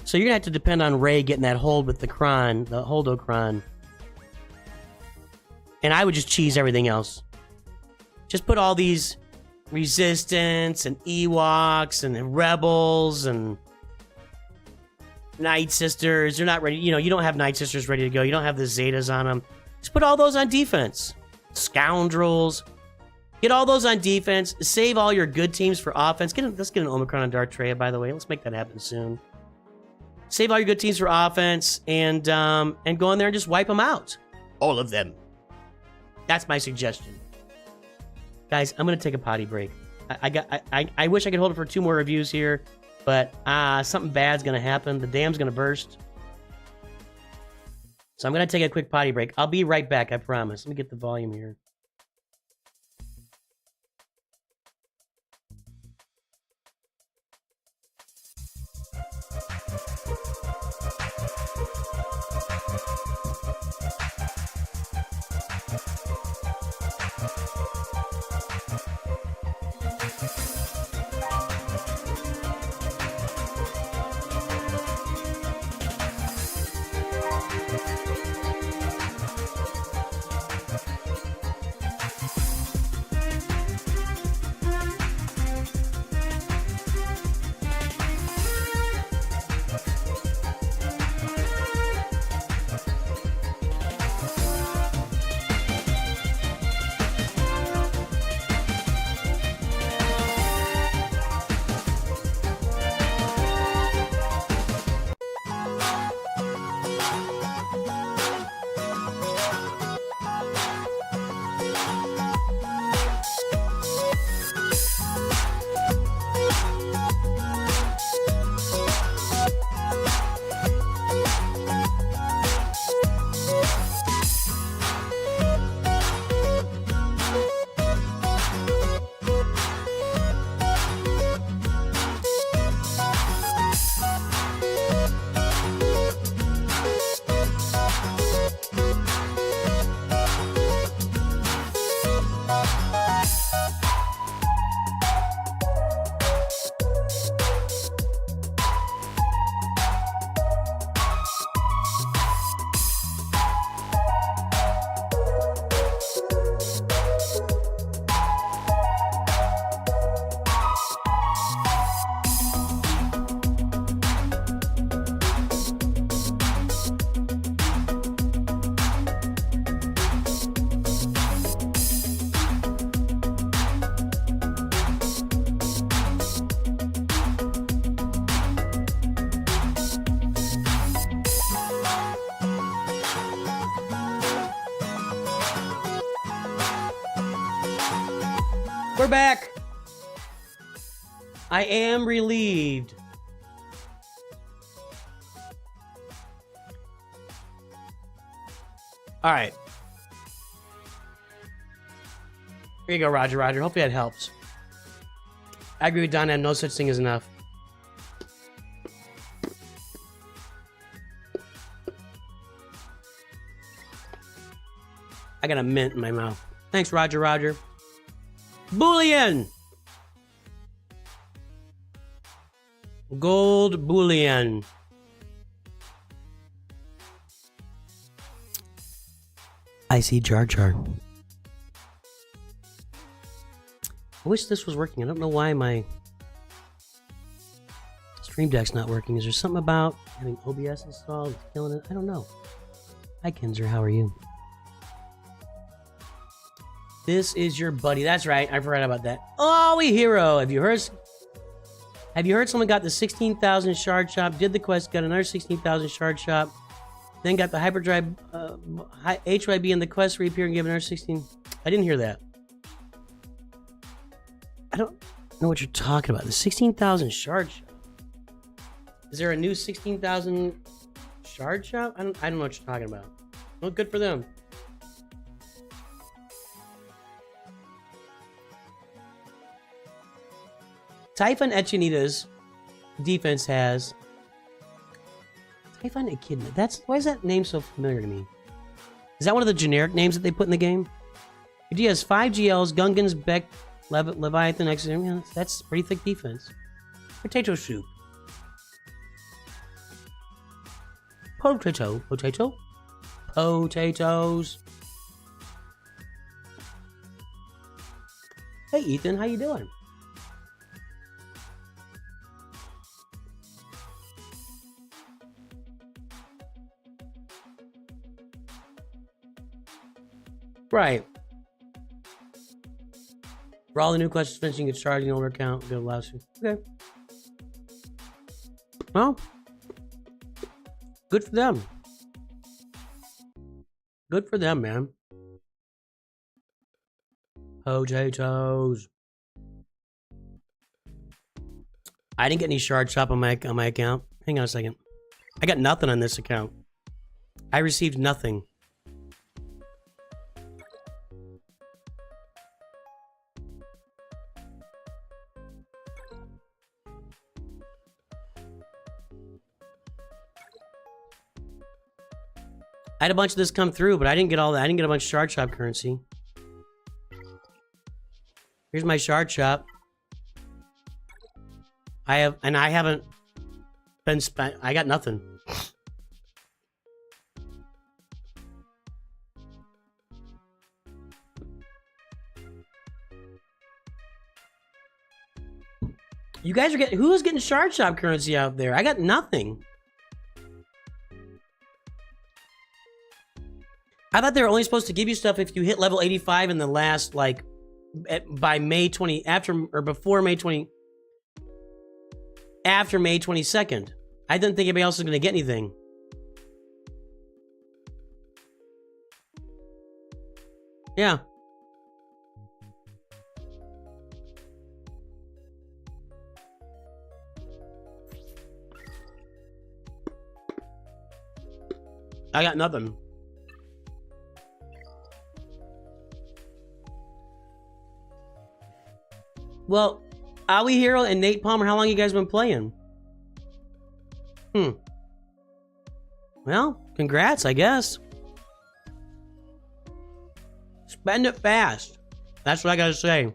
So you're gonna have to depend on Rey getting that hold with the Cron, the Holdo Cron. And I would just cheese everything else. Just put all these Resistance and Ewoks and Rebels and Night Sisters. They're not ready. You know, you don't have Night Sisters ready to go. You don't have the Zetas on them. Just put all those on defense. Scoundrels. Get all those on defense. Save all your good teams for offense. Let's get an Omicron on Darth Traya, by the way. Let's make that happen soon. Save all your good teams for offense and go in there and just wipe them out. All of them. That's my suggestion. Guys, I'm going to take a potty break. I wish I could hold it for 2 more reviews here, but something bad's going to happen. The dam's going to burst. So I'm going to take a quick potty break. I'll be right back, I promise. Let me get the volume here. We're back. I am relieved. All right. Here you go, Roger. Hopefully that helps. I agree with Donna. No such thing as enough. I got a mint in my mouth. Thanks, Roger. Bullion! Gold bullion. I see Jar Jar. I wish this was working. I don't know why my Stream Deck's not working. Is there something about having OBS installed? It's killing it? I don't know. Hi, Kinzer. How are you? This is your buddy. That's right. I forgot about that. Oh, we hero. Have you heard someone got the 16,000 shard shop, did the quest, got another 16,000 shard shop, then got the hyperdrive HYB in the quest reappear and gave another 16. I didn't hear that. I don't. know what you're talking about. The 16,000 shard shop. Is there a new 16,000 shard shop? I don't know what you're talking about. Well, good for them. Typhon Echidna's defense has Typhon Echidna. Why is that name so familiar to me? Is that one of the generic names that they put in the game? He has 5 GLs, Gungans, Beck, Leviathan, Executor. Yeah, that's pretty thick defense. Potato soup. Potato. Potatoes. Hey Ethan, how you doing? Right. For all the new questions finishing, get started, older account, good last week. Okay. Well, good for them. Good for them, man. Potatoes. I didn't get any shard shop on my account. Hang on a second. I got nothing on this account. I received nothing. I had a bunch of this come through, but I didn't get all that. I didn't get a bunch of shard shop currency. Here's my shard shop. I haven't been spent. I got nothing. You guys are getting, who's getting shard shop currency out there? I got nothing. I thought they were only supposed to give you stuff if you hit level 85 in the last, like, by May 20, after, or before May 20, after May 22nd. I didn't think anybody else was going to get anything. Yeah. I got nothing. Well, Owie Hero and Nate Palmer, how long you guys been playing? Well, congrats, I guess. Spend it fast. That's what I gotta say.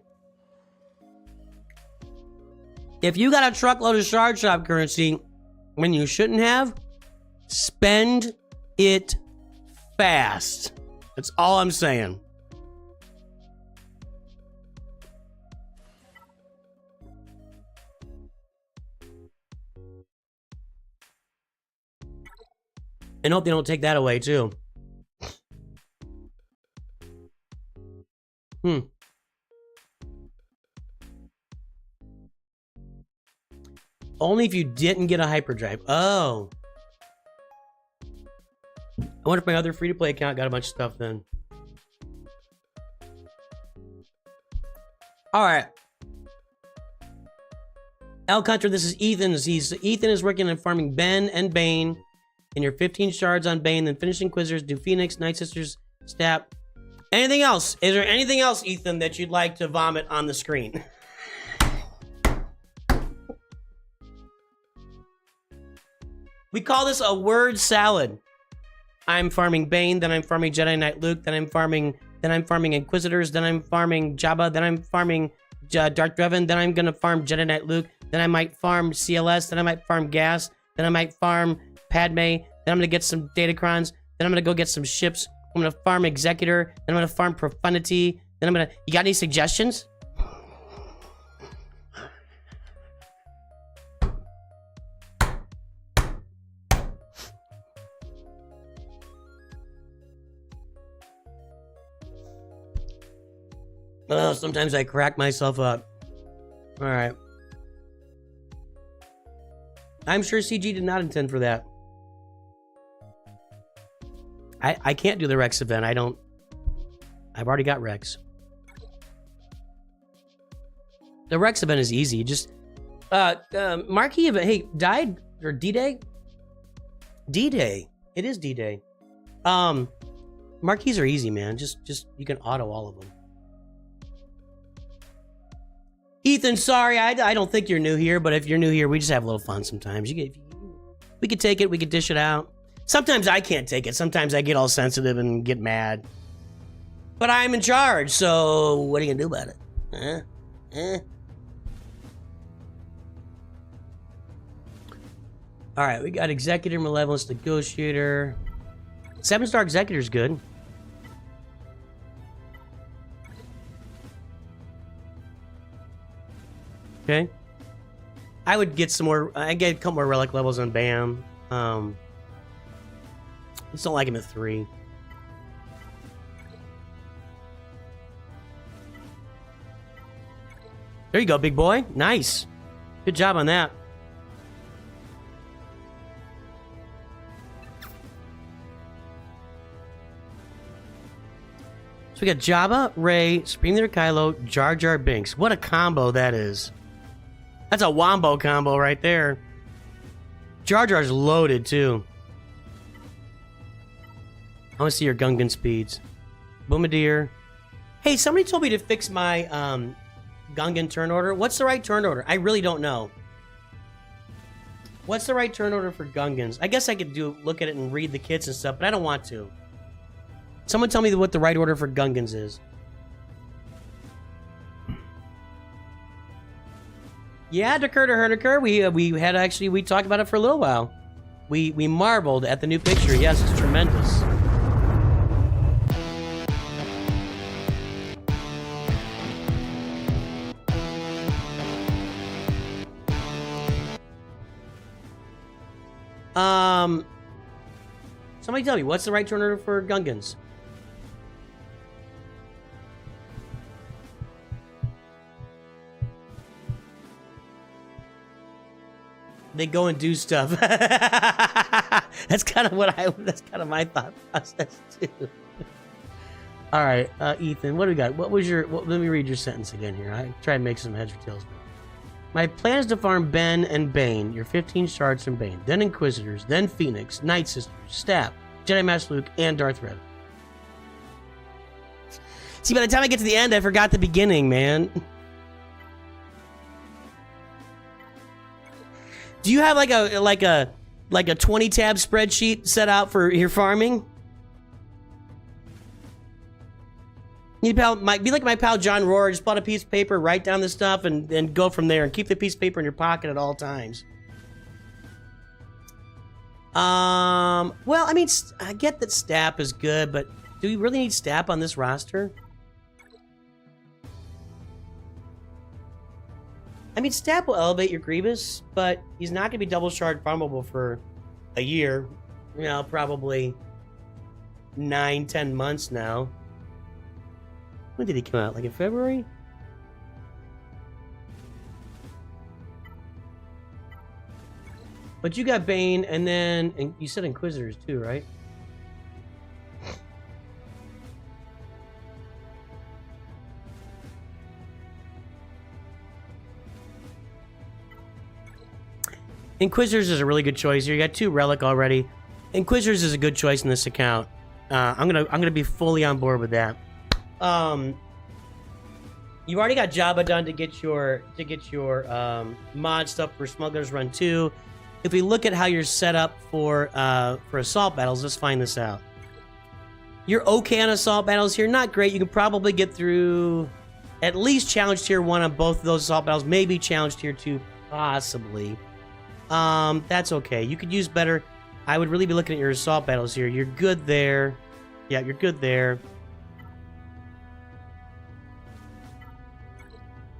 If you got a truckload of shard shop currency when you shouldn't have, spend it fast. That's all I'm saying. And hope they don't take that away too. Only if you didn't get a hyperdrive. Oh. I wonder if my other free-to-play account got a bunch of stuff then. Alright. Elk Hunter, this is Ethan's. Ethan is working on farming Ben and Bane. And your 15 shards on Bane, then finish Inquisitors, do Phoenix, Night Sisters, Stap. Anything else? Is there anything else, Ethan, that you'd like to vomit on the screen? We call this a word salad. I'm farming Bane, then I'm farming Jedi Knight Luke, then I'm farming Inquisitors, then I'm farming Jabba, then I'm farming Darth Revan, then I'm gonna farm Jedi Knight Luke, then I might farm CLS, then I might farm Gas, then I might farm Padme, then I'm gonna get some Datacrons, then I'm gonna go get some ships, I'm gonna farm Executor, then I'm gonna farm Profundity, then I'm gonna... You got any suggestions? Oh, sometimes I crack myself up. Alright. I'm sure CG did not intend for that. I can't do the Rex event. I've already got Rex. The Rex event is easy. Just marquee event. Hey, died or D-Day? D-Day. It is D-Day. Marquees are easy, man. Just you can auto all of them. Ethan, sorry, I don't think you're new here, but if you're new here, we just have a little fun sometimes. We could take it, we could dish it out. Sometimes I can't take it. Sometimes I get all sensitive and get mad. But I'm in charge, so what are you gonna do about it? All right, we got Executor, Malevolence, Negotiator. 7-star Executor's good. Okay. I would get some more. I get a couple more relic levels on Bam. I just don't like him at 3. There you go, big boy. Nice. Good job on that. So we got Jabba, Rey, Supreme Leader Kylo, Jar Jar Binks. What a combo that is. That's a wombo combo right there. Jar Jar's loaded too. I want to see your Gungan speeds. Bombardier. Hey, somebody told me to fix my Gungan turn order. What's the right turn order? I really don't know. What's the right turn order for Gungans? I guess I could look at it and read the kits and stuff, but I don't want to. Someone tell me what the right order for Gungans is. Yeah, Dakota Herniker, we talked about it for a little while. We marveled at the new picture. Yes, it's tremendous. Somebody tell me, what's the right turn order for Gungans? They go and do stuff. That's kind of my thought process too. All right, Ethan, what do we got? Let me read your sentence again here. I try and make some heads or tails. My plan is to farm Ben and Bane, your 15 shards from Bane, then Inquisitors, then Phoenix, Night Sisters, Staff, Jedi Master Luke, and Darth Reva. See, by the time I get to the end, I forgot the beginning, man. Do you have like a 20-tab spreadsheet set out for your farming? Be like my pal John Rohr. Just pull out a piece of paper, write down the stuff, and go from there. And keep the piece of paper in your pocket at all times. Well, I mean, I get that Stapp is good, but do we really need Stapp on this roster? I mean, Stapp will elevate your Grievous, but he's not going to be double shard farmable for a year. You know, probably 9-10 months now. When did he come out? Like in February? But you got Bane, and you said Inquisitors too, right? Inquisitors is a really good choice here. You got 2 Relic already. Inquisitors is a good choice in this account. I'm gonna be fully on board with that. You already got Jabba done to get your mod stuff for Smuggler's Run 2. If we look at how you're set up for assault battles, let's find this out. You're okay on assault battles here, not great. You can probably get through at least challenge tier 1 on both of those assault battles, maybe challenge tier 2, possibly. That's okay. You could use better. I would really be looking at your assault battles here. You're good there. Yeah, you're good there.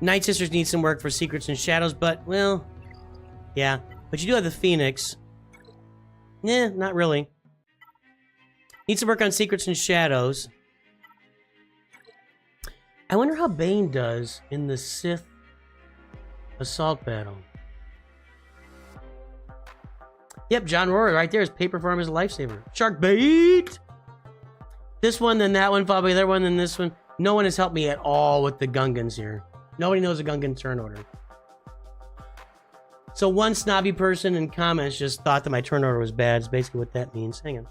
Night Sisters need some work for Secrets and Shadows, but, well, yeah. But you do have the Phoenix. Nah, not really. Need some work on Secrets and Shadows. I wonder how Bane does in the Sith assault battle. Yep, John Rohr right there. His paper farm is a lifesaver. Shark bait! This one, then that one, probably the other one, then this one. No one has helped me at all with the Gungans here. Nobody knows a Gungan turn order. So one snobby person in comments just thought that my turn order was bad. Is basically what that means. Hang on.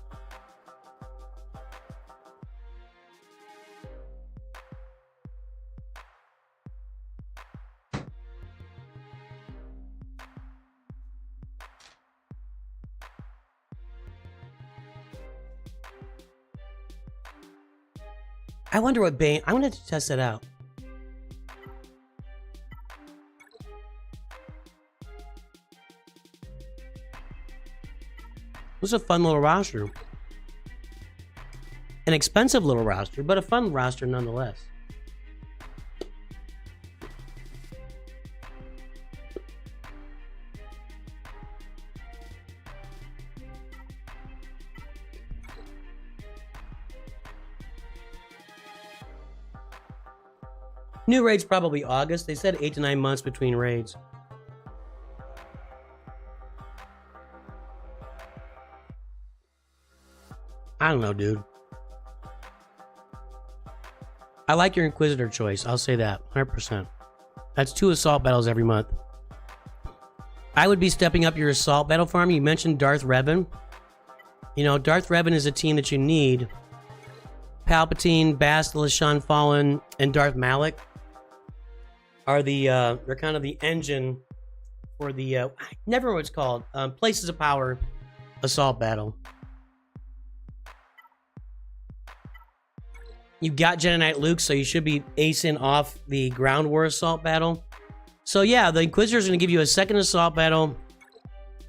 I wonder what Bane... I wanted to test that out. This is a fun little roster. An expensive little roster, but a fun roster nonetheless. New raid's probably August. They said 8 to 9 months between raids. I don't know, dude. I like your Inquisitor choice. I'll say that. 100%. That's 2 assault battles every month. I would be stepping up your assault battle farm. You mentioned Darth Revan. You know, Darth Revan is a team that you need. Palpatine, Bastila, Shan Fallen, and Darth Malak are the they're kind of the engine for the I never know what it's called. Places of Power assault battle. You got Jedi Knight Luke, so you should be acing off the ground war assault battle. So yeah, the Inquisitors are going to give you a second assault battle.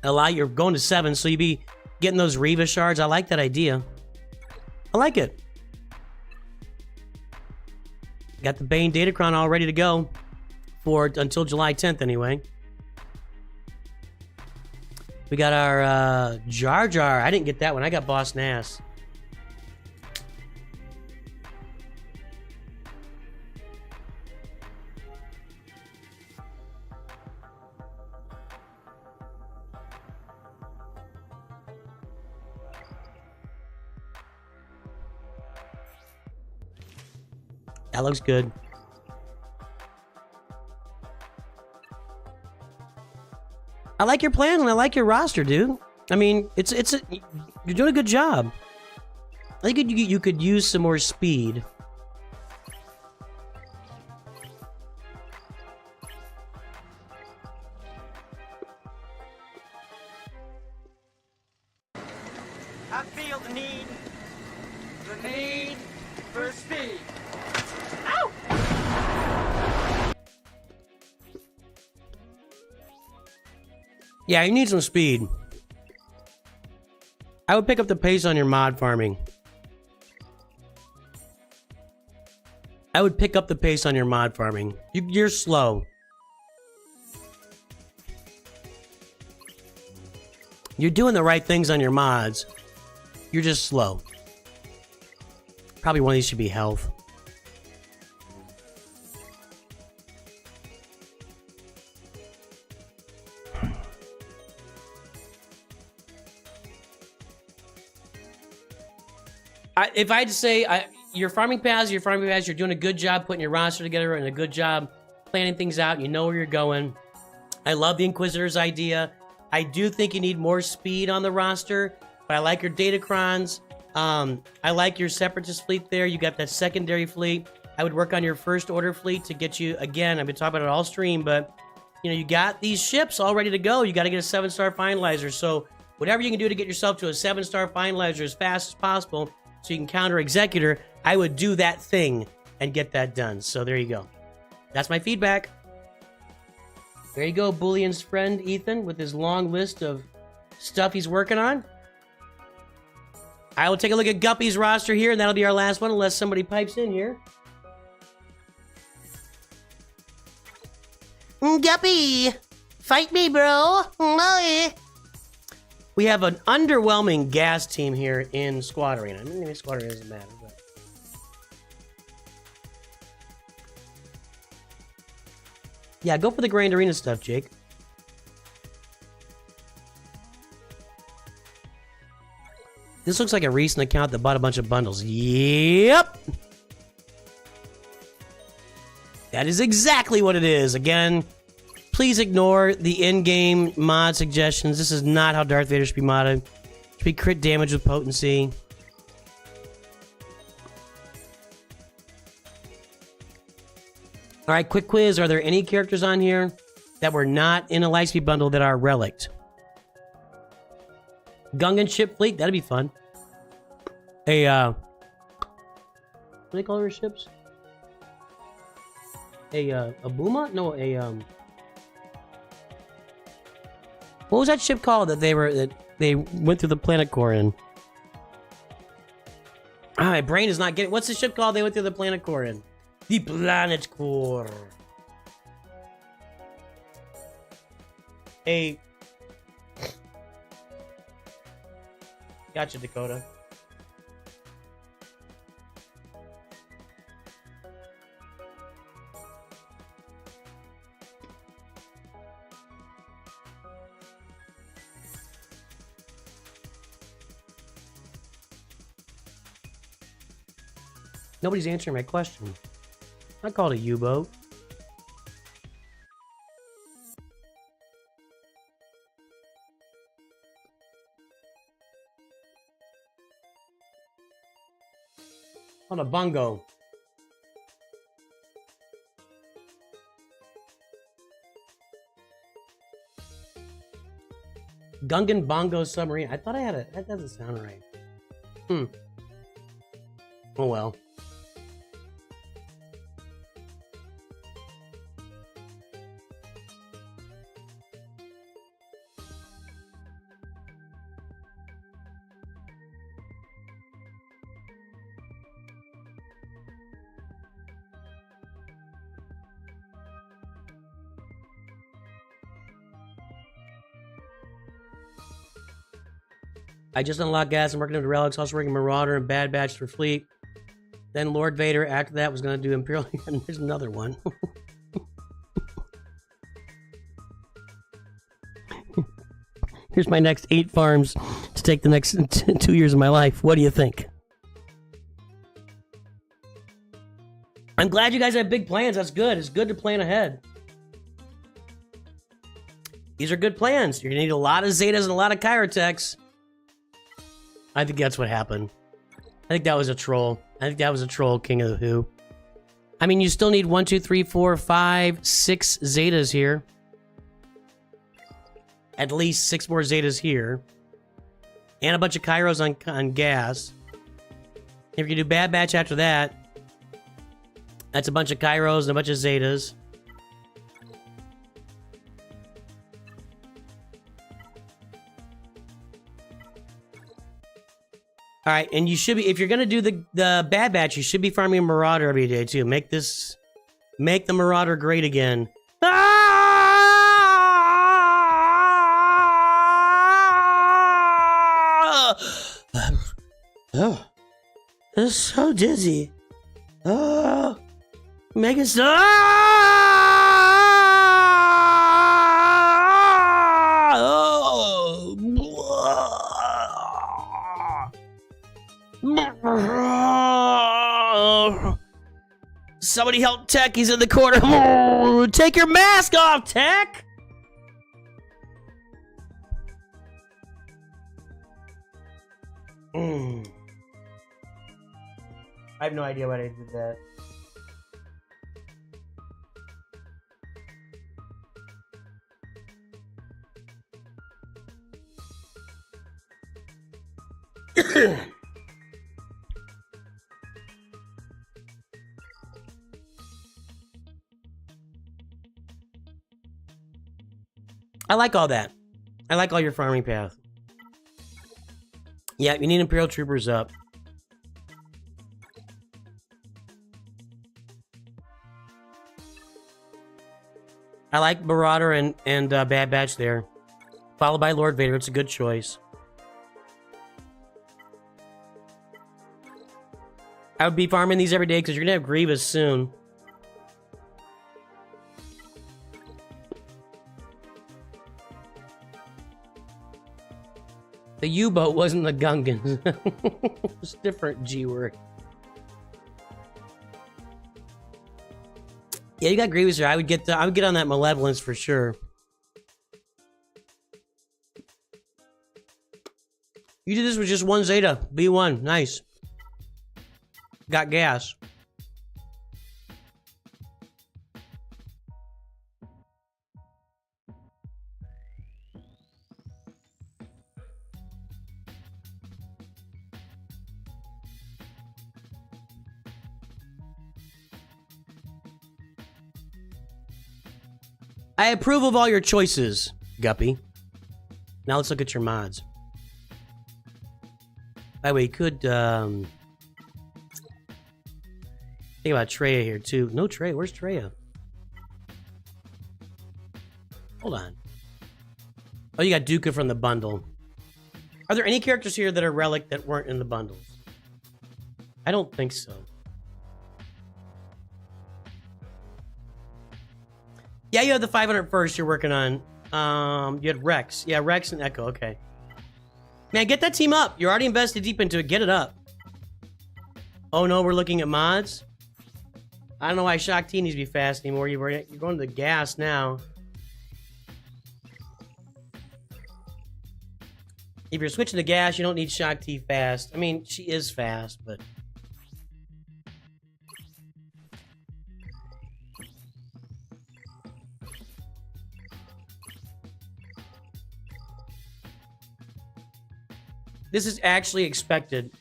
Allow you're going to 7, so you be getting those Reva shards. I like that idea. I like it. Got the Bane Datacron all ready to go for until July 10th anyway. We got our Jar Jar. I didn't get that one. I got Boss Nass. That looks good. I like your plan and I like your roster, dude. I mean, you're doing a good job. I think you could use some more speed. I feel the need for speed. Ow! Yeah, you need some speed. I would pick up the pace on your mod farming. I would pick up the pace on your mod farming. You're slow. You're doing the right things on your mods. You're just slow. Probably one of these should be health. If I had to say, your farming paths, you're doing a good job putting your roster together and a good job planning things out. You know where you're going. I love the Inquisitor's idea. I do think you need more speed on the roster, but I like your Datacrons. I like your Separatist fleet there. You got that secondary fleet. I would work on your First Order fleet to get you, again, I've been talking about it all stream, but you know, you got these ships all ready to go. You got to get a 7-star Finalizer. So whatever you can do to get yourself to a 7-star Finalizer as fast as possible so you can counter Executor, I would do that thing and get that done. So there you go. That's my feedback. There you go, Boolion's friend Ethan with his long list of stuff he's working on. I will take a look at Guppy's roster here, and that'll be our last one unless somebody pipes in here. Guppy! Fight me, bro! Bye. We have an underwhelming gas team here in Squad Arena. Maybe Squad Arena doesn't matter, but... yeah, go for the Grand Arena stuff, Jake. This looks like a recent account that bought a bunch of bundles. Yep! That is exactly what it is. Again, please ignore the in-game mod suggestions. This is not how Darth Vader should be modded. It should be crit damage with potency. Alright, quick quiz. Are there any characters on here that were not in a Lightspeed bundle that are relicked? Gungan ship fleet? That'd be fun. What do they call their ships? A Buma? No, what was that ship called that they went through the planet core in? Ah, my brain is not getting. What's the ship called they went through the planet core in? The planet core. Gotcha, Dakota. Nobody's answering my question. I called a U-boat. On a bongo. Gungan bongo submarine. I thought I had a. That doesn't sound right. Oh well. I just unlocked gas and working with relics, also working Marauder and Bad Batch for Fleet. Then Lord Vader, after that, was going to do Imperial. And there's another one. Here's my next 8 farms to take the next 2 years of my life. What do you think? I'm glad you guys have big plans. That's good. It's good to plan ahead. These are good plans. You're going to need a lot of Zetas and a lot of Kyrotechs. I think that's what happened. I think that was a troll. I think that was a troll, King of the Who. I mean, you still need 1, 2, 3, 4, 5, 6 Zetas here. At least 6 more Zetas here. And a bunch of Kyros on gas. If you do Bad Batch after that, that's a bunch of Kyros and a bunch of Zetas. All right, and you should be, if you're gonna do the Bad Batch, you should be farming a Marauder every day too. Make the Marauder great again. Oh, it's so dizzy. Oh, make it stop. Somebody help Tech, he's in the corner. Oh, take your mask off, Tech! I have no idea why I did that. I like all that. I like all your farming path. Yeah, you need Imperial Troopers up. I like Marauder and Bad Batch there. Followed by Lord Vader. It's a good choice. I would be farming these every day because you're going to have Grievous soon. The U-boat wasn't the Gungans. It was different G-word. Yeah, you got Grievous here. I would get on that Malevolence for sure. You did this with just one Zeta. B1. Nice. Got gas. I approve of all your choices, Guppy. Now let's look at your mods. By the way, you could think about Traya here too. No Traya. Where's Traya? Hold on. Oh, you got Dooku from the bundle. Are there any characters here that are Relic that weren't in the bundles? I don't think so. Yeah, you have the 500 first you're working on. You had Rex. Yeah, Rex and Echo. Okay. Man, get that team up. You're already invested deep into it. Get it up. Oh, no, we're looking at mods? I don't know why Shock T needs to be fast anymore. You're going to the gas now. If you're switching to gas, you don't need Shock T fast. I mean, she is fast, but... This is actually expected.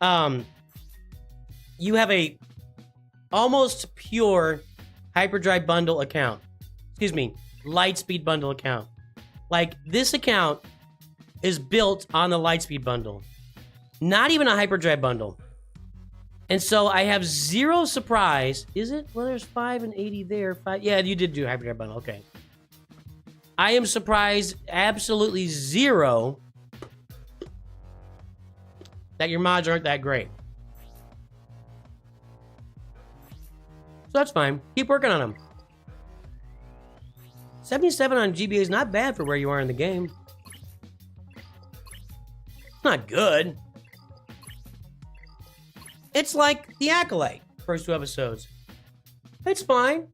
You have a almost pure hyperdrive bundle account. Excuse me, Lightspeed bundle account. Like, this account is built on the Lightspeed bundle. Not even a hyperdrive bundle. And so I have zero surprise. Is it? Well, there's 5 and 80 there. 5. Yeah, you did do hyperdrive bundle. Okay. I am surprised absolutely zero that your mods aren't that great. So that's fine. Keep working on them. 77 on GBA is not bad for where you are in the game. It's not good. It's like The Acolyte, first 2 episodes. It's fine.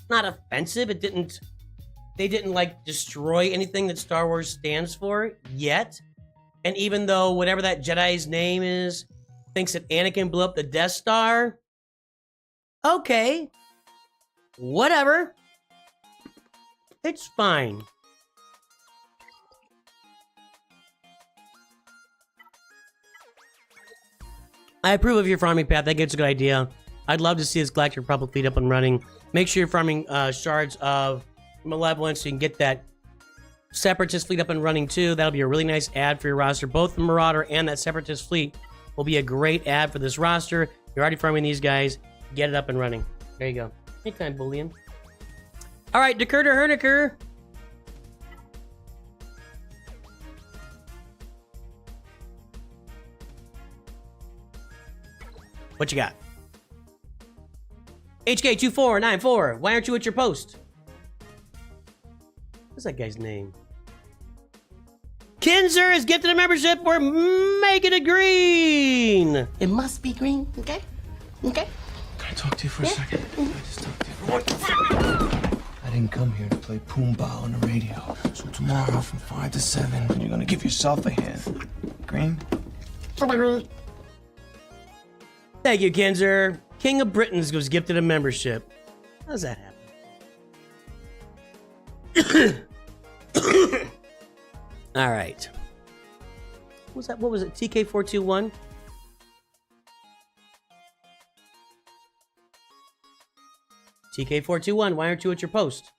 Not offensive. They didn't like destroy anything that Star Wars stands for yet. And even though whatever that Jedi's name is thinks that Anakin blew up the Death Star, okay, whatever. It's fine. I approve of your farming path. I think it's a good idea. I'd love to see this Galactic Republic fleet up and running. Make sure you're farming shards of Malevolence so you can get that Separatist fleet up and running too. That'll be a really nice ad for your roster. Both the Marauder and that Separatist fleet will be a great ad for this roster. You're already farming these guys. Get it up and running. There you go. Anytime, Bullion. All right, Dekurter Herniker. What you got? HK2494. Why aren't you at your post? What's that guy's name? Kinzer has gifted a membership. We're making it green. It must be green, okay? Okay? Can I talk to you for a second? Can I just talk to you for 1 second? I didn't come here to play Pumbaa on the radio. So tomorrow from 5 to 7, you're gonna give yourself a hand. Green? Thank you, Kinzer. King of Britons was gifted a membership. How does that happen? All right. What was that? What was it? TK421? TK421, why aren't you at your post?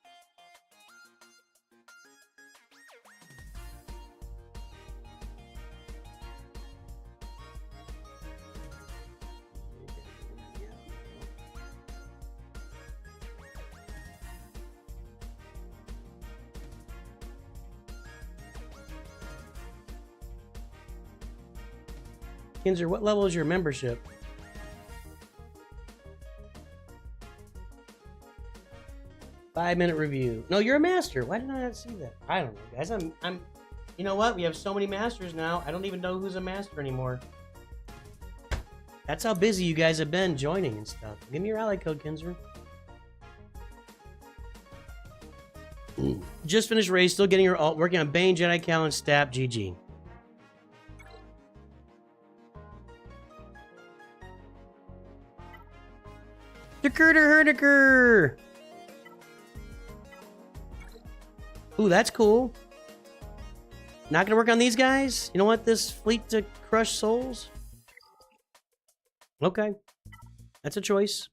Kinzer, what level is your membership? Five-minute review. No, you're a master. Why did I not see that? I don't know, guys. I'm. You know what? We have so many masters now. I don't even know who's a master anymore. That's how busy you guys have been joining and stuff. Give me your ally code, Kinzer. Just finished race, still getting your alt, working on Bane, Jedi Cal, and Stap. GG. Herdiker. Ooh, that's cool. Not gonna work on these guys? You don't want this fleet to crush souls? Okay. That's a choice.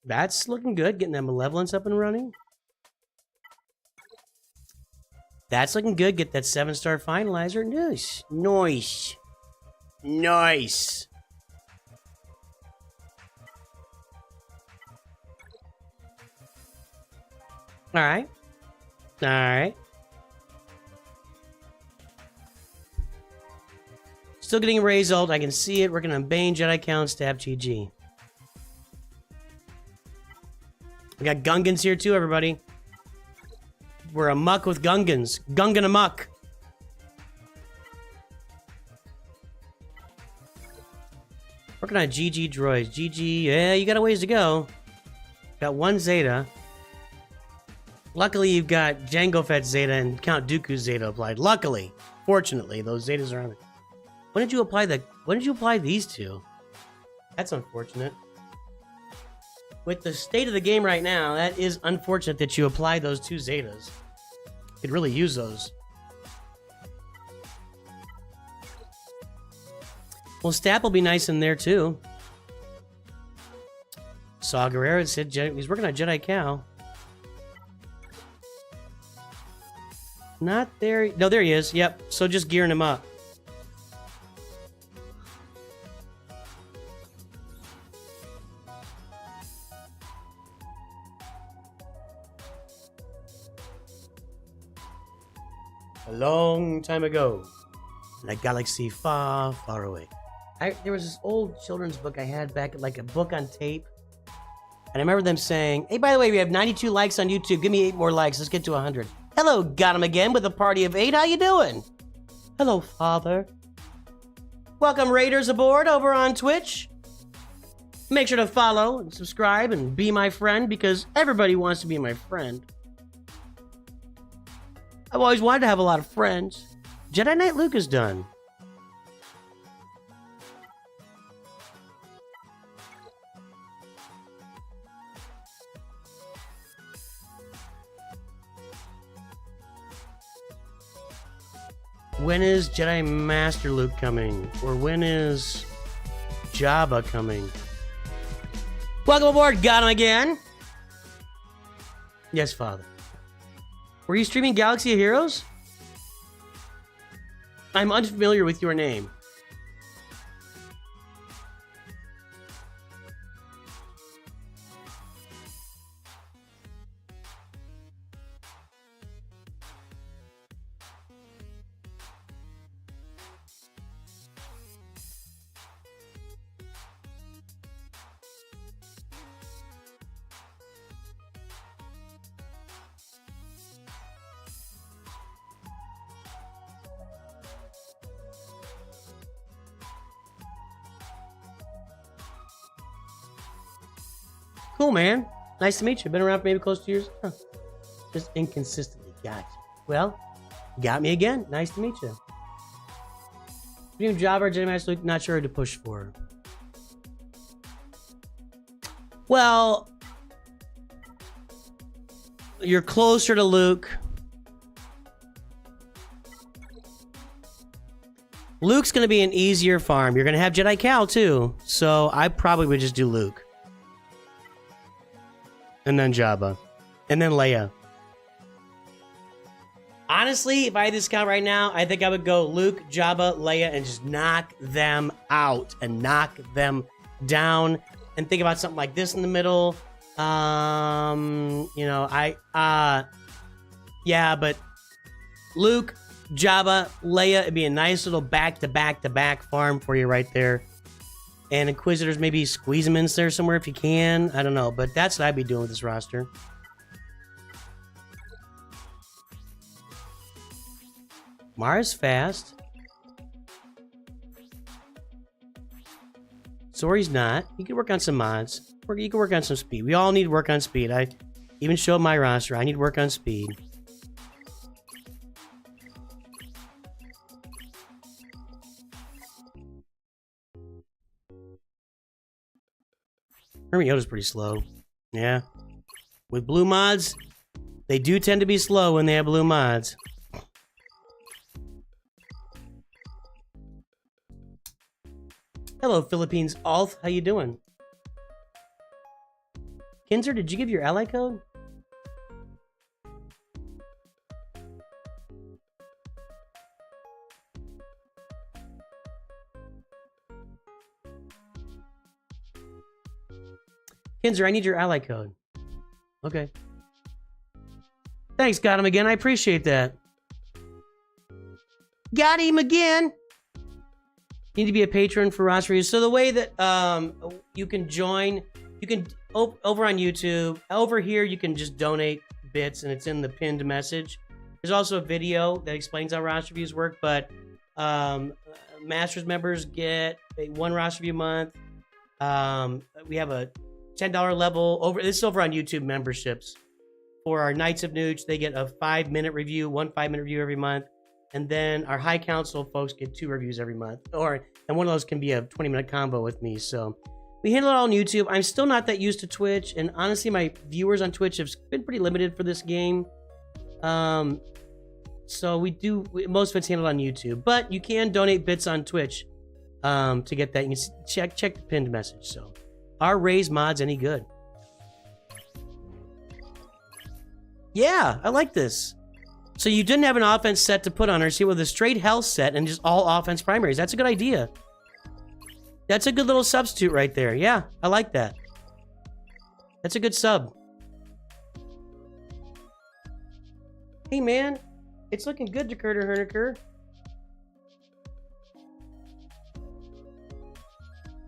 That's looking good, getting that malevolence up and running. That's looking good, get that 7-star finalizer. Nice. Nice. Nice. Alright. Alright. Still getting a raise ult. I can see it. Working on Bane, Jedi Count, Stab, GG. We got Gungans here too, everybody. We're amuck with Gungans. Gungan amuck. Working on GG droids. GG. Yeah, you got a ways to go. Got 1 Zeta. Luckily, you've got Jango Fett Zeta and Count Dooku Zeta applied. Luckily. Fortunately, those Zetas are on it. When did you apply these two? That's unfortunate. With the state of the game right now, that is unfortunate that you apply those 2 Zetas. Could really use those. Well, Stap will be nice in there too. Saw Guerrero said he's working on Jedi Cow. Not there. No, there he is. Yep. So just gearing him up. A long time ago, in a galaxy far, far away. There was this old children's book I had back, like a book on tape. And I remember them saying, hey, by the way, we have 92 likes on YouTube. Give me 8 more likes. Let's get to 100. Hello, got him again with a party of 8. How you doing? Hello, Father. Welcome, Raiders aboard over on Twitch. Make sure to follow and subscribe and be my friend because everybody wants to be my friend. I've always wanted to have a lot of friends. Jedi Knight Luke is done. When is Jedi Master Luke coming? Or when is Jabba coming? Welcome aboard, got him again. Yes, Father. Were you streaming Galaxy of Heroes? I'm unfamiliar with your name. Cool, man. Nice to meet you. Been around for maybe close to 2 years. Huh. Just inconsistently. Gotcha. Well, got me again. Nice to meet you. New Jabba or Jedi Master Luke, not sure who to push for. Well, you're closer to Luke. Luke's going to be an easier farm. You're going to have Jedi Cal too. So I probably would just do Luke. And then Jabba. And then Leia. Honestly, if I had this count right now, I think I would go Luke, Jabba, Leia, and just knock them out and knock them down. And think about something like this in the middle. You know, yeah, but Luke, Jabba, Leia, it'd be a nice little back-to-back-to-back farm for you right there. And Inquisitors, maybe squeeze them in there somewhere if you can. I don't know, but that's what I'd be doing with this roster. Mara's fast. Zoree's not. You can work on some mods. You can work on some speed. We all need work on speed. I even showed my roster. I need work on speed. Hermit Yoda's pretty slow. Yeah. With blue mods, they do tend to be slow when they have blue mods. Hello, Philippines Alth. How you doing? Kinzer, did you give your ally code? Kinzer, I need your ally code. Okay. Thanks, got him again. I appreciate that. Got him again. You need to be a patron for roster reviews. So the way that you can join, you can over on YouTube. Over here, you can just donate bits, and it's in the pinned message. There's also a video that explains how roster reviews work. But Masters members get one roster review a month. We have a $10 level this is over on YouTube memberships. For our Knights of Nute, they get a 5-minute review, one 5-minute review every month. And then our High Council folks get 2 reviews every month. And one of those can be a 20-minute combo with me. So we handle it all on YouTube. I'm still not that used to Twitch. And honestly, my viewers on Twitch have been pretty limited for this game. So most of it's handled on YouTube. But you can donate bits on Twitch to get that. You can check the pinned message. So are Ray's mods any good? Yeah, I like this. So you didn't have an offense set to put on her, so you went with a straight health set and just all offense primaries. That's a good idea. That's a good little substitute right there. Yeah, I like that. That's a good sub. Hey man, it's looking good, Dakota Herniker.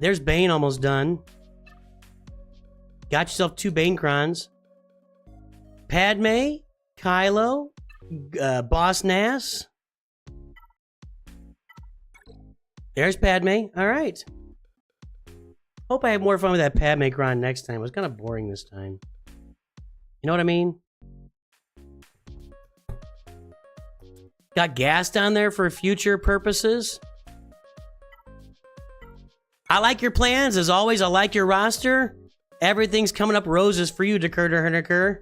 There's Bane almost done. Got yourself 2 Bane Crons. Padme, Kylo, Boss Nass. There's Padme. All right. Hope I have more fun with that Padme Cron next time. It was kind of boring this time. You know what I mean? Got gas down there for future purposes. I like your plans. As always, I like your roster. Everything's coming up roses for you, Dakota Herniker.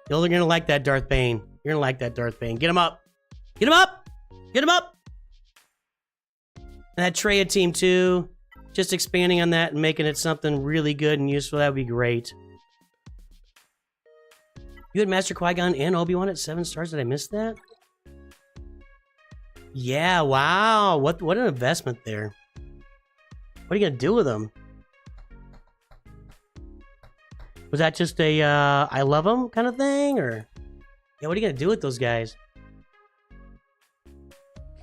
You're going to like that Darth Bane. You're going to like that Darth Bane. Get him up. Get him up. Get him up. And that Traya team, too. Just expanding on that and making it something really good and useful. That would be great. You had Master Qui Gon and Obi-Wan at 7 stars. Did I miss that? Yeah, wow. What an investment there. What are you going to do with them? Was that just a I love them kind of thing? Or yeah, what are you going to do with those guys?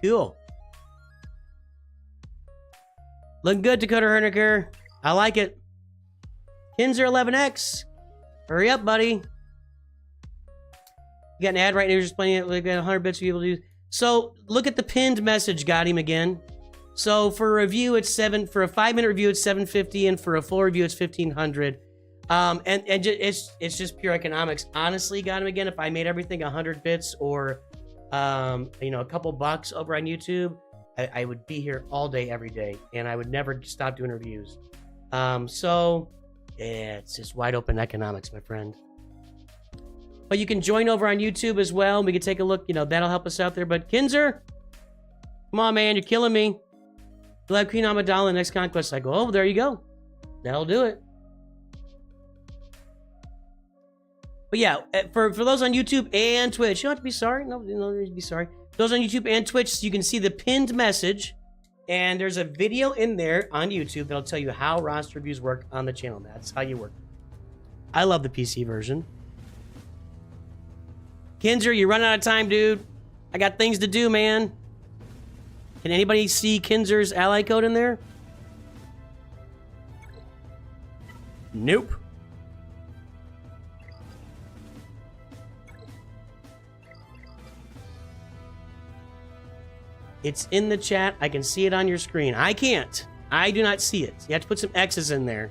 Cool. Looking good, Dakota Herniker. I like it. Kinzer 11X. Hurry up, buddy. You got an ad right now. You're just playing it. We got 100 bits to be able to do. So look at the pinned message. Got him again. So for a review, it's for a 5-minute review, it's $750, and for a full review, it's $1,500. It's just pure economics. Honestly, got him again. If I made everything 100 bits or a couple bucks over on YouTube, I would be here all day, every day, and I would never stop doing reviews. So yeah, it's just wide open economics, my friend. But you can join over on YouTube as well. We can take a look. That'll help us out there. But Kinzer, come on, man, you're killing me. You'll have Queen Amidala in the next conquest cycle. Oh, there you go. That'll do it. But yeah, for those on YouTube and Twitch, you don't have to be sorry. No, you don't need to be sorry. Those on YouTube and Twitch, you can see the pinned message, and there's a video in there on YouTube that'll tell you how roster reviews work on the channel. That's how you work. I love the PC version. Kinzer, you're running out of time, dude. I got things to do, man. Can anybody see Kinzer's ally code in there? Nope. It's in the chat. I can see it on your screen. I can't. I do not see it. You have to put some X's in there.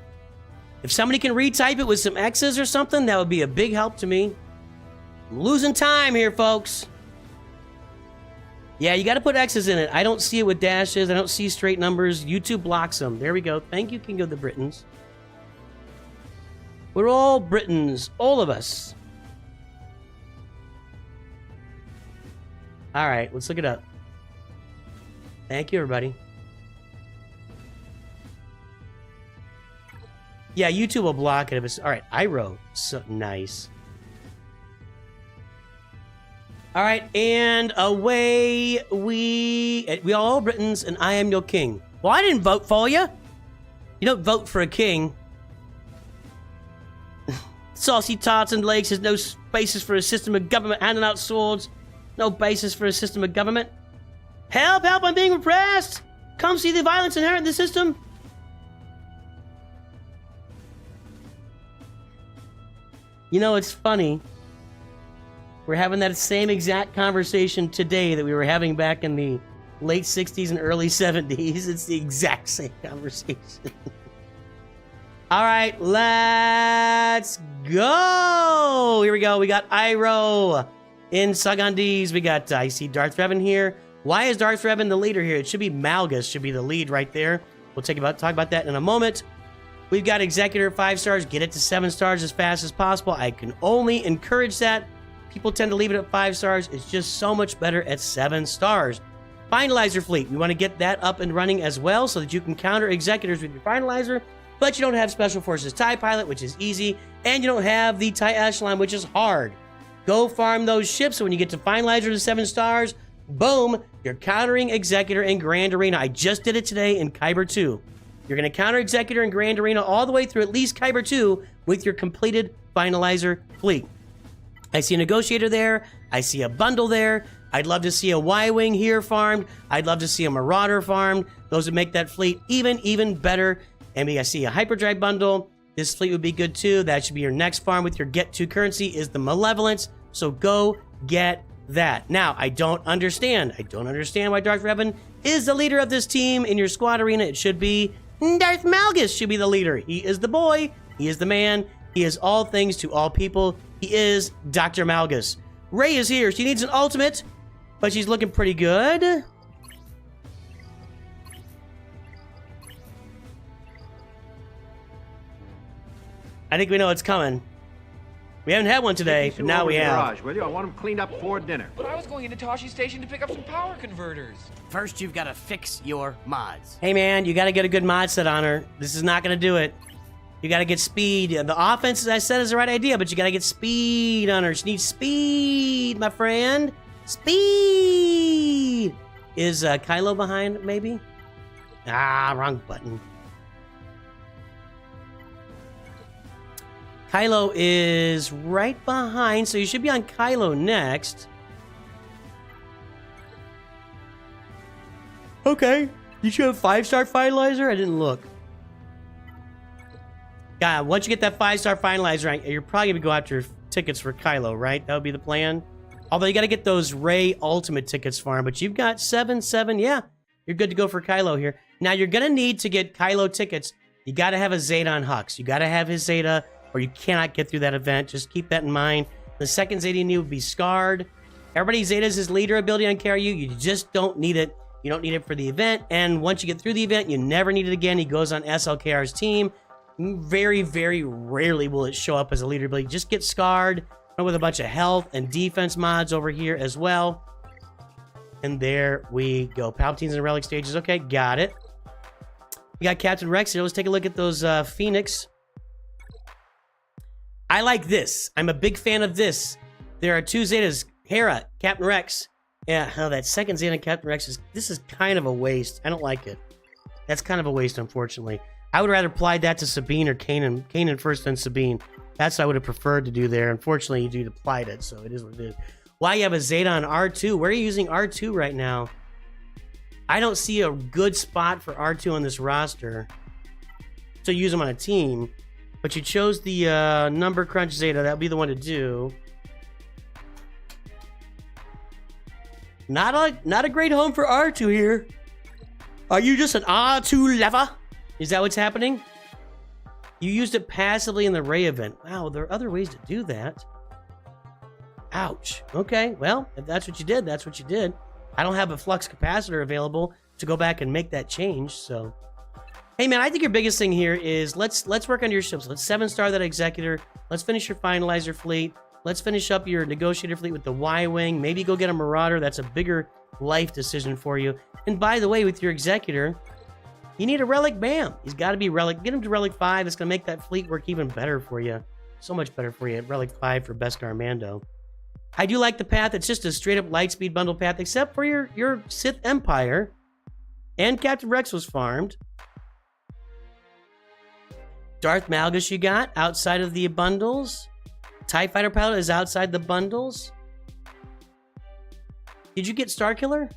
If somebody can retype it with some X's or something, that would be a big help to me. I'm losing time here, folks. Yeah, you got to put X's in it. I don't see it with dashes. I don't see straight numbers. YouTube blocks them. There we go. Thank you, King of the Britons. We're all Britons. All of us. All right, let's look it up. Thank you, everybody. Yeah, YouTube will block it if it's... All right, Iroh. So nice. All right, and away we all Britons, and I am your king. Well, I didn't vote for you. You don't vote for a king. Saucy tarts and legs has no basis for a system of government handing out swords. No basis for a system of government. Help, help, I'm being repressed. Come see the violence inherent in the system. You know, it's funny. We're having that same exact conversation today that we were having back in the late 60s and early 70s. It's the exact same conversation. All right, let's go. Here we go. We got Iroh in Sagandis. We got, I see Darth Revan here. Why is Darth Revan the leader here? It should be Malgus should be the lead right there. We'll talk about that in a moment. We've got Executor 5 stars. Get it to 7 stars as fast as possible. I can only encourage that. People tend to leave it at 5 stars. It's just so much better at 7 stars. Finalizer fleet. We want to get that up and running as well so that you can counter Executors with your Finalizer, but you don't have Special Forces TIE Pilot, which is easy, and you don't have the TIE Echelon, which is hard. Go farm those ships so when you get to Finalizer to 7 stars, boom, you're countering Executor in Grand Arena. I just did it today in Kyber 2. You're going to counter Executor in Grand Arena all the way through at least Kyber 2 with your completed Finalizer fleet. I see a Negotiator there. I see a bundle there. I'd love to see a Y-Wing here farmed. I'd love to see a Marauder farmed. Those would make that fleet even better. And I see a Hyperdrive bundle. This fleet would be good too. That should be your next farm with your Get To currency is the Malevolence. So go get that. Now, I don't understand. I don't understand why Darth Revan is the leader of this team in your squad arena. It should be Darth Malgus should be the leader. He is the boy. He is the man. He is all things to all people. He is Dr. Malgus. Rey is here. She needs an ultimate, but she's looking pretty good. I think we know it's coming. We haven't had one today, but now we have. Garage, will you? I want them cleaned up before dinner. But I was going into Toshi Station to pick up some power converters. First, you've got to fix your mods. Hey, man, you got to get a good mod set on her. This is not going to do it. You got to get speed. The offense, as I said, is the right idea, but you got to get speed on her. She needs speed, my friend. Speed! Is Kylo behind, maybe? Ah, wrong button. Kylo is right behind, so you should be on Kylo next. Okay. Did you have 5-star Finalizer? I didn't look. God, once you get that 5-star Finalizer rank, you're probably going to go after tickets for Kylo, right? That would be the plan. Although you got to get those Rey Ultimate tickets for him, but you've got 7. Yeah, you're good to go for Kylo here. Now, you're going to need to get Kylo tickets. You got to have a Zeta on Hux. You got to have his Zeta, or you cannot get through that event. Just keep that in mind. The second Zeta you need would be Scarred. Everybody Zeta's his leader ability on Carry You. You just don't need it. You don't need it for the event. And once you get through the event, you never need it again. He goes on SLKR's team. Very, very rarely will it show up as a leader ability. Just get Scarred with a bunch of health and defense mods over here as well. And there we go. Palpatine's and Relic stages. Okay, got it. We got Captain Rex here. Let's take a look at those Phoenix. I like this. I'm a big fan of this. There are 2 Zetas. Hera, Captain Rex. Yeah, oh, that second Zeta Captain Rex this is kind of a waste. I don't like it. That's kind of a waste, unfortunately. I would rather apply that to Sabine or Kanan. Kanan first, then Sabine. That's what I would have preferred to do there. Unfortunately, you applied it, so it is what it is. Why you have a Zeta on R2? Where are you using R2 right now? I don't see a good spot for R2 on this roster to use him on a team. But you chose the number crunch Zeta. That would be the one to do. Not a great home for R2 here. Are you just an R2 lever? Is that what's happening? You used it passively in the Rey event. Wow, there are other ways to do that. Ouch. Okay, well, if that's what you did, that's what you did. I don't have a flux capacitor available to go back and make that change, so... Hey, man, I think your biggest thing here is let's work on your ships. Let's 7-star that Executor. Let's finish your Finalizer fleet. Let's finish up your Negotiator fleet with the Y-Wing. Maybe go get a Marauder. That's a bigger life decision for you. And by the way, with your Executor, you need a Relic Bam. He's got to be Relic. Get him to Relic 5. It's going to make that fleet work even better for you. So much better for you at Relic 5 for Beskar Mando. I do like the path. It's just a straight-up Lightspeed bundle path, except for your Sith Empire. And Captain Rex was farmed. Darth Malgus you got outside of the bundles. TIE Fighter Pilot is outside the bundles. Did you get Starkiller?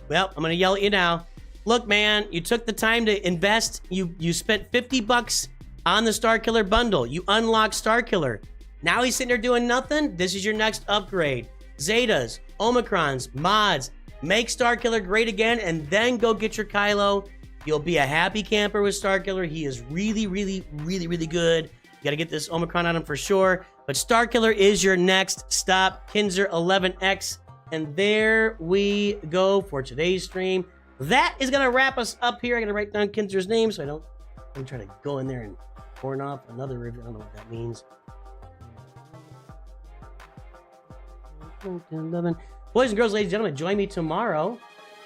Well, I'm going to yell at you now. Look, man, you took the time to invest. You spent $50 on the Starkiller bundle. You unlocked Starkiller. Now he's sitting there doing nothing. This is your next upgrade. Zetas, Omicrons, mods. Make Starkiller great again, and then go get your Kylo. You'll be a happy camper with Starkiller. He is really, really, really, really good. You got to get this Omicron on him for sure. But Starkiller is your next stop. Kinzer 11X. And there we go for today's stream. That is going to wrap us up here. I got to write down Kinzer's name so I'm trying to go in there and horn off another review. I don't know what that means. Boys and girls, ladies and gentlemen, join me tomorrow.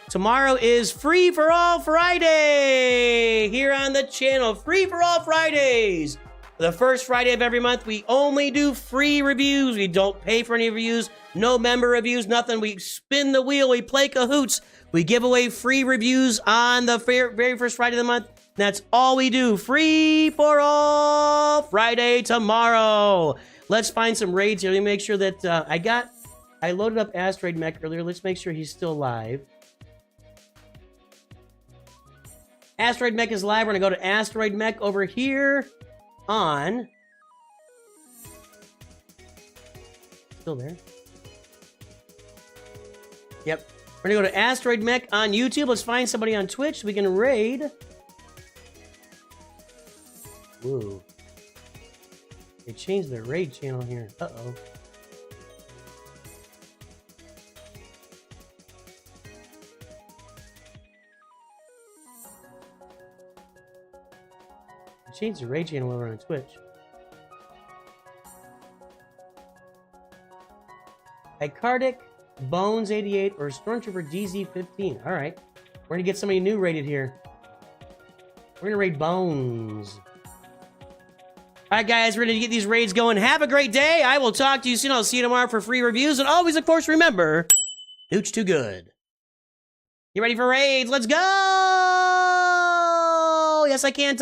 Tomorrow is Free For All Friday here on the channel. Free For All Fridays. The first Friday of every month, we only do free reviews. We don't pay for any reviews. No member reviews, nothing. We spin the wheel. We play cahoots. We give away free reviews on the very first Friday of the month. That's all we do. Free For All Friday tomorrow. Let's find some raids here. Let me make sure that I loaded up Asteroid Mech earlier. Let's make sure he's still live. Asteroid Mech is live. We're going to go to Asteroid Mech over here on... Still there? Yep. We're going to go to Asteroid Mech on YouTube. Let's find somebody on Twitch so we can raid. Woo. They changed their raid channel here. Uh-oh. Change the raid channel over on Twitch. Icardic, Bones 88, or Stormtrooper DZ 15. Alright. We're gonna get somebody new rated here. We're gonna raid Bones. Alright guys, we're gonna get these raids going. Have a great day. I will talk to you soon. I'll see you tomorrow for free reviews. And always, of course, remember, Nute's too good. You ready for raids? Let's go! Yes, I can.